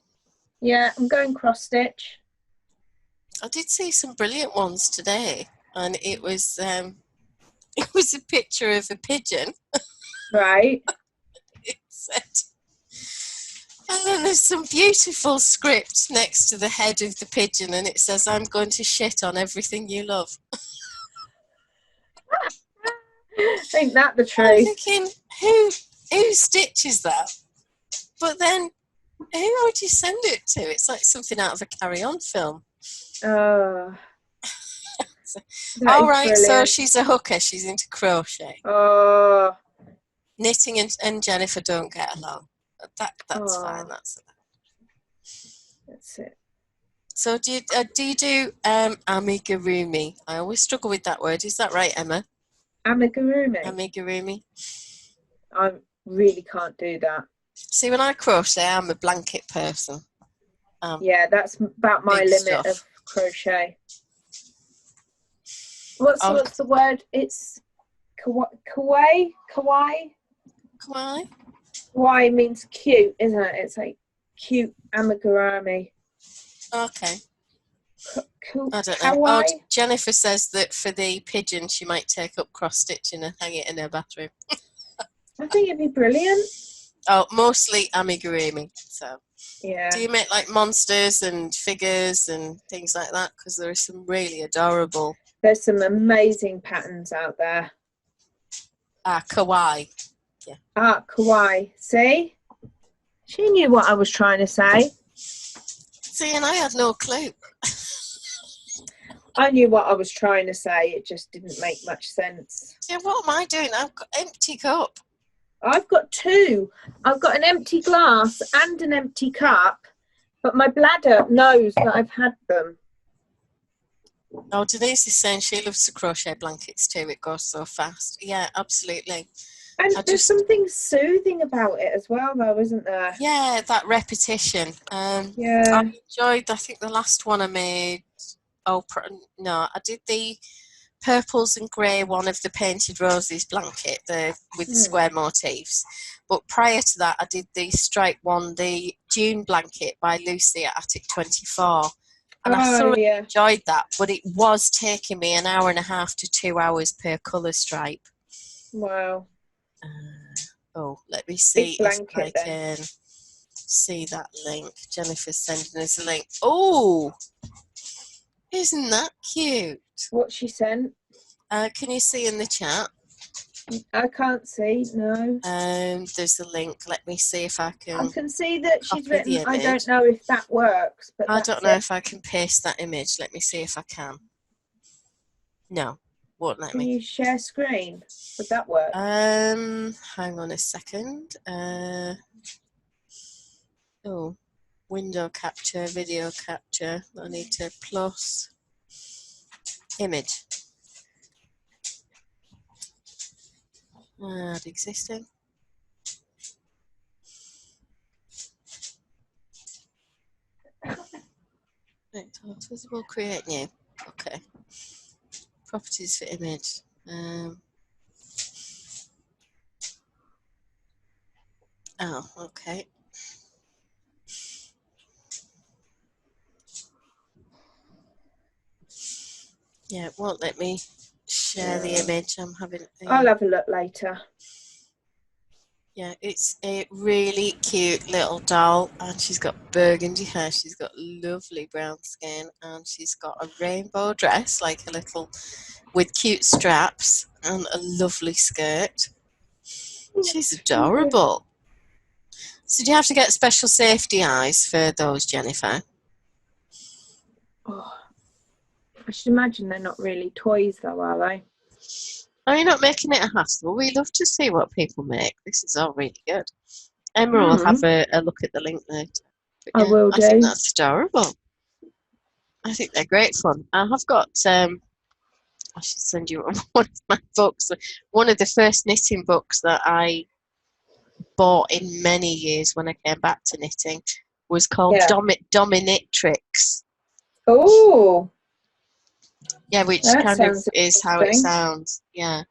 Yeah, I'm going cross stitch. I did see some brilliant ones today, and it was a picture of a pigeon. Right. It said, and then there's some beautiful script next to the head of the pigeon, and it says, "I'm going to shit on everything you love." Ain't that the truth? I'm thinking, who stitches that? But then, who would you send it to? It's like something out of a Carry On film. Oh. All right, so she's a hooker. She's into crochet. Oh. Knitting and Jennifer don't get along. That's fine. That's it. So do you do amigurumi? I always struggle with that word. Is that right, Emma? Amigurumi. Amigurumi. I really can't do that. See, when I crochet, I'm a blanket person. Yeah, that's about my big limit stuff. of crochet. What's the word? It's kawaii. Kawaii? Kawaii means cute, isn't it? It's like cute amigurumi. Okay. I don't know. Kawaii? Oh, Jennifer says that for the pigeon, she might take up cross stitching and hang it in her bathroom. I think it'd be brilliant. Oh, mostly amigurumi. So, yeah. Do you make like monsters and figures and things like that? Because there are some really adorable. There's some amazing patterns out there. Kawaii. Yeah. Kawaii. See? She knew what I was trying to say. See, and I had no clue. I knew what I was trying to say. It just didn't make much sense. Yeah, what am I doing? I've got empty cup. I've got two. I've got an empty glass and an empty cup, but my bladder knows that I've had them. Oh, Denise is saying she loves the crochet blankets too. It goes so fast. Yeah, absolutely. And there's something soothing about it as well, though, isn't there? Yeah, that repetition. Yeah. I enjoyed, I think the last one I made, I did the purples and grey one of the Painted Roses blanket with the square motifs. But prior to that, I did the striped one, the June blanket by Lucy at Attic 24. And I thoroughly enjoyed that, but it was taking me an hour and a half to 2 hours per colour stripe. Wow. Let me see if I can see that link. Jennifer's sending us a link. Oh, isn't that cute? What she sent? Can you see in the chat? I can't see, no. There's a link. Let me see if I can. I can see that she's written, I don't know if that works. But I don't know if I can paste that image. Let me see if I can. No, won't let me. Can you share screen? Would that work? Hang on a second. Window capture, video capture. I need to plus image. Add existing. Right, visible, create new. Okay. Properties for image. Okay. Yeah, it won't let me share the image. I'm having. I'll have a look later. Yeah, it's a really cute little doll, and she's got burgundy hair. She's got lovely brown skin, and she's got a rainbow dress, like a little, with cute straps, and a lovely skirt. She's adorable. So do you have to get special safety eyes for those, Jennifer? Oh, I should imagine they're not really toys, though, are they? Are you not making it a hassle? We love to see what people make. This is all really good. Emma will have a look at the link later. But yeah, I will do. I think that's adorable. I think they're great fun. I have got, I should send you one of my books. One of the first knitting books that I bought in many years when I came back to knitting was called Dominatrix. Oh. Yeah, which kind of is how it sounds. Yeah.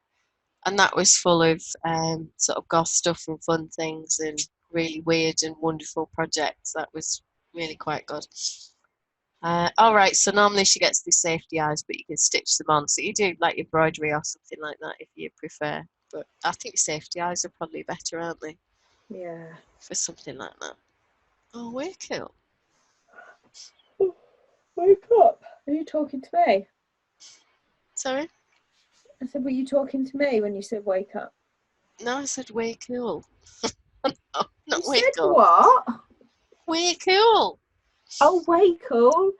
And that was full of sort of goth stuff and fun things and really weird and wonderful projects. That was really quite good. All right, so normally she gets the safety eyes, but you can stitch them on. So you do like embroidery or something like that if you prefer. But I think safety eyes are probably better, aren't they? Yeah. For something like that. Oh, way cool. Wake up. Are you talking to me? Sorry? I said, were you talking to me when you said wake up? No, I said way cool. No, not you way said cool. What? Way cool. Oh, way cool.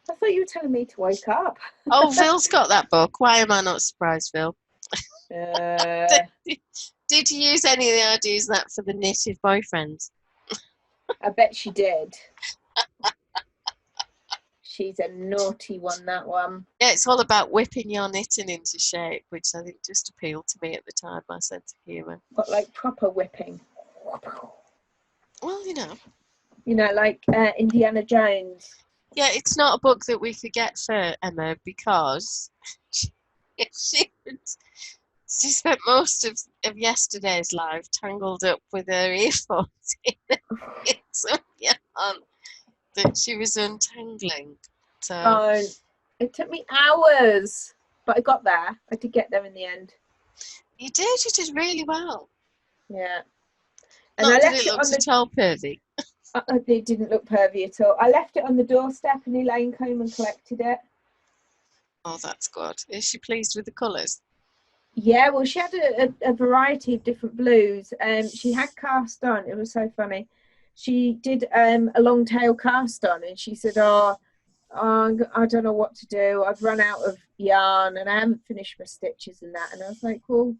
I thought you were telling me to wake up. Oh, Phil's got that book. Why am I not surprised, Phil? Did you use any of the ideas that for the knitted boyfriends? I bet she did. She's a naughty one, that one. Yeah, it's all about whipping your knitting into shape, which I think just appealed to me at the time, my sense of humour. But like proper whipping. Well, you know. You know, like Indiana Jones. Yeah, it's not a book that we could get for Emma because she spent most of yesterday's life tangled up with her earphones in some yarn that she was untangling. So Oh, it took me hours, but I got there. I did get there in the end. you did really well. Yeah. And Not I that left it it on looks the... at all pervy. It didn't look pervy at all. I left it on the doorstep and Elaine came and collected it. Oh, that's good. Is she pleased with the colours? Yeah, well, she had a variety of different blues. She had cast on. It was so funny. She did a long tail cast on, and she said, "Oh, I don't know what to do. I've run out of yarn, and I haven't finished my stitches and that." And I was like, "Well,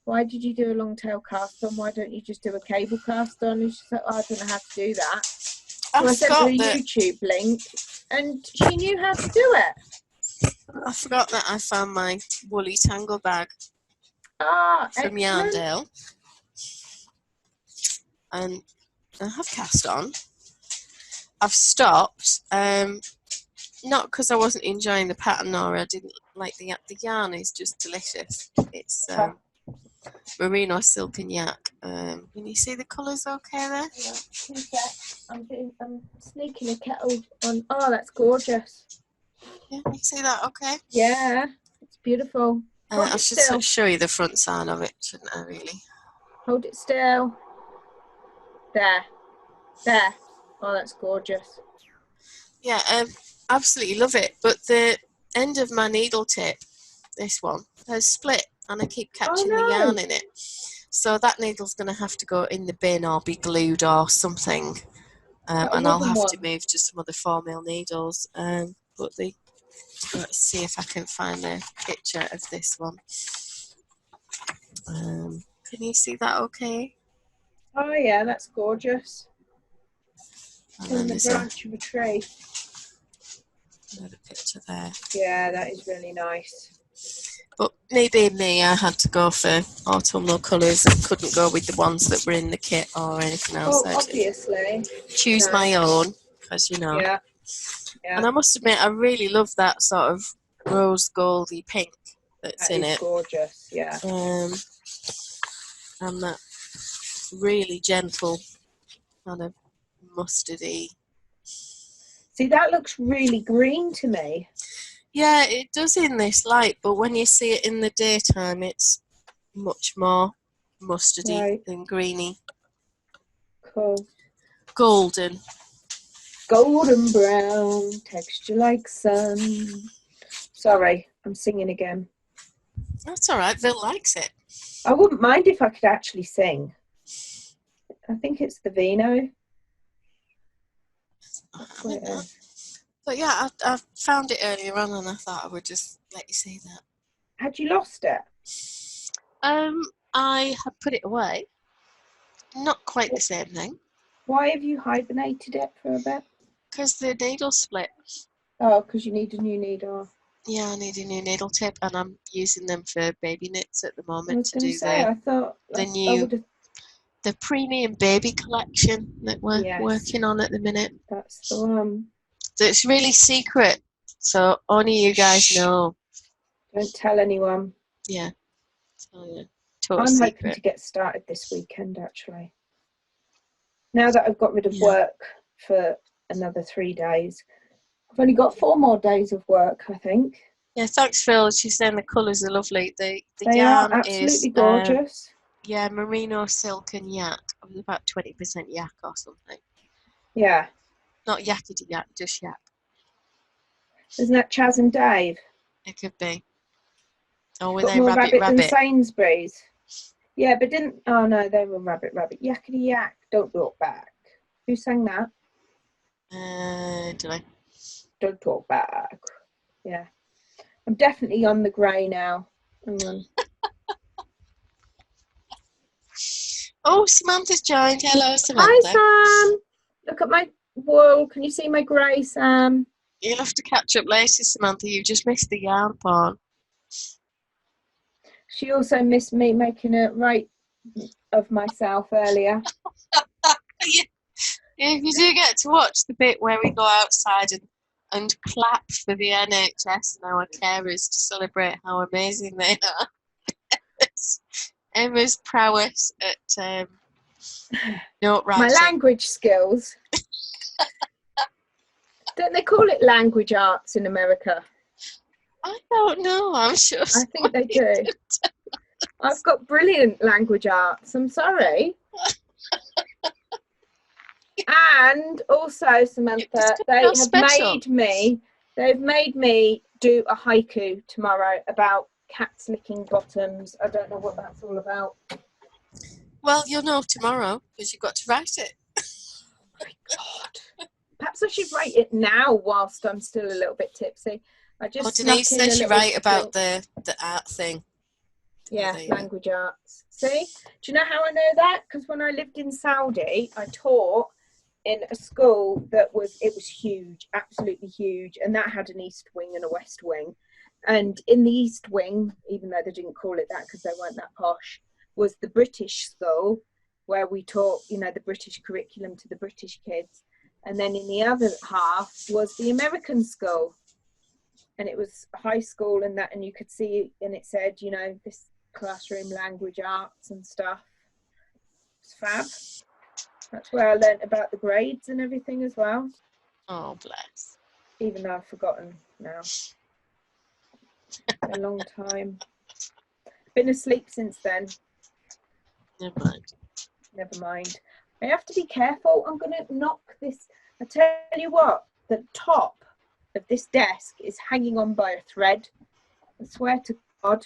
why did you do a long tail cast on? Why don't you just do a cable cast on?" And she's like, "Oh, I don't know how to do that." So I sent her a YouTube link, and she knew how to do it. I forgot that I found my woolly tangle bag from Excellent. Yarndale, and I have cast on. I've stopped, not because I wasn't enjoying the pattern or I didn't like the yarn is just delicious. It's merino silk and yak. Can you see the colours okay there? Yeah, 2 secs. I'm sneaking a kettle on. Oh, that's gorgeous. Yeah, you see that okay? Yeah, it's beautiful. I should show you the front side of it, shouldn't I, really? Hold it still. There. Oh, that's gorgeous. Yeah, absolutely love it. But the end of my needle tip, this one, has split and I keep catching the yarn in it. So that needle's going to have to go in the bin or be glued or something. And I'll have to move to some other 4mm needles. But let's see if I can find a picture of this one. Can you see that okay? Oh yeah, that's gorgeous. And In the branch of a tree. Another picture there. Yeah, that is really nice. But maybe I had to go for autumnal colours and couldn't go with the ones that were in the kit or anything else. Well, obviously. Choose my own, as you know. Yeah. And I must admit, I really love that sort of rose goldy pink that's in it. Gorgeous, yeah. And that really gentle kind of mustardy. See, that looks really green to me. Yeah, it does in this light, but when you see it in the daytime, it's much more mustardy than greeny. Cool. Golden brown, texture like sun. Sorry, I'm singing again. That's all right. Bill likes it. I wouldn't mind if I could actually sing. I think it's the vino. But yeah, I found it earlier on and I thought I would just let you see that. Had you lost it? I had put it away. Not quite the same thing. Why have you hibernated it for a bit? Because the needle split. Oh, because you need a new needle. Yeah, I need a new needle tip and I'm using them for baby knits at the moment. I was going to say, I thought the premium baby collection that we're working on at the minute. That's the one. So it's really secret, so only you guys know. Don't tell anyone. Yeah. So yeah, total I'm secret. hoping to get started this weekend, actually. Now that I've got rid of work for another 3 days, I've only got 4 more days of work, I think. Yeah, thanks, Phil. She's saying the colours are lovely. The they yarn are absolutely gorgeous. Yeah, merino silk and yak. It was about 20% yak or something. Yeah. Not yakety yak, just yak. Isn't that Chaz and Dave? It could be. Or were Got they more rabbit than rabbit? Sainsbury's. Yeah, but didn't... Oh, no, they were rabbit. Yakety yak, don't talk back. Who sang that? Don't know. Don't talk back. Yeah. I'm definitely on the grey now. Hang on. Oh, Samantha's joined. Hello, Samantha. Hi, Sam. Look at my wool. Can you see my grey, Sam? You'll have to catch up later, Samantha. You just missed the yarn part. She also missed me making a right of myself earlier. If you do get to watch the bit where we go outside and clap for the NHS and our carers to celebrate how amazing they are. It's Emma's prowess at note My writing. language skills. Don't they call it language arts in America? I don't know. I'm sure. I think they do. I've got brilliant language arts. I'm sorry. And also, Samantha, they've made me do a haiku tomorrow about cats licking bottoms. I don't know what that's all about. Well, you'll know tomorrow because you've got to write it. Oh my God. Perhaps I should write it now whilst I'm still a little bit tipsy. Denise says you write about the art thing. Yeah, language arts. See? Do you know how I know that? Because when I lived in Saudi, I taught in a school it was huge, absolutely huge, and that had an east wing and a west wing. And in the east wing, even though they didn't call it that because they weren't that posh, was the British school where we taught, the British curriculum to the British kids. And then in the other half was the American school. And it was high school and that, and you could see, and it said, this classroom language arts and stuff. It's fab. That's where I learnt about the grades and everything as well. Oh, bless. Even though I've forgotten now. A long time. Been asleep since then. Never mind. I have to be careful. I'm going to knock this. I tell you what, the top of this desk is hanging on by a thread. I swear to God.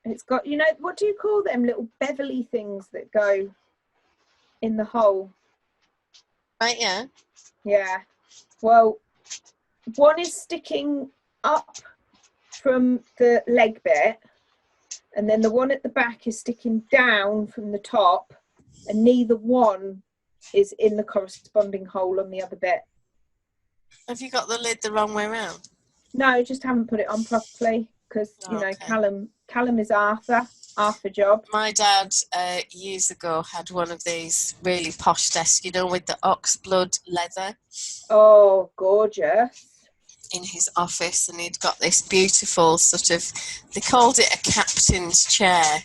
It's got, what do you call them little bevelly things that go in the hole? Right, yeah. Yeah. Well, one is sticking up from the leg bit, and then the one at the back is sticking down from the top, and neither one is in the corresponding hole on the other bit. Have you got the lid the wrong way around? No, just haven't put it on properly because, Callum is Arthur job. My dad years ago had one of these really posh desks, with the ox blood leather. Oh, gorgeous. In his office, and he'd got this beautiful sort of, they called it a captain's chair.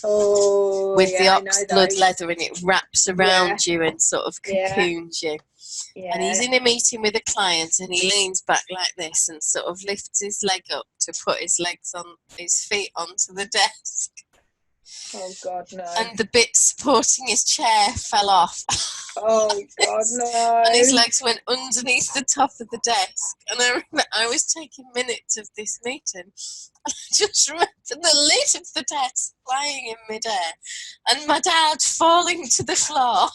Oh, with the ox blood leather, and it wraps around you and sort of cocoons you. Yeah. And he's in a meeting with a client, and he leans back like this and sort of lifts his leg up to put his feet onto the desk. Oh God, no! And the bit supporting his chair fell off. Oh God, no! And his legs went underneath the top of the desk. And I remember I was taking minutes of this meeting. I just remember the lid of the desk flying in midair, and my dad falling to the floor.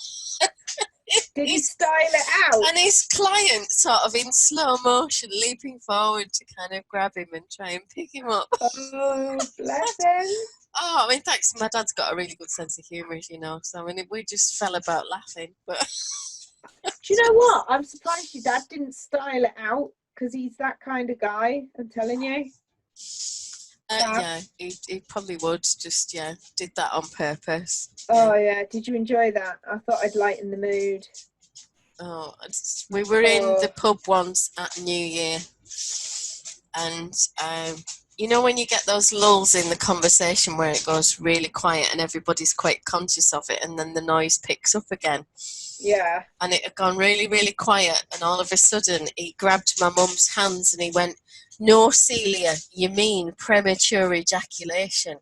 Did he style it out? And his client sort of in slow motion leaping forward to kind of grab him and try and pick him up. Oh, bless him. Oh, thanks. My dad's got a really good sense of humour, so we just fell about laughing. But do you know what? I'm surprised your dad didn't style it out because he's that kind of guy. I'm telling you. Yeah, he probably would. Just did that on purpose. Oh yeah, did you enjoy that? I thought I'd lighten the mood. Oh, we were in the pub once at New Year, and when you get those lulls in the conversation where it goes really quiet and everybody's quite conscious of it, and then the noise picks up again. Yeah. And it had gone really, really quiet, and all of a sudden he grabbed my mum's hands and he went, "No, Celia, you mean premature ejaculation."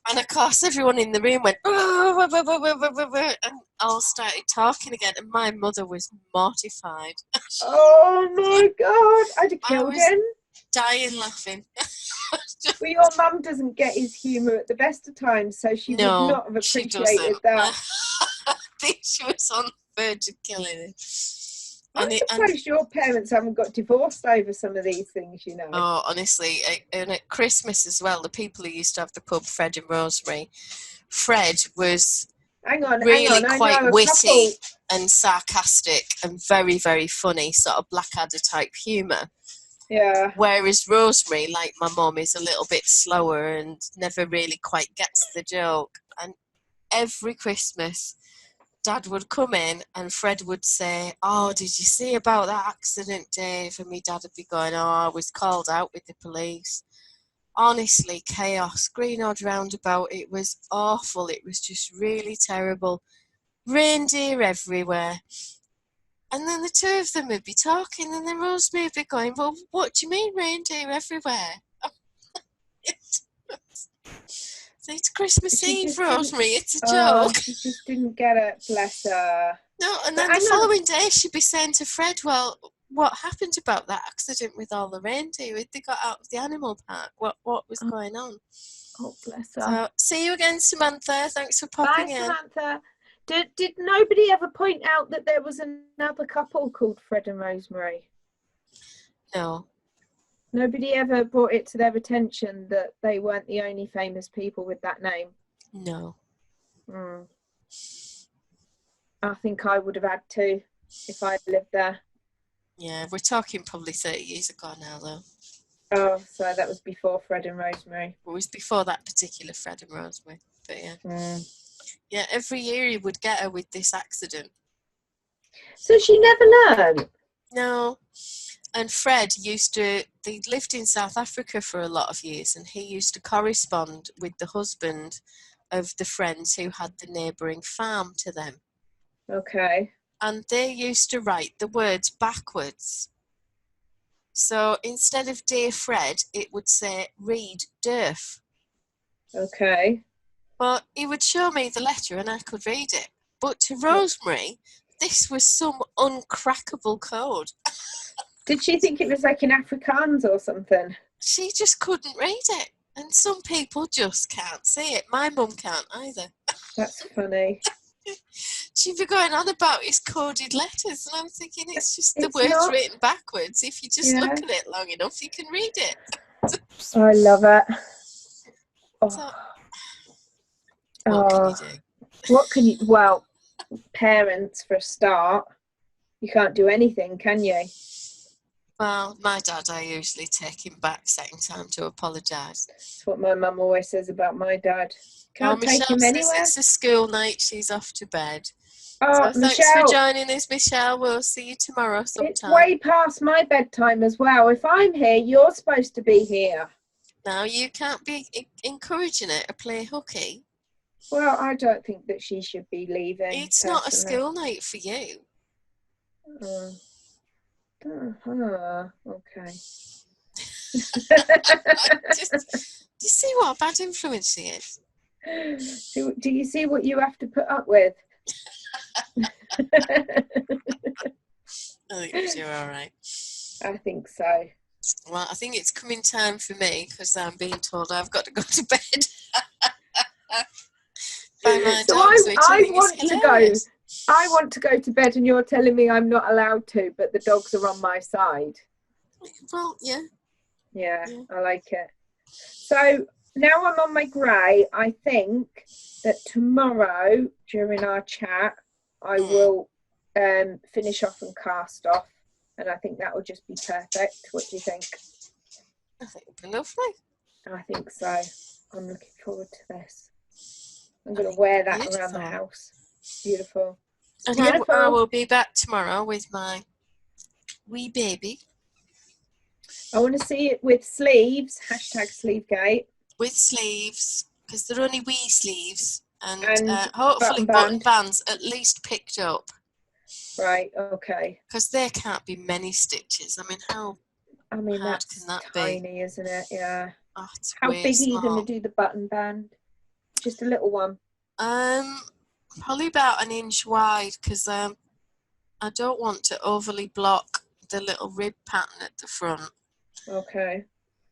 And of course everyone in the room went, and all started talking again, and my mother was mortified. Oh my God, I'd have killed him. Dying laughing. Well, your mum doesn't get his humour at the best of times, so she would not have appreciated that. I think she was on the verge of killing him. I'm surprised your parents haven't got divorced over some of these things, Oh, honestly, and at Christmas as well, the people who used to have the pub, Fred and Rosemary, Fred was really quite witty and sarcastic and very, very funny, sort of Blackadder type humour. Yeah. Whereas Rosemary, like my mum, is a little bit slower and never really quite gets the joke. And every Christmas, Dad would come in and Fred would say, "Oh, did you see about that accident, Dave?" And my dad would be going, "Oh, I was called out with the police." Honestly, chaos, green odd roundabout. It was awful. It was just really terrible. Reindeer everywhere. And then the two of them would be talking, and then Rosemary would be going, "Well, what do you mean reindeer everywhere?" It's Christmas Eve, Rosemary. It's a joke. She just didn't get it, bless her. No, and then the following day she'd be saying to Fred, "Well, what happened about that accident with all the reindeer? They got out of the animal park. What was going on?" Oh, bless her. So, see you again, Samantha. Thanks for popping in. Bye, Samantha. Did nobody ever point out that there was another couple called Fred and Rosemary? No. Nobody ever brought it to their attention that they weren't the only famous people with that name? No. I think I would have had to if I lived there. Yeah, we're talking probably 30 years ago now, though. Oh, so that was before Fred and Rosemary. It was before that particular Fred and Rosemary, but yeah. Yeah, every year he would get her with this accident. So she never learned? No. And Fred they lived in South Africa for a lot of years, and he used to correspond with the husband of the friends who had the neighbouring farm to them. Okay. And they used to write the words backwards. So instead of Dear Fred, it would say Read Durf. Okay. But he would show me the letter and I could read it. But to Rosemary, this was some uncrackable code. Did she think it was like in Afrikaans or something? She just couldn't read it. And some people just can't see it. My mum can't either. That's funny. She'd be going on about his coded letters, and I'm thinking it's just the words written backwards. If you just look at it long enough, you can read it. I love it. So, what can you do? What can you... Well, parents, for a start, you can't do anything, can you? Well, my dad, I usually take him back second time to apologise. That's what my mum always says about my dad. Can't take him anywhere. It's a school night. She's off to bed. Oh, so Michelle, thanks for joining us, Michelle. We'll see you tomorrow sometime. It's way past my bedtime as well. If I'm here, you're supposed to be here. Now, you can't be encouraging her to play hooky. Well, I don't think that she should be leaving. It's not a school night for you. Okay. Do you see what a bad influence she is? Do you see what you have to put up with? I think you're all right. I think so. Well, I think it's coming time for me because I'm being told I've got to go to bed. By my so dogs, I want to go to bed, and you're telling me I'm not allowed to, but the dogs are on my side. Well, yeah. Yeah, I like it. So now I'm on my grey. I think that tomorrow during our chat, I will finish off and cast off, and I think that will just be perfect. What do you think? I think it'll be lovely. I think so. I'm looking forward to this. I'm going to wear that around the house. Beautiful. And Beautiful. I will be back tomorrow with my wee baby. I want to see it with sleeves. #sleevegate. With sleeves, because they're only wee sleeves. And button hopefully button bands at least picked up. Right, okay. Because there can't be many stitches. I mean, how hard can that tiny, be? Isn't it? Yeah. Oh, how big are you going to do the button band? Just a little one? Probably about 1 inch wide, because I don't want to overly block the little rib pattern at the front. Okay.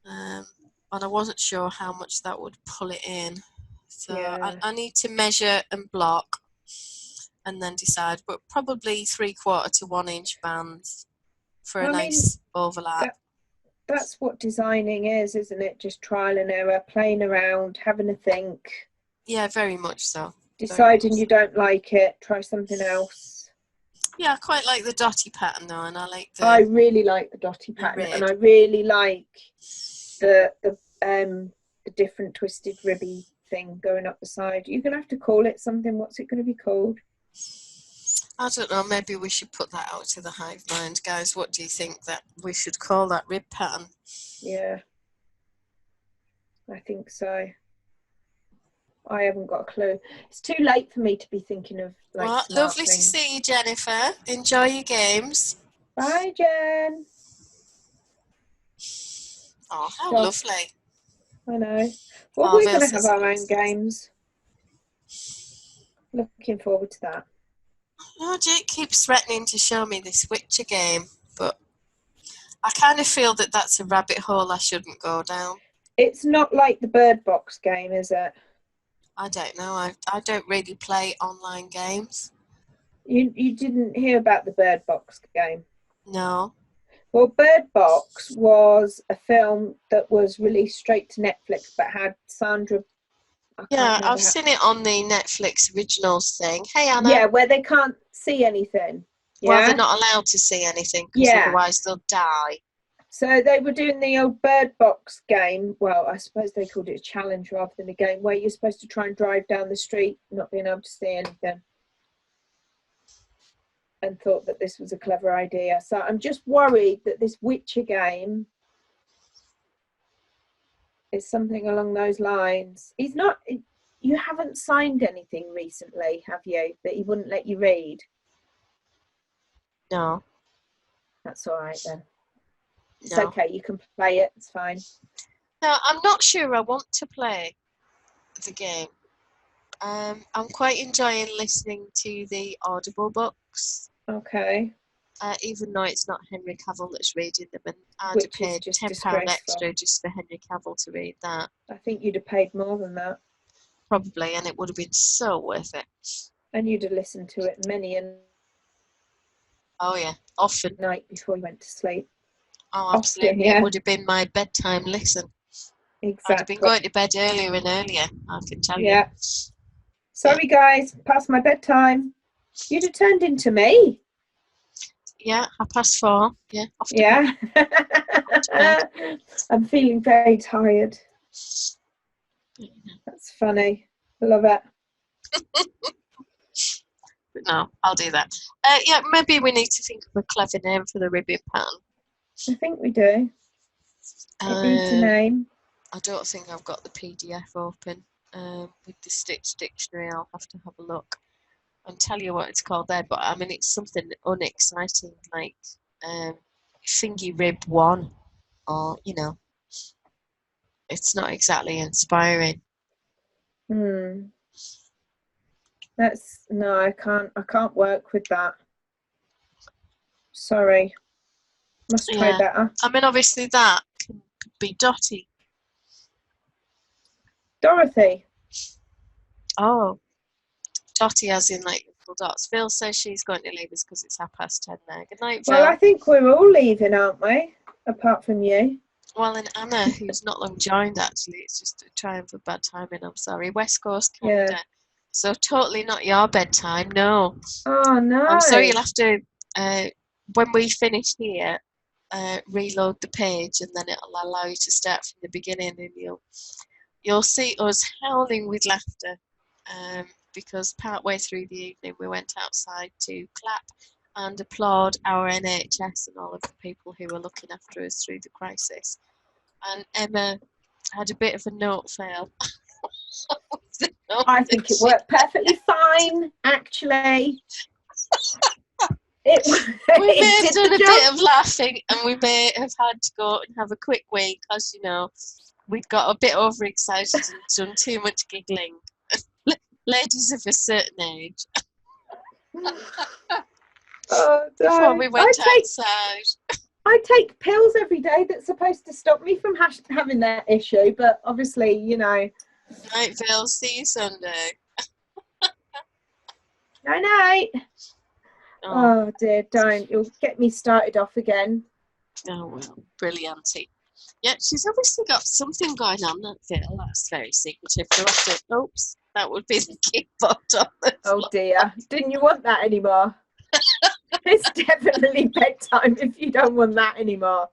And I wasn't sure how much that would pull it in. So yeah. I need to measure and block and then decide, but probably 3/4 to 1 inch bands for a nice overlap. That's what designing is, isn't it? Just trial and error, playing around, having a think. Yeah, very much so. Deciding you don't like it, try something else. Yeah, I quite like the dotty pattern though, and I really like the dotty pattern, and I really like the different twisted ribby thing going up the side. You're gonna have to call it something. What's it going to be called? I don't know, maybe we should put that out to the hive mind. Guys, what do you think that we should call that rib pattern? Yeah, I think so. I haven't got a clue. It's too late for me to be thinking of like Well, smart lovely things. to see you, Jennifer. Enjoy your games. Bye, Jen. Oh, how Gosh, lovely. I know. Well, Oh, we're going to Vale's have our own games. Looking forward to that. Oh, Jake keeps threatening to show me this Witcher game, but I kind of feel that that's a rabbit hole I shouldn't go down. It's not like the Bird Box game, is it? I don't know. I don't really play online games. You didn't hear about the Bird Box game? No. Well, Bird Box was a film that was released straight to Netflix, but had Sandra. Yeah, I've seen it on the Netflix originals thing. Hey, Anna. Yeah, where they can't see anything. Yeah? Well, they're not allowed to see anything because otherwise they'll die. So they were doing the old Bird Box game. Well, I suppose they called it a challenge rather than a game, where you're supposed to try and drive down the street not being able to see anything. And thought that this was a clever idea. So I'm just worried that this Witcher game is something along those lines. He's not. You haven't signed anything recently, have you? That he wouldn't let you read? No. That's all right then. It's No. okay. You can play it. It's fine. No, I'm not sure I want to play the game. I'm quite enjoying listening to the Audible books. Okay. Even though it's not Henry Cavill that's reading them, and I'd Which have paid is just £10 extra just for Henry Cavill to read that. I think you'd have paid more than that. Probably, and it would have been so worth it. And you'd have listened to it many a often night before you went to sleep. Oh, absolutely. Often, yeah. It would have been my bedtime listen. Exactly. I'd have been going to bed earlier and earlier, I can tell you. Yeah. Sorry, guys, past my bedtime. You'd have turned into me. Yeah, 4:30. Yeah. Yeah. I'm feeling very tired. That's funny. I love it. But no, I'll do that. Yeah, maybe we need to think of a clever name for the ribbon pattern. I think we do. It needs a name. I don't think I've got the PDF open. With the Stitch Dictionary, I'll have to have a look and tell you what it's called there. But I mean, it's something unexciting like Thingy Rib 1, or it's not exactly inspiring. No, I can't work with that. Sorry. Must try better. I mean, obviously that could be Dotty. Dorothy. Oh, Dotty as in like little dots. Phil says she's going to leave us because it's 10:30 there. Good night, Phil. Well, I think we're all leaving, aren't we? Apart from you. Well, and Anna, who's not long joined, actually. It's just a triumph of bad timing, I'm sorry. West Coast Canada. Yeah. So totally not your bedtime, no. Oh, no. I'm sorry, you'll have to, when we finish here, reload the page, and then it'll allow you to start from the beginning, and you'll see us howling with laughter, because partway through the evening we went outside to clap and applaud our NHS and all of the people who were looking after us through the crisis. And Emma had a bit of a note fail. I think it worked perfectly fine, actually. We may have done a bit of laughing, and we may have had to go and have a quick wee because, we'd got a bit overexcited and done too much giggling. Ladies of a certain age. Oh, before we went outside. I take pills every day that's supposed to stop me from having that issue, but obviously, Night, Phil. See you Sunday. Night. Oh dear, don't. You'll get me started off again. Oh, well, brillianty. Yeah, she's obviously got something going on, that Phil. That's very secretive. Oops, that would be the keyboard on the floor. Oh dear. Didn't you want that anymore? It's definitely bedtime if you don't want that anymore.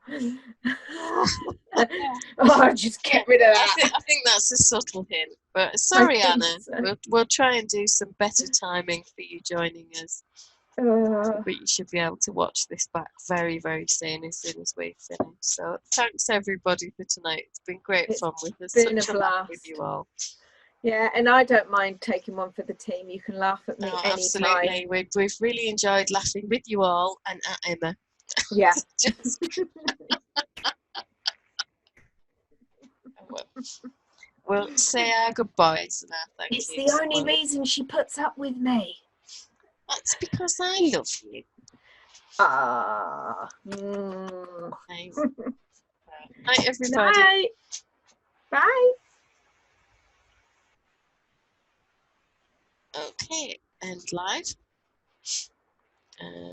Oh, just get rid of that. I think that's a subtle hint. But sorry, Anna. So. We'll try and do some better timing for you joining us. But you should be able to watch this back very, very soon as we finish. So thanks everybody for tonight. It's been great fun with us. Been Such a laugh blast with you all. Yeah, and I don't mind taking one for the team. You can laugh at me anytime. Absolutely. We've really enjoyed laughing with you all and at Emma. Yeah. We'll say our goodbyes and our thank It's yous. the only reason she puts up with me. That's because I love you. Ah. Night, everybody. Night. Bye. Okay, end live.